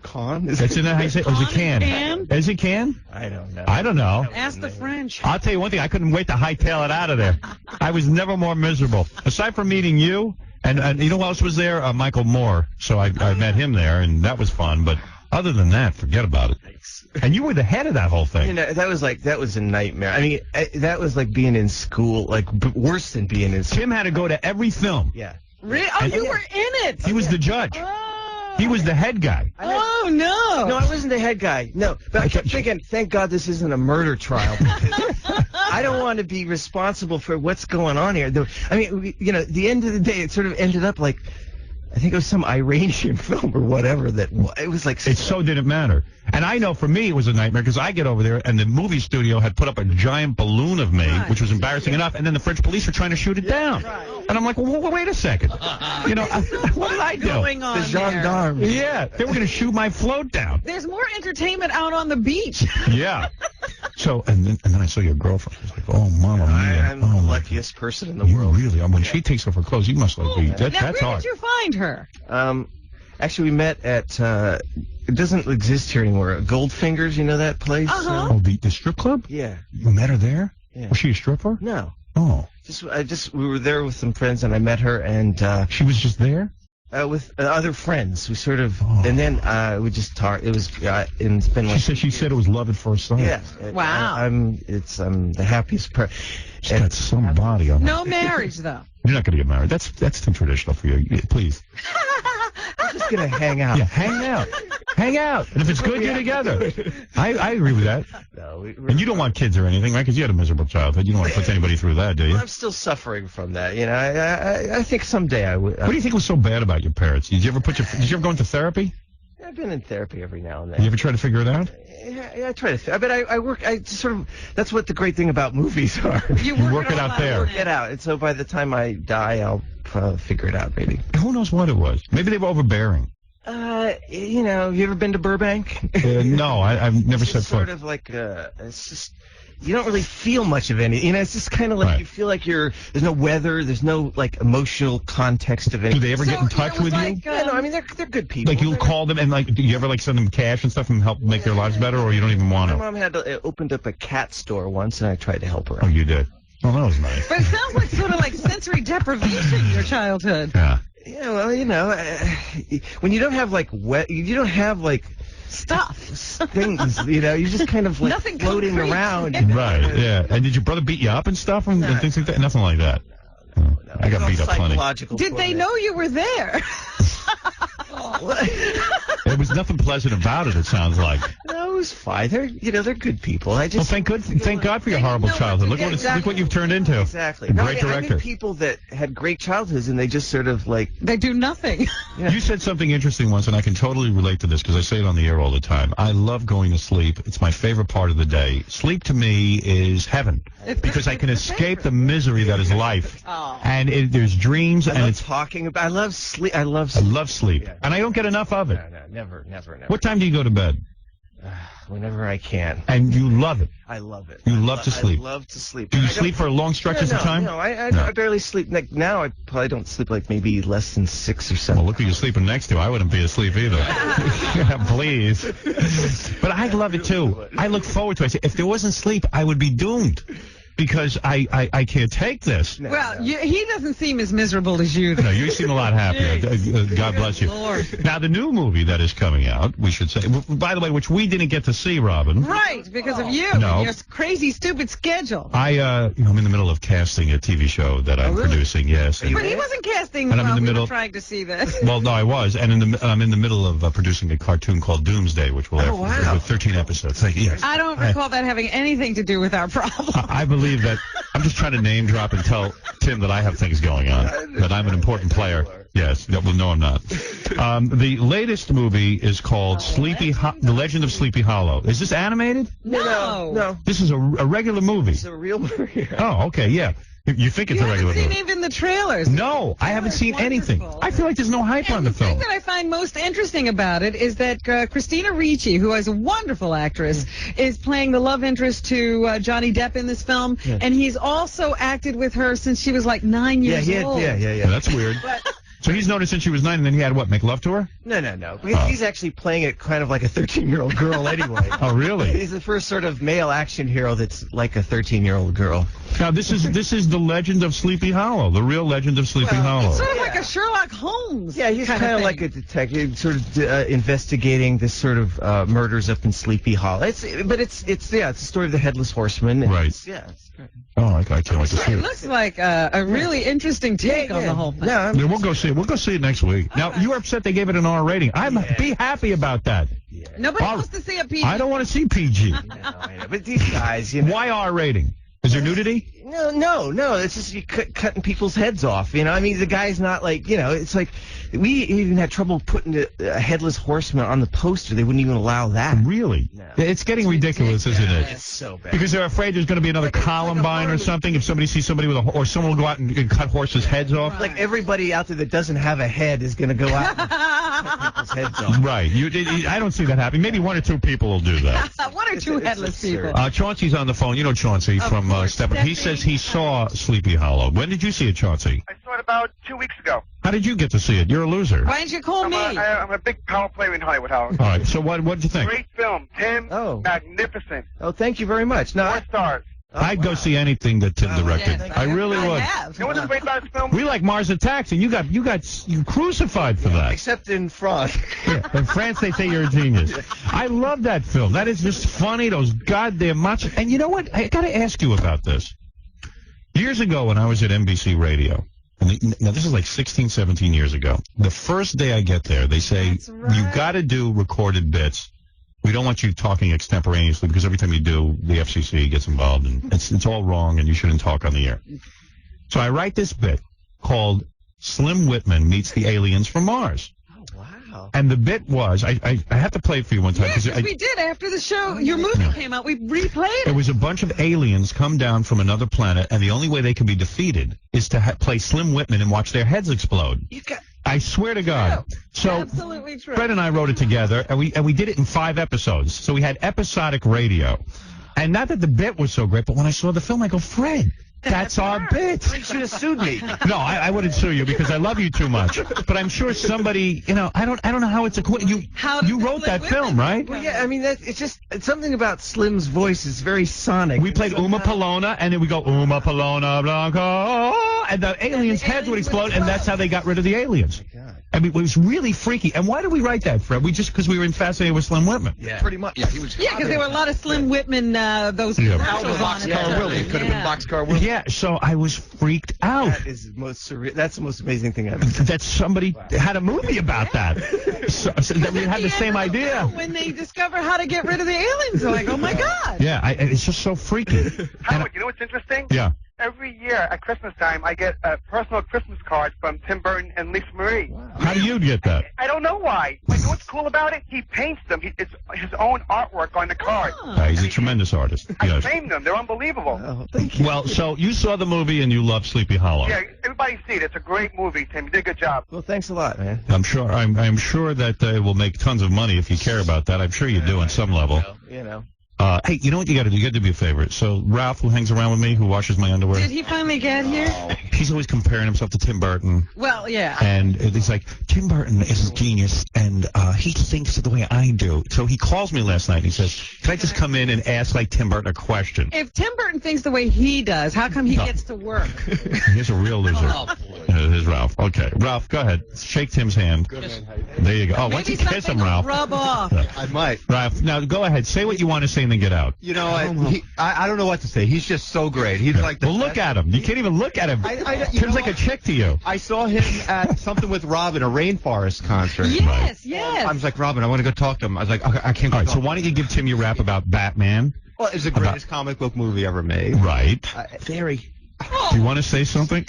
Con? That's in that how you say it? Or is it can? Is it can? I don't know. I don't know. Ask the French. I'll tell you one thing. I couldn't wait to hightail it out of there. I was never more miserable. Aside from meeting you, and you know who else was there? Michael Moore. So I met him there, and that was fun. But other than that, forget about it. And you were the head of that whole thing. That was a nightmare. I mean, that was like being in school, worse than being in school. Tim had to go to every film. Yeah. Really? Oh, you were in it. He was the judge. He was the head guy. Oh, no. No, I wasn't the head guy. No. But I kept thinking, thank God this isn't a murder trial. I don't want to be responsible for what's going on here. I mean, the end of the day, it sort of ended up I think it was some Iranian film or whatever it was It so didn't matter. And I know for me it was a nightmare because I get over there and the movie studio had put up a giant balloon of me, which was embarrassing enough, and then the French police were trying to shoot it down. Right. And I'm like, well, wait a second. What did I do? Going on the gendarmes. Yeah, they were going to shoot my float down. There's more entertainment out on the beach. Yeah. So, and then I saw your girlfriend. I was like, oh, mama mia. I'm the luckiest person in the You world. really are. When she takes off her clothes, you must like be. Now, That's where hard. did you find her? Actually, we met at, it doesn't exist here anymore, Goldfingers, you know that place? Uh-huh. Oh, the strip club? Yeah. You met her there? Yeah. Was she a stripper? No. Oh. We were there with some friends, and I met her, and she was just there with other friends. We sort of, and then we just talked. It was, and it's been like. She said it was love at first sight. Yeah. Wow. I'm the happiest person. She's got some body on her. No marriage, though. You're not going to get married. That's too traditional for you. Please. I'm just gonna hang out. Yeah, hang out. Hang out. And if it's good, you're together. I agree with that. No, and you don't want kids or anything, right? Because you had a miserable childhood. You don't want to put anybody through that, do you? I'm still suffering from that. You know, I think someday I would. What do you think was so bad about your parents? Did you ever go into therapy? I've been in therapy every now and then. You ever try to figure it out? Yeah, I try to. But I work. I sort of. That's what the great thing about movies are. You work it out there. Work it out. And so by the time I die, I'll figure it out. Maybe. Who knows what it was? Maybe they were overbearing. You know, have you ever been to Burbank? No, I've never set foot. It's sort of like it's just. You don't really feel much of any. You know, it's just kind of like you feel like there's no weather, there's no like emotional context of anything. Do they ever get in touch with you? Yeah, no, I mean they're good people. Like you call them and like, do you ever like send them cash and stuff and help make their lives better, or you don't even want My to? mom had opened up a cat store once, and I tried to help her out. Oh, you did? Oh, that was nice. But it sounds like sort of like sensory deprivation, your childhood. Yeah. Yeah, well, you know, when you don't have like you don't have like stuff, things, you know, you're just kind of like Nothing floating concrete. around. Right, yeah. And did your brother beat you up and stuff and things like that? Nothing like that. No. I got beat up plenty. Did they know you were there? There was nothing pleasant about it, it sounds like. No, it was fine. They're good people. I just thank God for your horrible childhood. Look what you've turned into. Exactly. A No, great I director. knew people that had great childhoods and they just sort of like they do nothing. You said something interesting once, and I can totally relate to this because I say it on the air all the time. I love going to sleep. It's my favorite part of the day. Sleep to me is heaven because I can escape the misery that is life. Oh. And there's dreams, I and love it's talking about. I love sleep. I love sleep, and I don't get enough of it. No, never. What time do you go to bed? Whenever I can. And you love it. I love it. You love to sleep. I love to sleep. Do you sleep for long stretches of time? No, I barely sleep. Like now, I probably don't sleep like maybe less than 6 or 7. Well, look who you're sleeping next to. I wouldn't be asleep either. Please. But I love it too. I look forward to it. If there wasn't sleep, I would be doomed. Because I can't take this. Well, he doesn't seem as miserable as you. No, you seem a lot happier. God bless you. Lord. Now, the new movie that is coming out, we should say, by the way, which we didn't get to see, Robin. Right, because of you No. and your crazy, stupid schedule. I'm in the middle of casting a TV show that I'm producing. Yes. But he wasn't casting And I'm in while the we middle- were trying to see this. Well, no, I was, and I'm in the middle of producing a cartoon called Doomsday, which will air wow. with 13 episodes. Thank you. Yes. I don't recall that having anything to do with our problem. I believe that I'm just trying to name drop and tell Tim that I have things going on, that I'm an important player. Yes. Well, no, I'm not. The latest movie is called The Legend of Sleepy Hollow. Is this animated? No. This is a regular movie. It's a real movie. Oh, okay, yeah. You think it's You a regular haven't movie? seen even the trailers. No, I haven't seen anything. I feel like there's no hype on the The thing film. that I find most interesting about it is that Christina Ricci, who is a wonderful actress, is playing the love interest to Johnny Depp in this film, and he's also acted with her since she was like 9 years old. Yeah, that's weird. So he's known her since she was 9, and then he had what, make love to her? No. He's actually playing it kind of like a 13-year-old girl anyway. Oh, really? He's the first sort of male action hero that's like a 13-year-old girl. Now, this is the legend of Sleepy Hollow, the real legend of Sleepy Hollow. It's sort of like a Sherlock Holmes. Yeah, he's kind of like a detective, sort of investigating this sort of murders up in Sleepy Hollow. It's the story of the Headless Horseman. Right. It's great. Oh, I can't wait to see It it. looks like a really interesting take on the whole thing. Yeah, Yeah, we'll go see it. We'll go see it next week. Now, you're upset they gave it an R rating. Be happy about that. Nobody wants to see a PG. I don't want to see PG. I know. But these guys, Why R rating? Is there nudity? No. It's just you cutting people's heads off. I mean, the guy's not like, it's like we even had trouble putting a Headless Horseman on the poster. They wouldn't even allow that. Really? No. It's getting ridiculous, isn't it? It's so bad. Because they're afraid there's going to be another Columbine or something. If somebody sees somebody or someone will go out and cut horses' heads off. Like everybody out there that doesn't have a head is going to go out and people's heads off. Right. I don't see that happening. Maybe one or two people will do that. One or two headless people. Chauncey's on the phone. You know Chauncey from Step. He says he saw Sleepy Hollow. When did you see it, Chauncey? I saw it about 2 weeks ago. How did you get to see it? You're a loser. Why didn't you call me? I'm a big power player in Hollywood, Howard. All right. So what did you think? Great film. Tim, magnificent. Oh, thank you very much. No, 4 stars. I'd go see anything that Tim directed. Yes, I really would. You know what's great about this film? We like Mars Attacks, and you got crucified for that. except in France. Yeah, in France, they say you're a genius. I love that film. That is just funny. Those goddamn macho. And you know what? I got to ask you about this. Years ago, when I was at NBC Radio, now this is like 16, 17 years ago. The first day I get there, they say you got to do recorded bits. We don't want you talking extemporaneously because every time you do, the FCC gets involved, and it's all wrong, and you shouldn't talk on the air. So I write this bit called Slim Whitman Meets the Aliens from Mars. Oh, wow. And the bit was, I have to play it for you one time. Yes, we did. After the show, your movie came out, we replayed it. It was a bunch of aliens come down from another planet, and the only way they can be defeated is to play Slim Whitman and watch their heads explode. I swear to God. True. So Absolutely true. Fred and I wrote it together, and we did it in 5 episodes. So we had episodic radio. And not that the bit was so great, but when I saw the film, I go, Fred, that's our bit. You should have sued me. No, I wouldn't sue you because I love you too much. But I'm sure somebody, I don't know how it's you wrote that film, right? Well, yeah, I mean, it's something about Slim's voice is very sonic. We played Uma Palona, and then we go Uma Palona Blanca, and the aliens' heads would explode, and that's how they got rid of the aliens. I mean, it was really freaky. And why did we write that, Fred? Because we were fascinated with Slim Whitman. Yeah, pretty much. Yeah, he was. Yeah, because there were a lot of Slim Whitman, those commercials on it. Boxcar Willie. It could have been Boxcar Willie. Yeah, so I was freaked out. That is the most surreal. That's the most amazing thing I've ever seen. That somebody had a movie about that. So that we had the same idea. When they discover how to get rid of the aliens, they're like, oh my God. Yeah, it's just so freaky. Howard, you know what's interesting? Yeah. Every year at Christmas time, I get a personal Christmas card from Tim Burton and Lisa Marie. Wow. How do you get that? I don't know why. But you know what's cool about it? He paints them. It's his own artwork on the card. He's a tremendous artist. I Yes. framed them. They're unbelievable. Oh, thank you. Well, so you saw the movie and you love Sleepy Hollow. Yeah, everybody see it. It's a great movie, Tim. You did a good job. Well, thanks a lot, man. I'm sure that it will make tons of money if you care about that. I'm sure you do on some level. You know. Hey, you know what you got to do? You got to do me a favor. So Ralph, who hangs around with me, who washes my underwear, Did he finally get here? he's always comparing himself to Tim Burton. Well, yeah. And he's like, Tim Burton is a genius, and he thinks the way I do. So he calls me last night, and he says, can I just come in and ask, like, Tim Burton a question? If Tim Burton thinks the way he does, how come he gets to work? He's a real loser. Oh, boy. Here's Ralph. Okay, Ralph, go ahead. Shake Tim's hand. There you go. Oh, why don't you kiss him, Ralph? Rub off. I might. Ralph, now go ahead. Say what you want to say and then get out. You know, I don't know what to say. He's just so great. He's like the Well, look at him. You can't even look at him. Tim's like a chick to you. I saw him at something with Robin, a Rainforest concert. Yes, yes. I was like, Robin, I want to go talk to him. I was like, okay, I can't go All right, talk so why don't you give Tim your rap about Batman? Well, it's the greatest comic book movie ever made. Right. Very. Do you want to say something?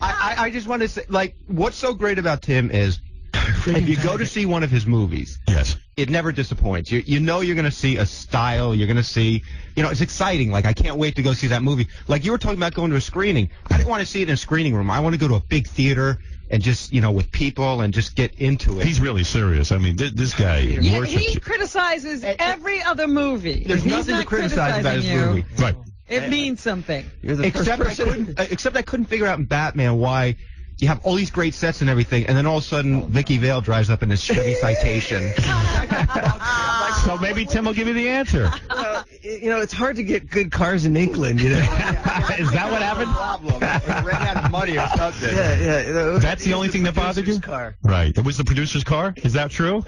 I just want to say, like, what's so great about Tim is if you go to see one of his movies, yes, it never disappoints. You know you're going to see a style. You're going to see, it's exciting. Like, I can't wait to go see that movie. Like, you were talking about going to a screening. I didn't want to see it in a screening room. I want to go to a big theater and just, with people and just get into it. He's really serious. I mean, this guy Yeah, worships he criticizes every other movie. There's He's nothing not to criticize about his criticizing movie. Right. It means something. You're the first person. Except I couldn't figure out in Batman why you have all these great sets and everything, and then all of a sudden Vicky Vale drives up in his Chevy Citation. So maybe Tim will give you the answer. Well, it's hard to get good cars in England, Is that what happened? Problem. He ran out of money or something. Yeah. That's the only thing that bothered you? Car. Right. It was the producer's car? Is that true?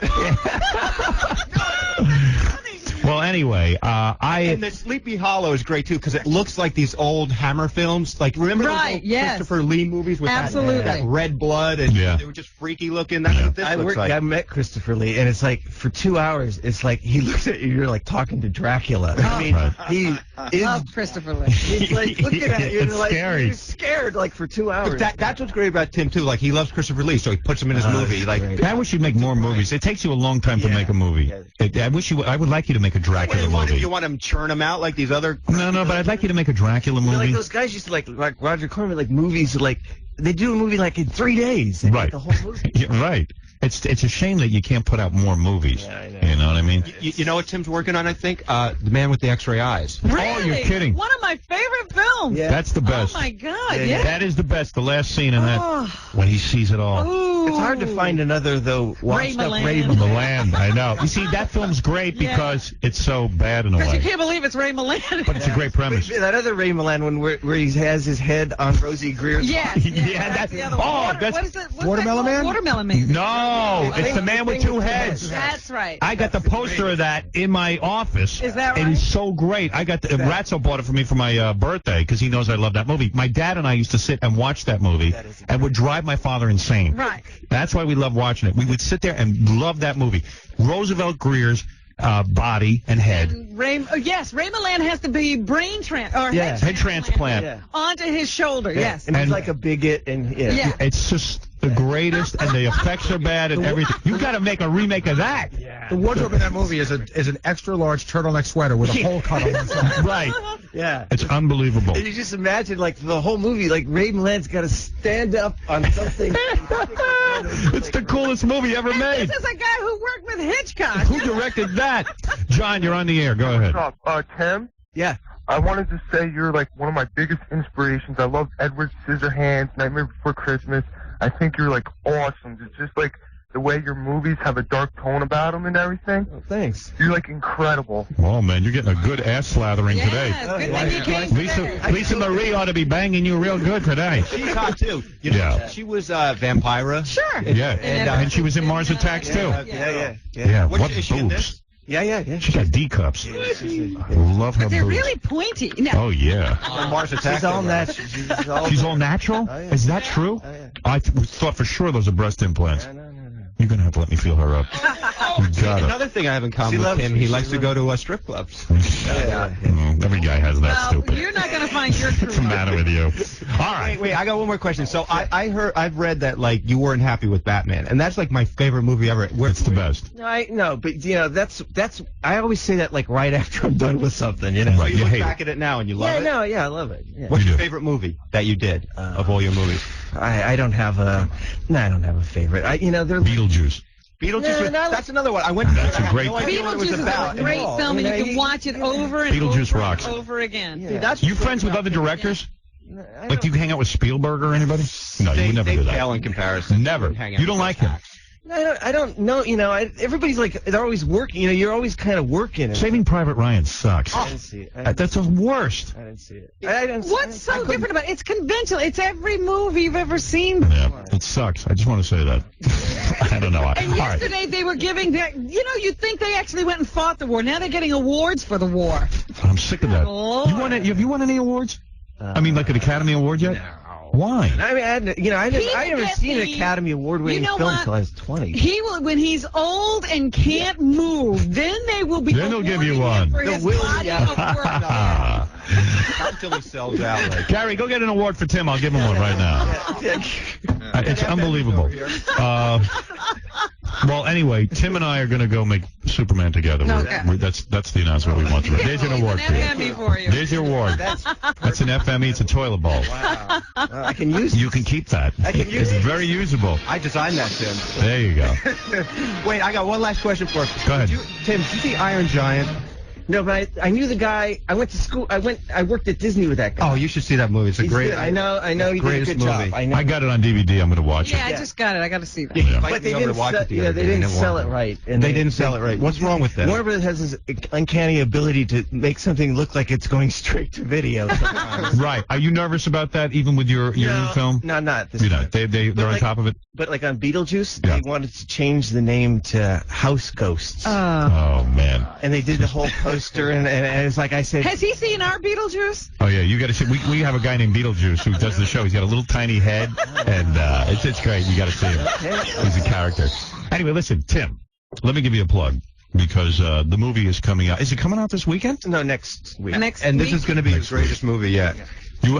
Well, anyway, And the Sleepy Hollow is great, too, because it looks like these old Hammer films. Like, remember those old Christopher Lee movies with that red blood? And they were just freaky looking. That's what this looks like. I met Christopher Lee, and it's like, for 2 hours, it's like he looks at you, you're like talking to Dracula. I mean, he is... Love Christopher Lee. He's like looking at you, and It's like, scary. you're scared, like, for 2 hours. That's what's great about Tim, too. Like, he loves Christopher Lee, so he puts him in his movie. Like, I wish you'd make more movies. It takes you a long time to make a movie. I would like you to make a Dracula movie. You want him to churn him out like these other... No, but I'd like you to make a Dracula movie. Like those guys used to like Roger Corman, like movies, like they do a movie like in 3 days. Right. The whole movie. Yeah, right. It's a shame that you can't put out more movies. Yeah, I know. You know what I mean? You know what Tim's working on, I think? The Man with the X-Ray Eyes. Really? Oh, you're kidding. One of my favorite films. Yeah. That's the best. Oh, my God, yeah. That is the best. The last scene in that, Oh. when he sees it all. Ooh. It's hard to find another, though, washed up Milland. Ray The land, I know. You see, that film's great Yeah. because it's so bad in a Because you way. can't believe it's Ray Milland. But it's a great premise. That other Ray Milland one where he has his head on Rosie Greer's Yes. Yeah, that's the other oh, one. that's- What is it? What's Watermelon that called? Man? Watermelon Man. No, it's the man with two heads. That's right. I got the poster of that in my office. Is that It right? is so great. I got Ratso bought it for me for my birthday because he knows I love that movie. My dad and I used to sit and watch that movie and would drive my father insane. Right. That's why we love watching it. We would sit there and love that movie. Roosevelt Greer's body and head. And Ray Milland has to be Yeah. Head transplant. Yeah. onto his shoulder. Yes. And he's And- like a bigot, and Yeah. It's just the greatest, and the effects are bad and everything. You got to make a remake of that. The wardrobe in that movie is an extra large turtleneck sweater with a hole cut on one side. Right. yeah. It's unbelievable. And you just imagine, like, the whole movie, like, Ray Milland's got to stand up on something. It's the coolest movie ever made. This is a guy who worked with Hitchcock. Who directed that? John, you're on the air. Go ahead. What's up? Tim? Yeah. I wanted to say you're like one of my biggest inspirations. I love Edward Scissorhands, Nightmare Before Christmas. I think you're like awesome. It's just like the way your movies have a dark tone about them and everything. Oh, thanks. You're like incredible. Oh, man, you're getting a good ass slathering today. Good thing you came today. Lisa Marie ought to be banging you real good today. She's hot, too. You know, Yeah. She was Vampira. Sure. Yeah, and she was in Mars Attacks, too. Yeah. What Is she in boobs. this? Yeah. She got D cups. Love her But they're boobs. really pointy. No. Oh, yeah. Mars Attacks. She's all natural. She's all natural? Oh, yeah. Is that true? Oh, yeah. I thought for sure those are breast implants. No. You're going to have to let me feel her up. You gotta. Another thing I have in common She with loves him, me. he She likes to loves go to strip clubs. Every guy has that Well, stupid. you're not going to find your What's the true. matter with you? All right. Wait, I got one more question. So I've read that like you weren't happy with Batman, and that's like my favorite movie ever. It's the best. No, but you know that's I always say that like right after I'm done with something, you know. Right, You you look hate back at it now and you love Yeah, it. no, yeah, I love it. Yeah. What's You your do. favorite movie that you did of all your movies? I don't have a favorite. They're Beetlejuice. Beetlejuice. That's another one. I went. That's a great- No idea what it Beetlejuice was is about. a great film, and you can watch it over and Beetlejuice over rocks. and over again. Yeah. You friends with other directors? Like, do you hang out with Spielberg or anybody? No, you would never They do that. pale in comparison. Never. Hang out You don't with like him. I don't know. Everybody's like they're always working. You're always kind of working. Saving Private Ryan sucks. I didn't see it. That's the worst. I didn't see it. I didn't. What's so different about it? It's conventional. It's every movie you've ever seen. Yeah, it sucks. I just want to say that. I don't know. And All right. yesterday they were giving that. You'd think they actually went and fought the war. Now they're getting awards for the war. I'm sick of that. Lord. Have you won any awards? I mean, like an Academy Award yet? Why? I mean, I never get seen an the- Academy Award-winning You know film what? until I was 20. He will, when he's old and can't move, then they will be. Then they'll give you awarding him one. For his will, body yeah. of work. Ah. Not until he sells out. Like. Gary, go get an award for Tim. I'll give him one right now. It's unbelievable. Well, anyway, Tim and I are going to go make Superman together. Okay. That's the announcement we want to make. There's an award for An you. FME for you. There's your award. That's an FME. It's a toilet bowl. Wow. I can use You can keep that. I can use It's it. very usable. I designed that, Tim. There you go. Wait, I got one last question for you. Go ahead. Tim, did you see Iron Giant? No, but I knew the guy. I went to school. I worked at Disney with that guy. Oh, you should see that movie. It's a He's great. good. I know. He did a greatest good job. movie. I know. I got it on DVD. I'm going to watch Yeah, it. I just got it. I got to see that. Yeah. But they didn't sell it right. And They didn't sell it right. What's wrong with that? Warner Brothers has this uncanny ability to make something look like it's going straight to video. sometimes. Right. Are you nervous about that, even with your new film? No, not this You're time. not. They're on like- top of it? But like on Beetlejuice, Yeah. they wanted to change the name to House Ghosts. Oh, man. And they did the whole poster, and it's like I said. Has he seen our Beetlejuice? Oh, yeah. You got to see. We have a guy named Beetlejuice who does the show. He's got a little tiny head, and it's great. You got to see him. He's a character. Anyway, listen, Tim, let me give you a plug. Because the movie is coming out. Is it coming out this weekend? No, next week. And this is going to be his greatest movie yet.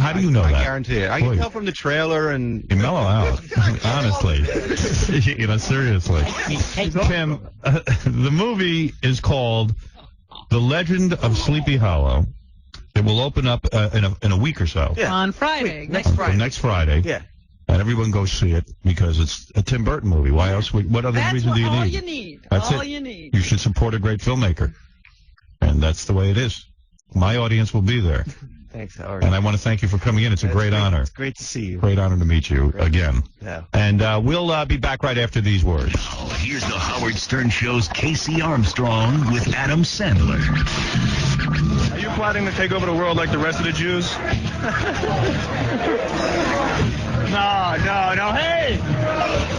How do you know I that? guarantee it. I Boy. can tell from the trailer and. You mellow out, honestly. Seriously. Tim, the movie is called The Legend of Sleepy Hollow. It will open up in a week or so. Yeah. On Friday. Next Friday. Next Friday. Yeah. And everyone go see it because it's a Tim Burton movie. Why else? What other reason do you need? All you need. That's all it. you need. You should support a great filmmaker. And that's the way it is. My audience will be there. Thanks, Howard. And I want to thank you for coming in. It's a great honor. It's great to see you. Great honor to meet you again. Yeah. And we'll be back right after these words. Here's the Howard Stern Show's Casey Armstrong with Adam Sandler. Are you plotting to take over the world like the rest of the Jews? No. Hey!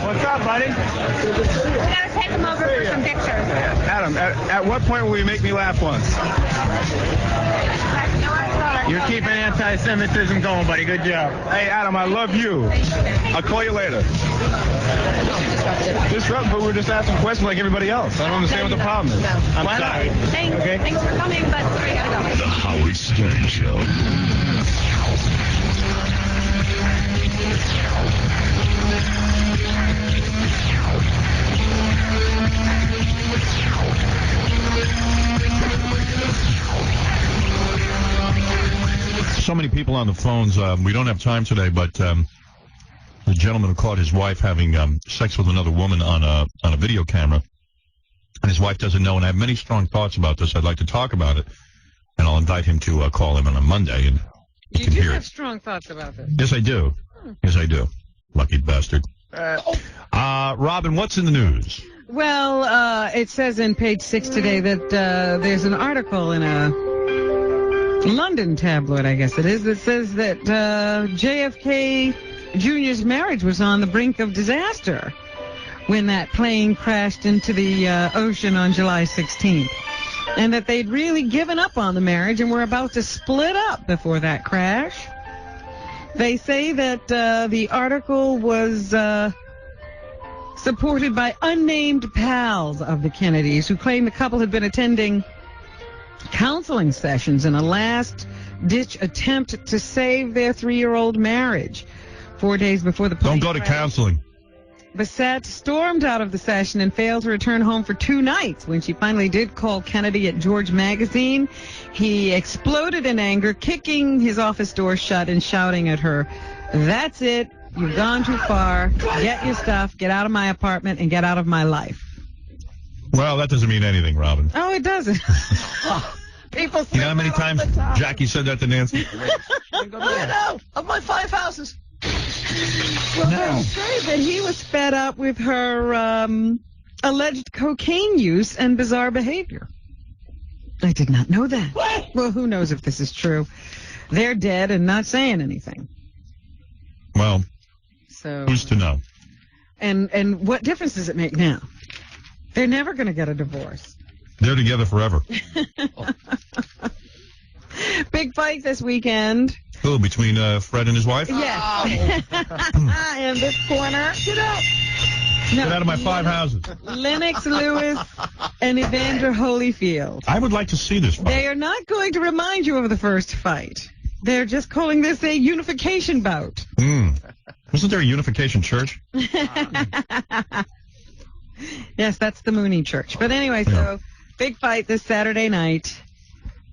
What's up, buddy? We gotta take him over for some pictures. Adam, at what point will you make me laugh once? You're keeping anti-Semitism going, buddy. Good job. Hey, Adam, I love you. I'll call you later. Disrupt, but we're just asking questions like everybody else. I don't understand what the problem is. I'm sorry. Thanks for coming, but we gotta go. The Howard Stern Show. So many people on the phones. We don't have time today, but the gentleman who caught his wife having sex with another woman on a video camera, and his wife doesn't know. And I have many strong thoughts about this. I'd like to talk about it, and I'll invite him to call him on a Monday, and you can do hear have it. strong thoughts about this. Yes, I do. Yes, I do. Lucky bastard. Robin, what's in the news? Well, it says in page 6 today that there's an article in a London tabloid, I guess it is, that says that JFK Jr.'s marriage was on the brink of disaster when that plane crashed into the ocean on July 16th. And that they'd really given up on the marriage and were about to split up before that crash. They say that the article was supported by unnamed pals of the Kennedys who claim the couple had been attending counseling sessions in a last-ditch attempt to save their 3-year-old marriage 4 days before the plane Don't go to crashed. counseling. Bassett stormed out of the session and failed to return home for 2 nights. When she finally did call Kennedy at George Magazine, he exploded in anger, kicking his office door shut and shouting at her, "That's it. You've gone too far. Get your stuff, get out of my apartment, and get out of my life." Well, that doesn't mean anything, Robin. Oh, it doesn't. People say You know how many that all times the time. Jackie said that to Nancy? I know. Of my 5 houses. Well, they say that he was fed up with her alleged cocaine use and bizarre behavior. I did not know that. What? Well, who knows if this is true? They're dead and not saying anything. Well, So, who's to know? and what difference does it make now? They're never going to get a divorce. They're together forever. Big fight this weekend. Who, between Fred and his wife? Yes. In this corner. Get out. Get out of my 5 houses. Lennox Lewis and Evander Holyfield. I would like to see this fight. They are not going to remind you of the first fight. They're just calling this a unification bout. Wasn't there a unification church? Yes, that's the Mooney Church. But anyway, so big fight this Saturday night.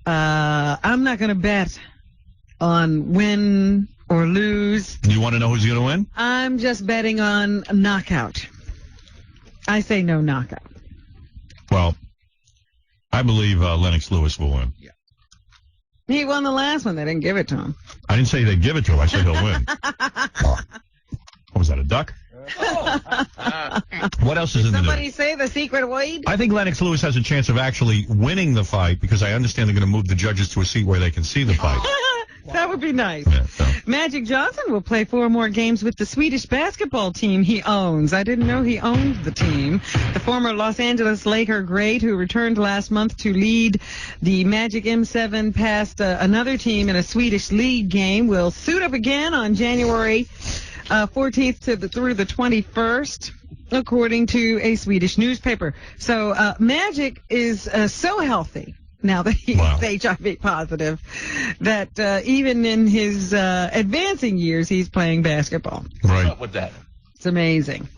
I'm not going to bet on win or lose. You want to know who's going to win? I'm just betting on a knockout. I say no knockout. Well, I believe Lennox Lewis will win. He won the last one. They didn't give it to him. I didn't say they'd give it to him. I said he'll win. What was that, a duck? What else is in the news? Somebody say the secret word? I think Lennox Lewis has a chance of actually winning the fight because I understand they're going to move the judges to a seat where they can see the fight. That would be nice. Yeah, so. Magic Johnson will play 4 more games with the Swedish basketball team he owns. I didn't know he owned the team. The former Los Angeles Laker great, who returned last month to lead the Magic M7 past another team in a Swedish league game, will suit up again on January 14th through the 21st. According to a Swedish newspaper. So Magic is so healthy now that he's HIV positive that even in his advancing years, he's playing basketball. Right. What's up with that? It's amazing.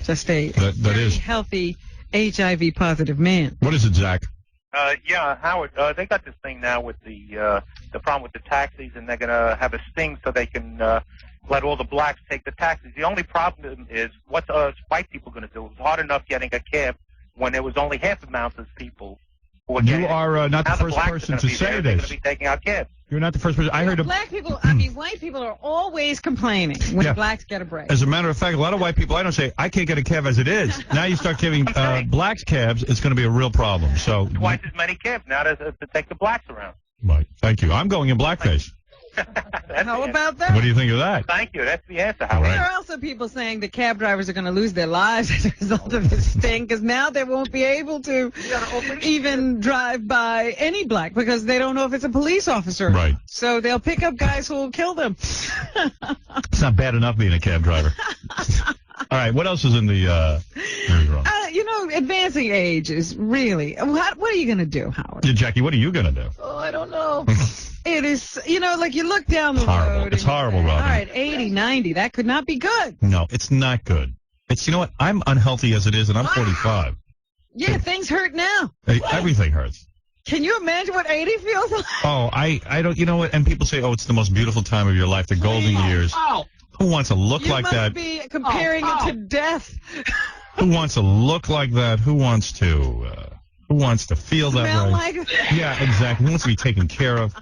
Just a very healthy HIV positive man. What is it, Zach? Yeah, Howard, they got this thing now with the problem with the taxis, and they're going to have a sting so they can let all the blacks take the taxis. The only problem is, what's us white people going to do? It's hard enough getting a cab when there was only half amount of people who were getting You are not the Now first blacks are person gonna to be say there. They're this. going to be taking out cabs. You're not the first person. I heard a Black people, white people are always complaining when blacks get a break. As a matter of fact, a lot of white people, I don't say, I can't get a cab as it is. Now you start giving blacks cabs, it's going to be a real problem. So Twice as many cabs now to take the blacks around. Right. Thank you. I'm going in blackface. How about that? What do you think of that? Thank you. That's the answer. All right. There are also people saying that cab drivers are going to lose their lives as a result of this thing, because now they won't be able to even drive by any black because they don't know if it's a police officer. Right. So they'll pick up guys who will kill them. It's not bad enough being a cab driver. All right. What else is in the newsroom? Advancing age is really. What are you going to do, Howard? Yeah, Jackie, what are you going to do? Oh, I don't know. It is, like you look down the Horrible. road. It's horrible, All Robin. right, 80, 90. That could not be good. No, it's not good. It's, you know what? I'm unhealthy as it is, and I'm 45. Yeah, things hurt now. Hey, everything hurts. Can you imagine what 80 feels like? Oh, I don't, you know what? And people say, oh, it's the most beautiful time of your life, the golden years. Oh. Who wants to look like that? You must be comparing it to death. Who wants to look like that? Who wants to feel that Smell way? like Yeah, exactly. Who wants to be taken care of?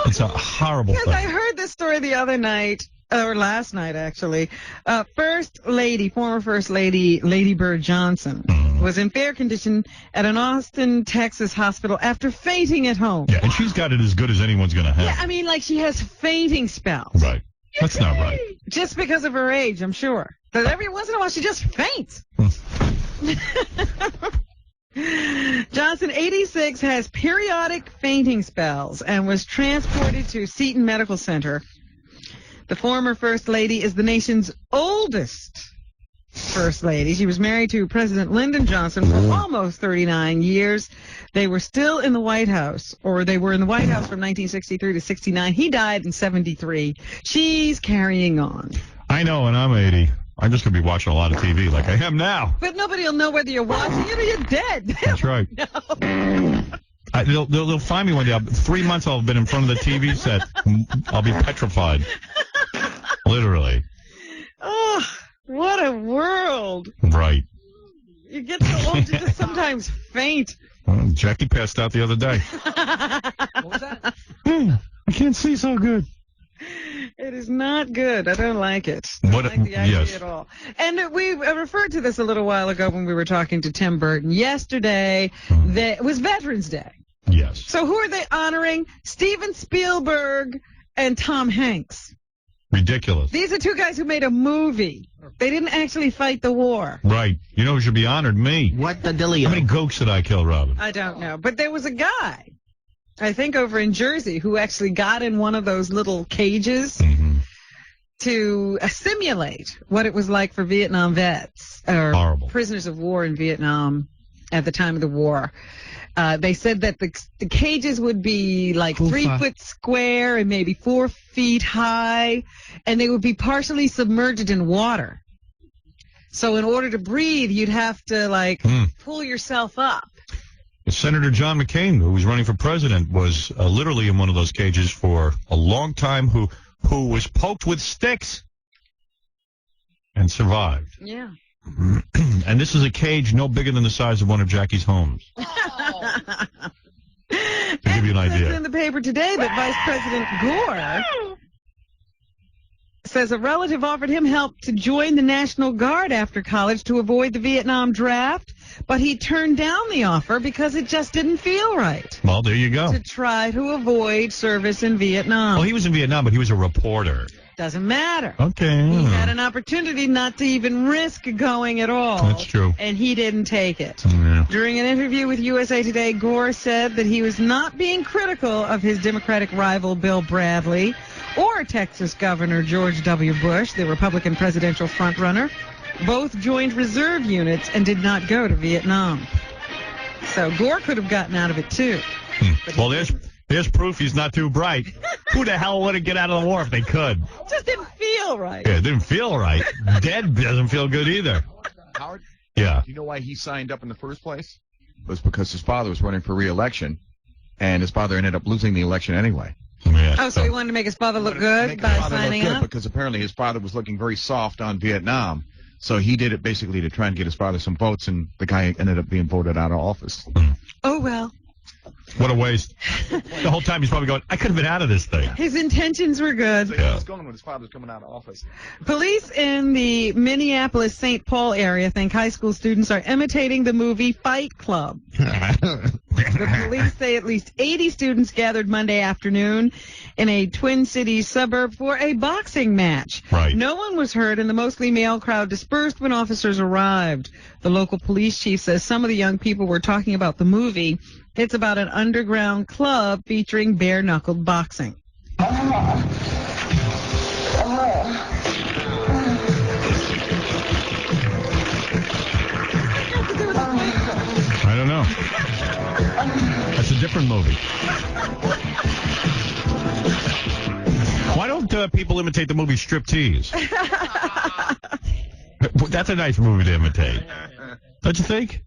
It's a horrible Because thing. I heard this story the other night, or last night actually. Former First Lady, Lady Bird Johnson, was in fair condition at an Austin, Texas hospital after fainting at home. Yeah, and she's got it as good as anyone's going to have. Yeah, I mean, like she has fainting spells. Right. That's not right. Just because of her age, I'm sure. But every once in a while, she just faints. Johnson, 86, has periodic fainting spells and was transported to Seton Medical Center. The former First Lady is the nation's oldest First Lady. She was married to President Lyndon Johnson for almost 39 years. They were still in the White House, or they were in the White House from 1963 to 69. He died in 73. She's carrying on. I know, and I'm 80. I'm just going to be watching a lot of TV like I am now. But nobody will know whether you're watching it or you're dead. That's right. They'll find me one day. 3 months I'll have been in front of the TV set. I'll be petrified. Literally. Oh, what a world. Right. You get so old, you just sometimes faint. Well, Jackie passed out the other day. What was that? I can't see so good. It is not good. I don't like it. What? Like the idea Yes. at all. And we referred to this a little while ago when we were talking to Tim Burton. Yesterday, it was Veterans Day. Yes. So who are they honoring? Steven Spielberg and Tom Hanks. Ridiculous. These are two guys who made a movie. They didn't actually fight the war. Right. You know who should be honored? Me. What the dealio? How many goats did I kill, Robin? I don't know. But there was a guy, I think over in Jersey, who actually got in one of those little cages to simulate what it was like for Vietnam vets or prisoners of war in Vietnam at the time of the war. They said that the cages would be like 3 foot square and maybe 4 feet high, and they would be partially submerged in water. So in order to breathe, you'd have to pull yourself up. Senator John McCain, who was running for president, was literally in one of those cages for a long time, who was poked with sticks and survived. Yeah. And this is a cage no bigger than the size of one of Jackie's homes. To give you an It's idea. in the paper today that Vice President Gore says a relative offered him help to join the National Guard after college to avoid the Vietnam draft, but he turned down the offer because it just didn't feel right Well, there you go. to try to avoid service in Vietnam. Well, he was in Vietnam, but he was a reporter. Doesn't matter. Okay. He had an opportunity not to even risk going at all. That's true. And he didn't take it. Yeah. During an interview with USA Today, Gore said that he was not being critical of his Democratic rival Bill Bradley or Texas Governor George W. Bush, the Republican presidential frontrunner. Both joined reserve units and did not go to Vietnam. So Gore could have gotten out of it, too. Well, there's proof he's not too bright. Who the hell would get out of the war if they could? Just didn't feel right. Yeah, it didn't feel right. Dead doesn't feel good either. Howard? Yeah. Do you know why he signed up in the first place? It was because his father was running for re-election, and his father ended up losing the election anyway. Yes. Oh, so he wanted to make his father look good by signing up? Because apparently his father was looking very soft on Vietnam. So he did it basically to try and get his father some votes, and the guy ended up being voted out of office. Oh, well. What a waste. The whole time he's probably going, I could have been out of this thing. His intentions were good. So he was going when his father was coming out of office. Police in the Minneapolis-St. Paul area think high school students are imitating the movie Fight Club. The police say at least 80 students gathered Monday afternoon in a Twin Cities suburb for a boxing match. Right. No one was hurt, and the mostly male crowd dispersed when officers arrived. The local police chief says some of the young people were talking about the movie. It's about an underground club featuring bare-knuckled boxing. I don't know. That's a different movie. Why don't people imitate the movie Striptease? That's a nice movie to imitate. Don't you think?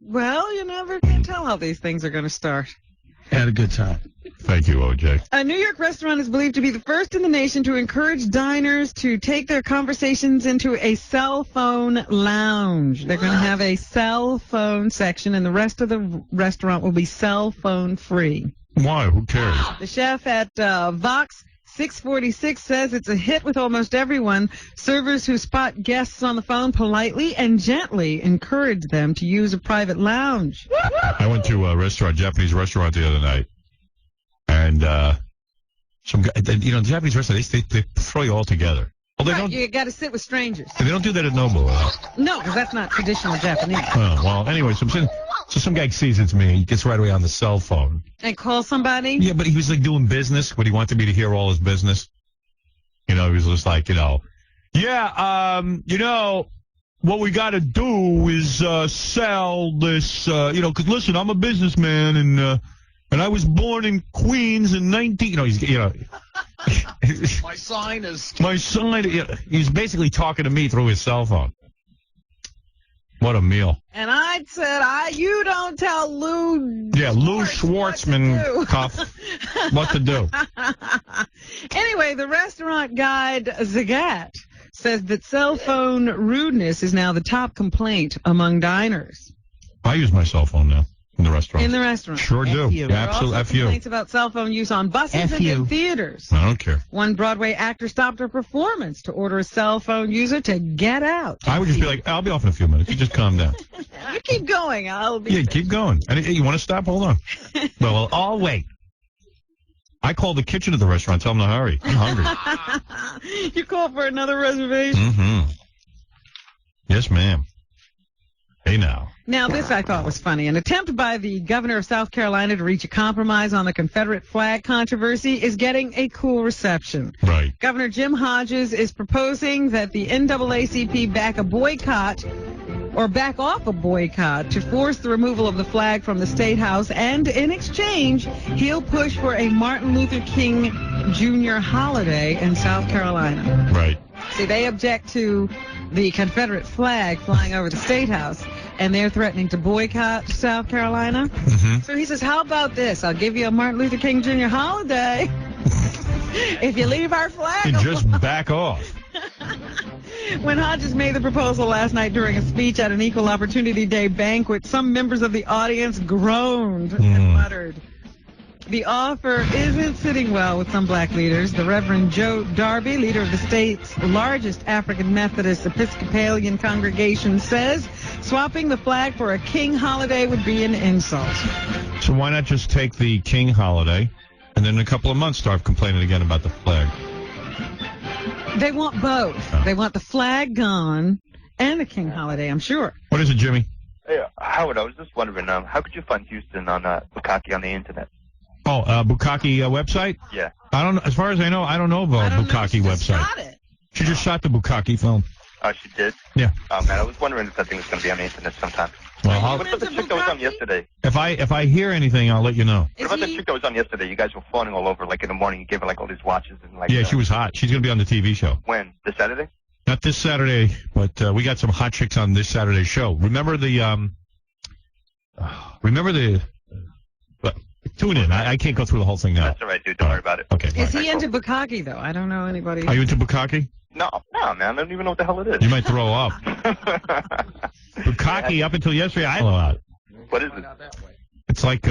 Well, you never can tell how these things are going to start. Had a good time. Thank you, OJ. A New York restaurant is believed to be the first in the nation to encourage diners to take their conversations into a cell phone lounge. They're going to have a cell phone section, and the rest of the restaurant will be cell phone free. Why? Who cares? The chef at Vox 646 says it's a hit with almost everyone. Servers who spot guests on the phone politely and gently encourage them to use a private lounge. I went to a Japanese restaurant the other night, and some guy, the Japanese restaurant, they throw you all together. Well, they don't. You got to sit with strangers. They don't do that at Nobu. No, because that's not traditional Japanese. Oh, well, anyway, so some guy sees it's me. He gets right away on the cell phone. And call somebody? Yeah, but he was like doing business, but he wanted me to hear all his business. He was just like, what we got to do is sell this, because listen, I'm a businessman, and I was born in Queens in 19, My sign is... He's basically talking to me through his cell phone. What a meal. And I said, you don't tell Lou. Yeah, Lou Schwartzman what to do. Anyway, the restaurant guide Zagat says that cell phone rudeness is now the top complaint among diners. I use my cell phone now in the restaurant. In the restaurant. Sure do. There are Absolutely. also complaints about cell phone use on buses and in theaters. I don't care. One Broadway actor stopped her performance to order a cell phone user to get out. I would just be like, I'll be off in a few minutes. You just calm down. You keep going. I'll be. Yeah, keep going. And you want to stop? Hold on. Well, I'll wait. I called the kitchen at the restaurant. Tell them to hurry. I'm hungry. You call for another reservation? Mm-hmm. Yes, ma'am. Hey, now. Now, this I thought was funny. An attempt by the governor of South Carolina to reach a compromise on the Confederate flag controversy is getting a cool reception. Right. Governor Jim Hodges is proposing that the NAACP back off a boycott to force the removal of the flag from the State House, and in exchange, he'll push for a Martin Luther King Jr. holiday in South Carolina. Right. See, they object to the Confederate flag flying over the State House, and they're threatening to boycott South Carolina. Mm-hmm. So he says, how about this? I'll give you a Martin Luther King Jr. holiday if you leave our flag And alone. just back off. When Hodges made the proposal last night during a speech at an Equal Opportunity Day banquet, some members of the audience groaned and muttered. The offer isn't sitting well with some black leaders. The Reverend Joe Darby, leader of the state's largest African Methodist Episcopalian congregation, says swapping the flag for a King holiday would be an insult. So why not just take the King holiday and then in a couple of months start complaining again about the flag? They want both. Oh. They want the flag gone and the King holiday, I'm sure. What is it, Jimmy? Hey, Howard, I was just wondering, how could you find Houston on Bukkake on the internet? Oh, Bukkake website? Yeah. I don't know. As far as I know, I don't know of a Bukkake website. She just shot the Bukkake film. Oh, she did? Yeah. Oh, man, I was wondering if that thing was going to be on the internet sometime. Well, what about the chick that was on yesterday? if I hear anything, I'll let you know. What about the chick that was on yesterday? You guys were phoning all over, like in the morning. You gave her like all these watches and like. Yeah, she was hot. She's going to be on the TV show. When? This Saturday? Not this Saturday, but we got some hot chicks on this Saturday's show. Remember the Tune in. I can't go through the whole thing now. That's all right, dude. Don't worry about it. Okay. Is he into bukkake, though? I don't know anybody. Are you into bukkake? No, man. I don't even know what the hell it is. You might throw up. Bukkake, up until yesterday, I don't know about it. What is it? It's like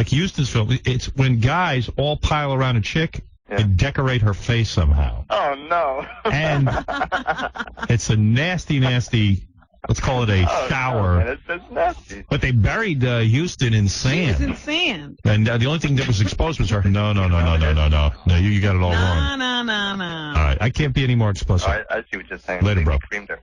Houston's film. It's when guys all pile around a chick and decorate her face somehow. Oh, no. And it's a nasty, let's call it a shower. No, that's nasty. But they buried Houston in sand. She's in sand. And the only thing that was exposed was her. No, you got it all wrong. No. All right, I can't be any more explicit. All right, I see what you're saying. Later, bro. Creamed her.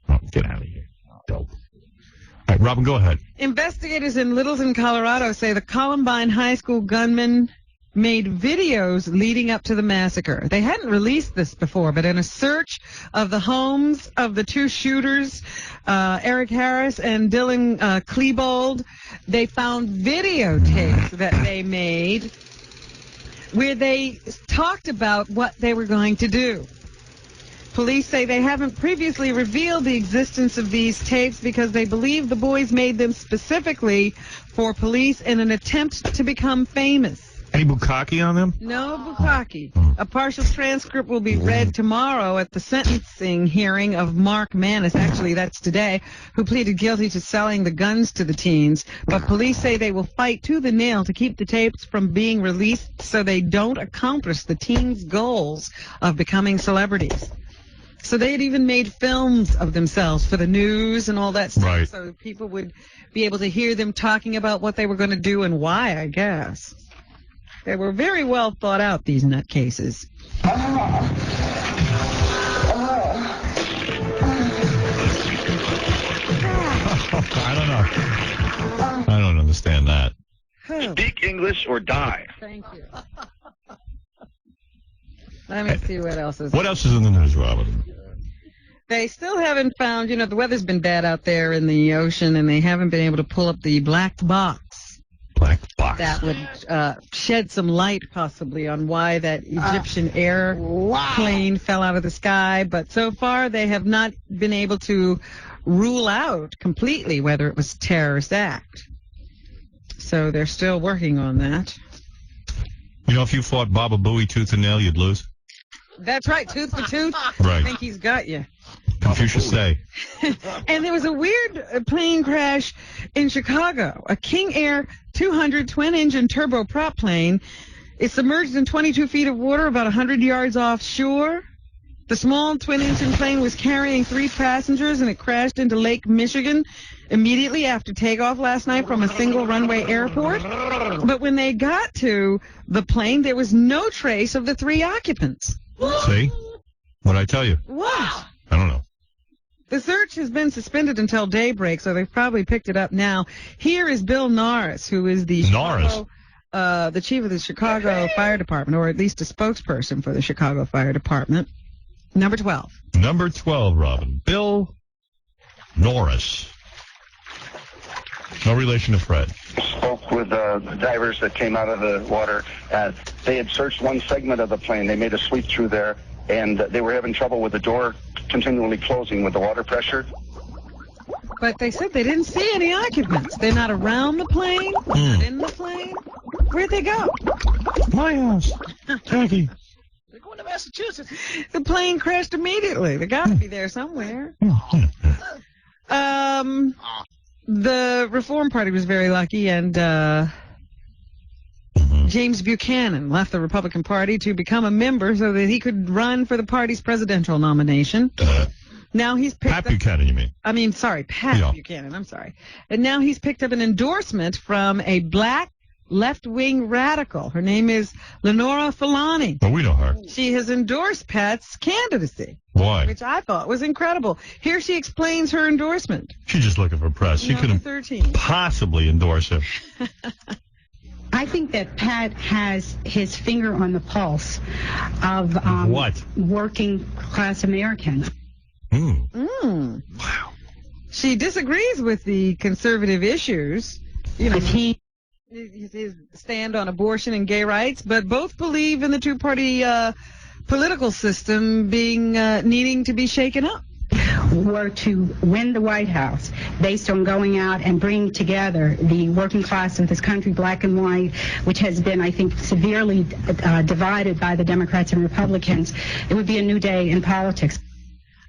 Oh, get out of here. Dope. All right, Robin, go ahead. Investigators in Littleton, Colorado say the Columbine High School gunman made videos leading up to the massacre. They hadn't released this before, but in a search of the homes of the two shooters, Eric Harris and Dylan Klebold, they found videotapes that they made where they talked about what they were going to do. Police say they haven't previously revealed the existence of these tapes because they believe the boys made them specifically for police in an attempt to become famous. Any bukkake on them? No bukkake. A partial transcript will be read tomorrow at the sentencing hearing of Mark Manis, actually that's today, who pleaded guilty to selling the guns to the teens. But police say they will fight tooth and nail to keep the tapes from being released so they don't accomplish the teens' goals of becoming celebrities. So they had even made films of themselves for the news and all that stuff, right, so people would be able to hear them talking about what they were going to do and why, I guess. They were very well thought out, these nutcases. I don't understand that. Speak English or die. Thank you. Let me see what else is. What else is in the news, Robin? They still haven't found, the weather's been bad out there in the ocean, and they haven't been able to pull up the black box. Black box. That would shed some light, possibly, on why that Egyptian airplane fell out of the sky. But so far, they have not been able to rule out completely whether it was a terrorist act. So they're still working on that. If you fought Baba Booey tooth and nail, you'd lose. That's right, tooth for tooth. Right. I think he's got you. Confucius say. And there was a weird plane crash in Chicago. A King Air 200 twin-engine turboprop plane is submerged in 22 feet of water about 100 yards offshore. The small twin-engine plane was carrying 3 passengers, and it crashed into Lake Michigan immediately after takeoff last night from a single runway airport. But when they got to the plane, there was no trace of the 3 occupants. See? What'd I tell you? What? I don't know. The search has been suspended until daybreak, so they've probably picked it up now. Here is Bill Norris, who is the the chief of the Chicago Fire Department, or at least a spokesperson for the Chicago Fire Department. Number 12. Number 12, Robin. Bill Norris. No relation to Fred. Spoke with the divers that came out of the water. They had searched one segment of the plane. They made a sweep through there, and they were having trouble with the door continually closing with the water pressure. But they said they didn't see any occupants. They're not around the plane, not in the plane. Where'd they go? My house. Jackie. They're going to Massachusetts. The plane crashed immediately. They got to be there somewhere. The Reform Party was very lucky, and James Buchanan left the Republican Party to become a member so that he could run for the party's presidential nomination. Now he's picked Pat Buchanan, you mean? I mean, sorry, Pat Buchanan, I'm sorry. And now he's picked up an endorsement from a black left-wing radical. Her name is Lenora Fulani. Oh, we know her. She has endorsed Pat's candidacy. Why? Which I thought was incredible. Here she explains her endorsement. She's just looking for press. She couldn't 13. possibly endorse him. I think that Pat has his finger on the pulse of what? Working class Americans. Wow. She disagrees with the conservative issues. His stand on abortion and gay rights, but both believe in the two-party political system being needing to be shaken up. were to win the White House based on going out and bringing together the working class of this country, black and white, which has been, I think, severely divided by the Democrats and Republicans, it would be a new day in politics.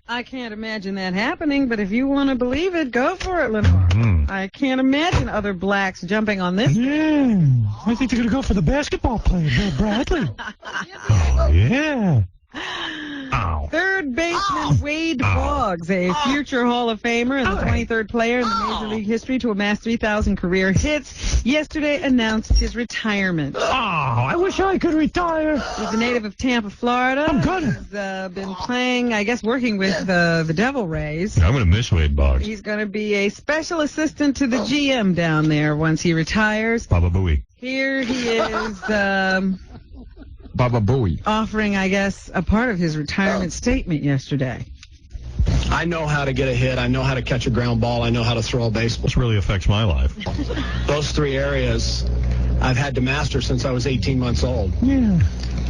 I can't imagine that happening, but if you want to believe it, go for it, Lamar. I can't imagine other blacks jumping on this. Yeah, I think they're going to go for the basketball player, Bill Bradley. Oh, yeah. Ow. Third baseman Wade Boggs, a future Hall of Famer and the 23rd player in the Major League history to amass 3,000 career hits, yesterday announced his retirement. Oh, I wish I could retire. He's a native of Tampa, Florida. I'm gonna. He's been playing, I guess, working with the Devil Rays. I'm going to miss Wade Boggs. He's going to be a special assistant to the GM down there once he retires. Baba Booey. Here he is. Baba Booey. Offering, I guess, a part of his retirement statement yesterday. I know how to get a hit. I know how to catch a ground ball. I know how to throw a baseball. This really affects my life. Those three areas I've had to master since I was 18 months old. Yeah.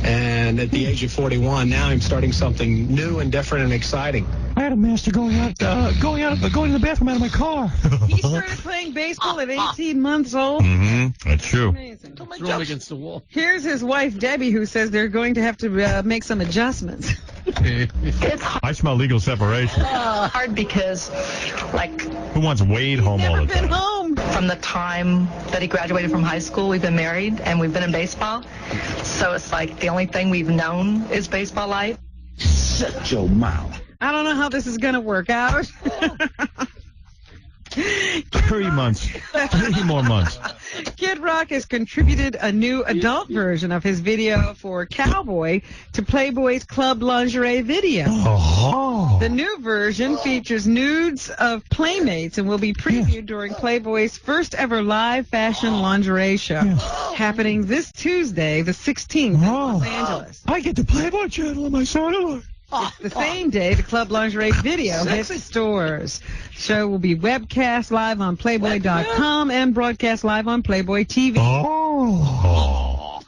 And at the age of 41, now I'm starting something new and different and exciting. I had a master going to the bathroom out of my car. He started playing baseball at 18 months old. Mm-hmm. That's true. Amazing. Throw him against the wall. Here's his wife, Debbie, who says they're going to have to make some adjustments. I smell legal separation. Hard because, like, Who wants Wade home all the time? Home. From the time that he graduated from high school, we've been married and we've been in baseball. So it's like the only thing we've known is baseball life. Shut your mouth. I don't know how this is going to work out. 3 months. 3 more months. Kid Rock has contributed a new adult version of his video for Cowboy to Playboy's Club Lingerie video. Oh. The new version features nudes of playmates and will be previewed during Playboy's first ever live fashion lingerie show, happening this Tuesday, the 16th, in Los Angeles. I get the Playboy channel on my satellite. It's the same day the Club Lingerie video hits stores. The show will be webcast live on Playboy.com and broadcast live on Playboy TV. Oh.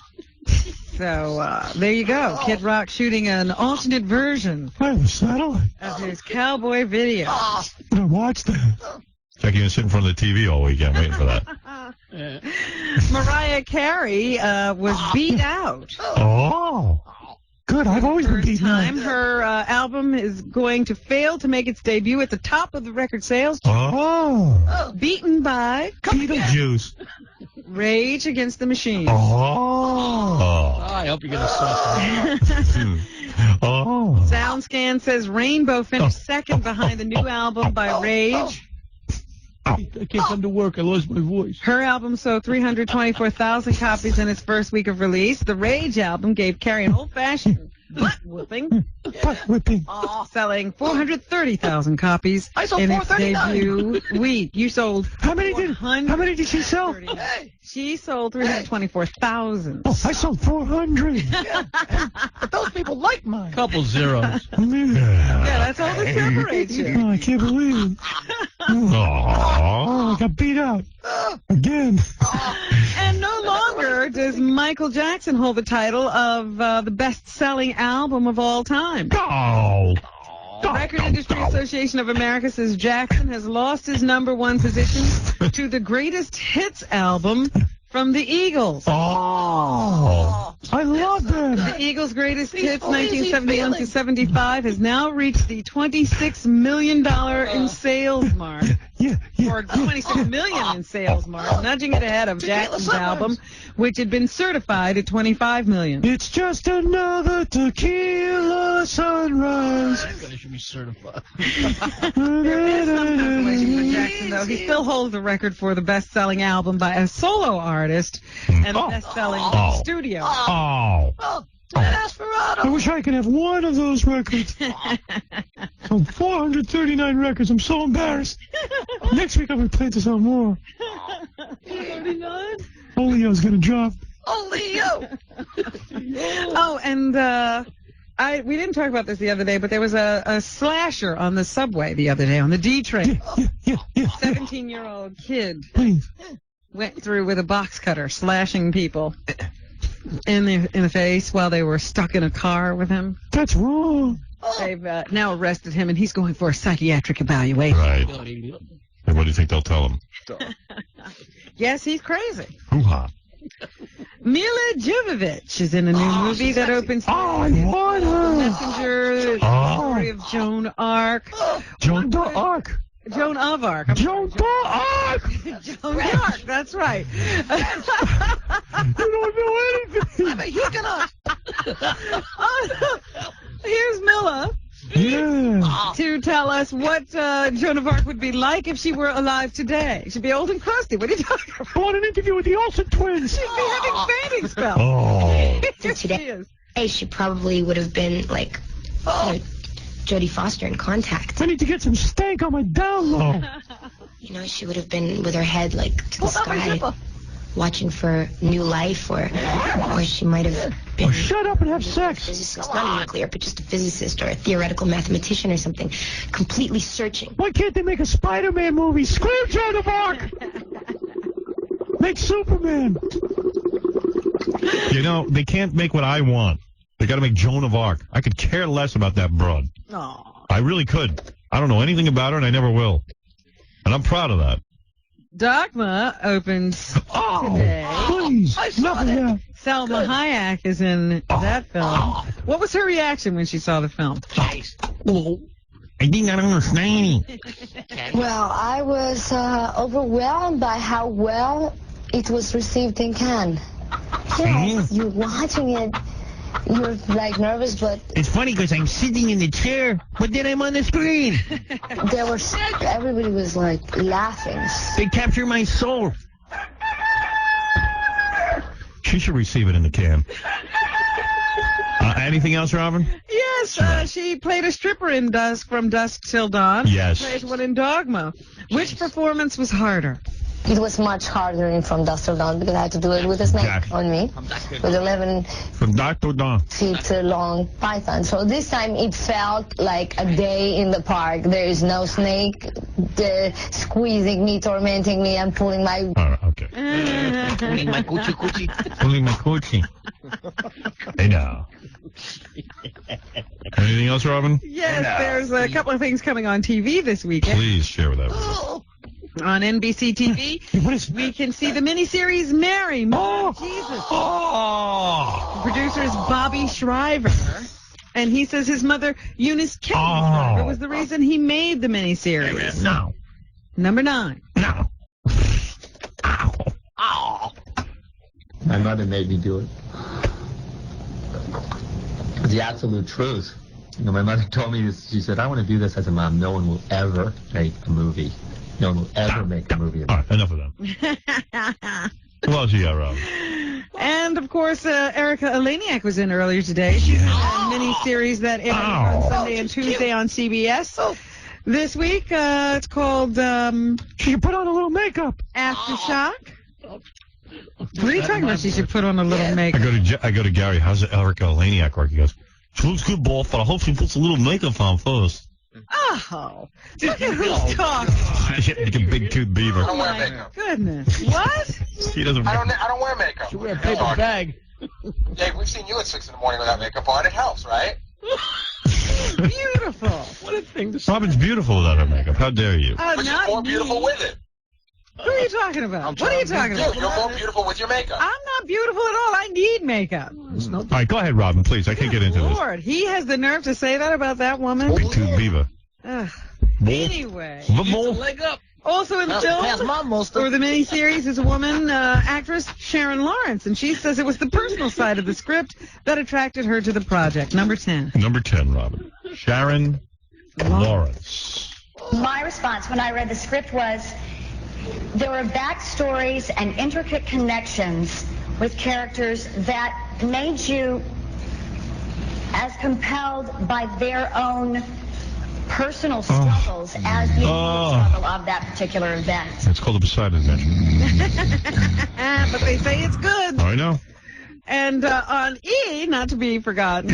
So there you go. Kid Rock shooting an alternate version I have a satellite. of his Cowboy video. I'm going to watch that. It's like you can sit in front of the TV all weekend waiting for that. Mariah Carey was beat out. Oh. Good. I've always been beaten out. Her album is going to fail to make its debut at the top of the record sales. Oh. Beaten by Beetlejuice. Rage Against the Machine. Oh. I hope you get a soft one. Oh. SoundScan says Rainbow finished second behind the new album by Rage. I can't come to work. I lost my voice. Her album sold 324,000 copies in its first week of release. The Rage album gave Carey an old-fashioned butt whooping. Butt whipping. Selling 430,000 copies in its debut week. You sold How many did she sell? She sold 324,000. Oh, I sold 400. But those people like mine. Couple zeros. Yeah, that's all that separates you. Oh, I can't believe it. Oh, I got beat out. Again. And no longer does Michael Jackson hold the title of the best-selling album of all time. Oh. The Record Industry Association of America says Jackson has lost his #1 position to the greatest hits album from the Eagles. Oh. I love that. The Eagles' greatest hits, 1971 to 75, has now reached the $26 million in sales mark. Or $26 million in sales mark, nudging it ahead of Jackson's album, which had been certified at $25 million. It's just another tequila sunrise. That should be certified. There is some consolation for Jackson, though. He still holds the record for the best-selling album by a solo artist and the best-selling studio. I wish I could have one of those records. Sold 439 records. I'm so embarrassed. Next week I'm going to plan to sell more. 39? Leo's going to drop. Oh, Leo! Oh, and we didn't talk about this the other day, but there was a slasher on the subway the other day on the D train. Yeah. 17-year-old kid Please. went through with a box cutter, slashing people in the face while they were stuck in a car with him. That's wrong. They they've now arrested him, and he's going for a psychiatric evaluation. Right. And what do you think they'll tell him? Yes, he's crazy. Hoo-ha. Mila Jovovich is in a new movie that opens. Oh, I want her. Messenger, the story of Joan of Arc. Joan d'Arc. Joan of Arc. Joan d'Arc. Joan d'Arc. That's right. You don't know anything. I'm a Huguenot. Here's Mila. Yeah. To tell us what Joan of Arc would be like if she were alive today. She'd be old and crusty. What are you talking about? I want an interview with the Olsen twins. She'd be having fainting spells. Oh. Today, she probably would have been like Jodie Foster in Contact. I need to get some stank on my down low. You know, she would have been with her head like to the sky, watching for new life, or she might have been. Oh, shut up and have sex. Physicist, not a nuclear, but just a physicist or a theoretical mathematician or something, completely searching. Why can't they make a Spider-Man movie? Scream Joan of Arc. Make Superman. You know, they can't make what I want. They got to make Joan of Arc. I could care less about that broad. Aww. I really could. I don't know anything about her, and I never will. And I'm proud of that. Dogma opens today. Please. Salma Hayek is in that film. What was her reaction when she saw the film? I think I don't understand. Well, I was overwhelmed by how well it was received in Cannes. Yes, you're watching it. You're like nervous, but it's funny because I'm sitting in the chair, but then I'm on the screen. Everybody was like laughing. They capture my soul. She should receive it in the can. Anything else, Robin? Yes, she played a stripper in From Dusk Till Dawn. Yes. She plays one in Dogma. Which performance was harder? It was much harder in From Dusk Till Dawn because I had to do it with a snake on me, with 11 From Dusk Till Dawn. feet long python. So this time it felt like a day in the park. There is no snake squeezing me, tormenting me, and pulling my... okay. Pulling my coochie. Pulling my coochie. I know. Anything else, Robin? Yes, there's a couple of things coming on TV this weekend. Please share with us. On NBC TV, we can see the miniseries Mary, Jesus. The producer is Bobby Shriver, and he says his mother, Eunice K. Shriver, was the reason he made the miniseries. No. Number 9. No. My mother made me do it. It's the absolute truth. You know, my mother told me this. She said, I want to do this. I said, Mom, no one will ever make a movie. No one will ever make a movie. All right, enough of that. What else you got, Rob? And, of course, Erica Eleniak was in earlier today. She's in a mini-series that airs on Sunday and Tuesday on CBS. This week, it's called... She should put on a little makeup. Aftershock. What are you talking about? She should put on a little makeup. I go to Gary. How's Erica Eleniak work? He goes, she looks good, boss, but I hope she puts a little makeup on first. Oh, look at who's talking. Like a big tooth beaver. I don't wear makeup. Goodness. What? He doesn't. I don't wear makeup. You wear a paper bag. Dave, we've seen you at 6 in the morning without makeup on. It helps, right? Beautiful. What a thing to say. Robin's beautiful without her makeup. How dare you? But you're more beautiful with it. Who are you talking about? What are you talking about? You're more beautiful with your makeup. I'm not beautiful at all. I need makeup. All right, go ahead, Robin, please. I can't get into this. Lord, he has the nerve to say that about that woman. Big tooth beaver. Anyway. Leg up. Also in the film, or the miniseries, is a woman, actress Sharon Lawrence, and she says it was the personal side of the script that attracted her to the project. Number 10. Number 10, Robin. Sharon Lawrence. My response when I read the script was, there were backstories and intricate connections with characters that made you as compelled by their own personal struggles as the struggle of that particular event. It's called the Poseidon Adventure. But they say it's good. I know. And on E, not to be forgotten,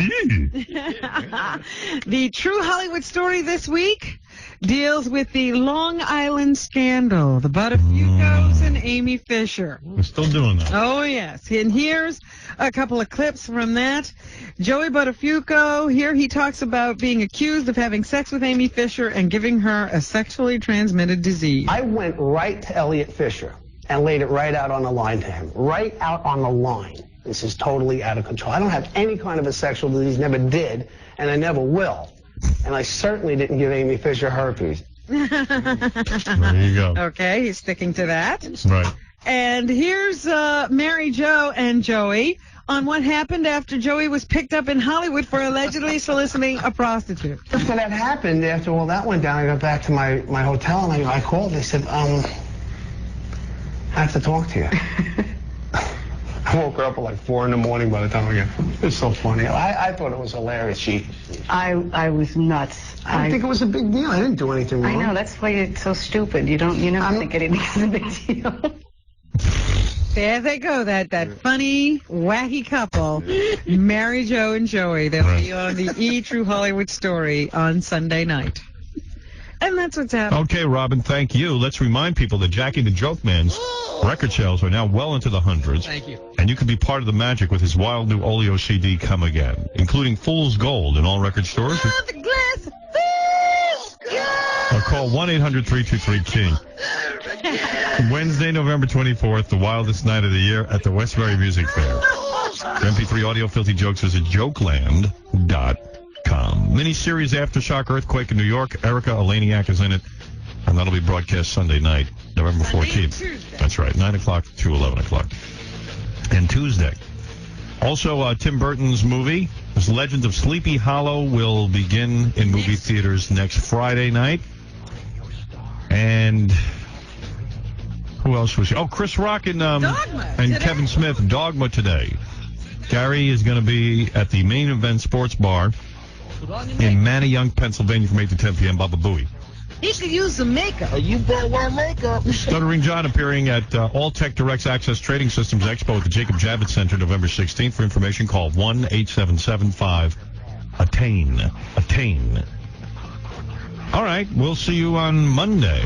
the True Hollywood Story this week deals with the Long Island scandal. The butt of few goes and Amy Fisher. We're still doing that. Oh, yes. And here's a couple of clips from that. Joey Buttafuoco, here he talks about being accused of having sex with Amy Fisher and giving her a sexually transmitted disease. I went right to Elliot Fisher and laid it right out on the line to him. Right out on the line. This is totally out of control. I don't have any kind of a sexual disease, never did, and I never will. And I certainly didn't give Amy Fisher herpes. There you go. Okay, he's sticking to that. Right. And here's Mary Jo and Joey on what happened after Joey was picked up in Hollywood for allegedly soliciting a prostitute. After that happened, after all that went down, I got back to my hotel and I called. They said, I have to talk to you. I woke her up at like 4 in the morning by the time I got. It's so funny. I thought it was hilarious. I was nuts. I didn't think it was a big deal. I didn't do anything wrong. I know, that's why you're so stupid. You never think anything's a big deal. There they go, that funny, wacky couple, Mary Jo and Joey. They'll be on the E! True Hollywood Story on Sunday night. And that's what's happening. Okay, Robin, thank you. Let's remind people that Jackie the Joke Man's record sales are now well into the hundreds. Thank you. And you can be part of the magic with his wild new Oleo CD, Come Again, including Fool's Gold in all record stores. The glass of Or call 1-800-323-KING. Wednesday, November 24th, the wildest night of the year at the Westbury Music Fair. For MP3 audio filthy jokes, visit jokeland.com. Mini-series Aftershock Earthquake in New York. Erica Eleniak is in it. And that'll be broadcast Sunday night, November 14th. That's right, 9 o'clock to 11 o'clock. And Tuesday. Also, Tim Burton's movie, this Legend of Sleepy Hollow, will begin in movie theaters next Friday night. And who else was here? Oh, Chris Rock and Kevin Smith, Dogma today. Gary is going to be at the Main Event Sports Bar in Manayunk, Pennsylvania from 8 to 10 p.m. Baba Booey. He could use some makeup. You better wear makeup. Stuttering John appearing at Alltech Directs Access Trading Systems Expo at the Jacob Javits Center November 16th. For information, call 1-877-5-ATTAIN. All right, we'll see you on Monday.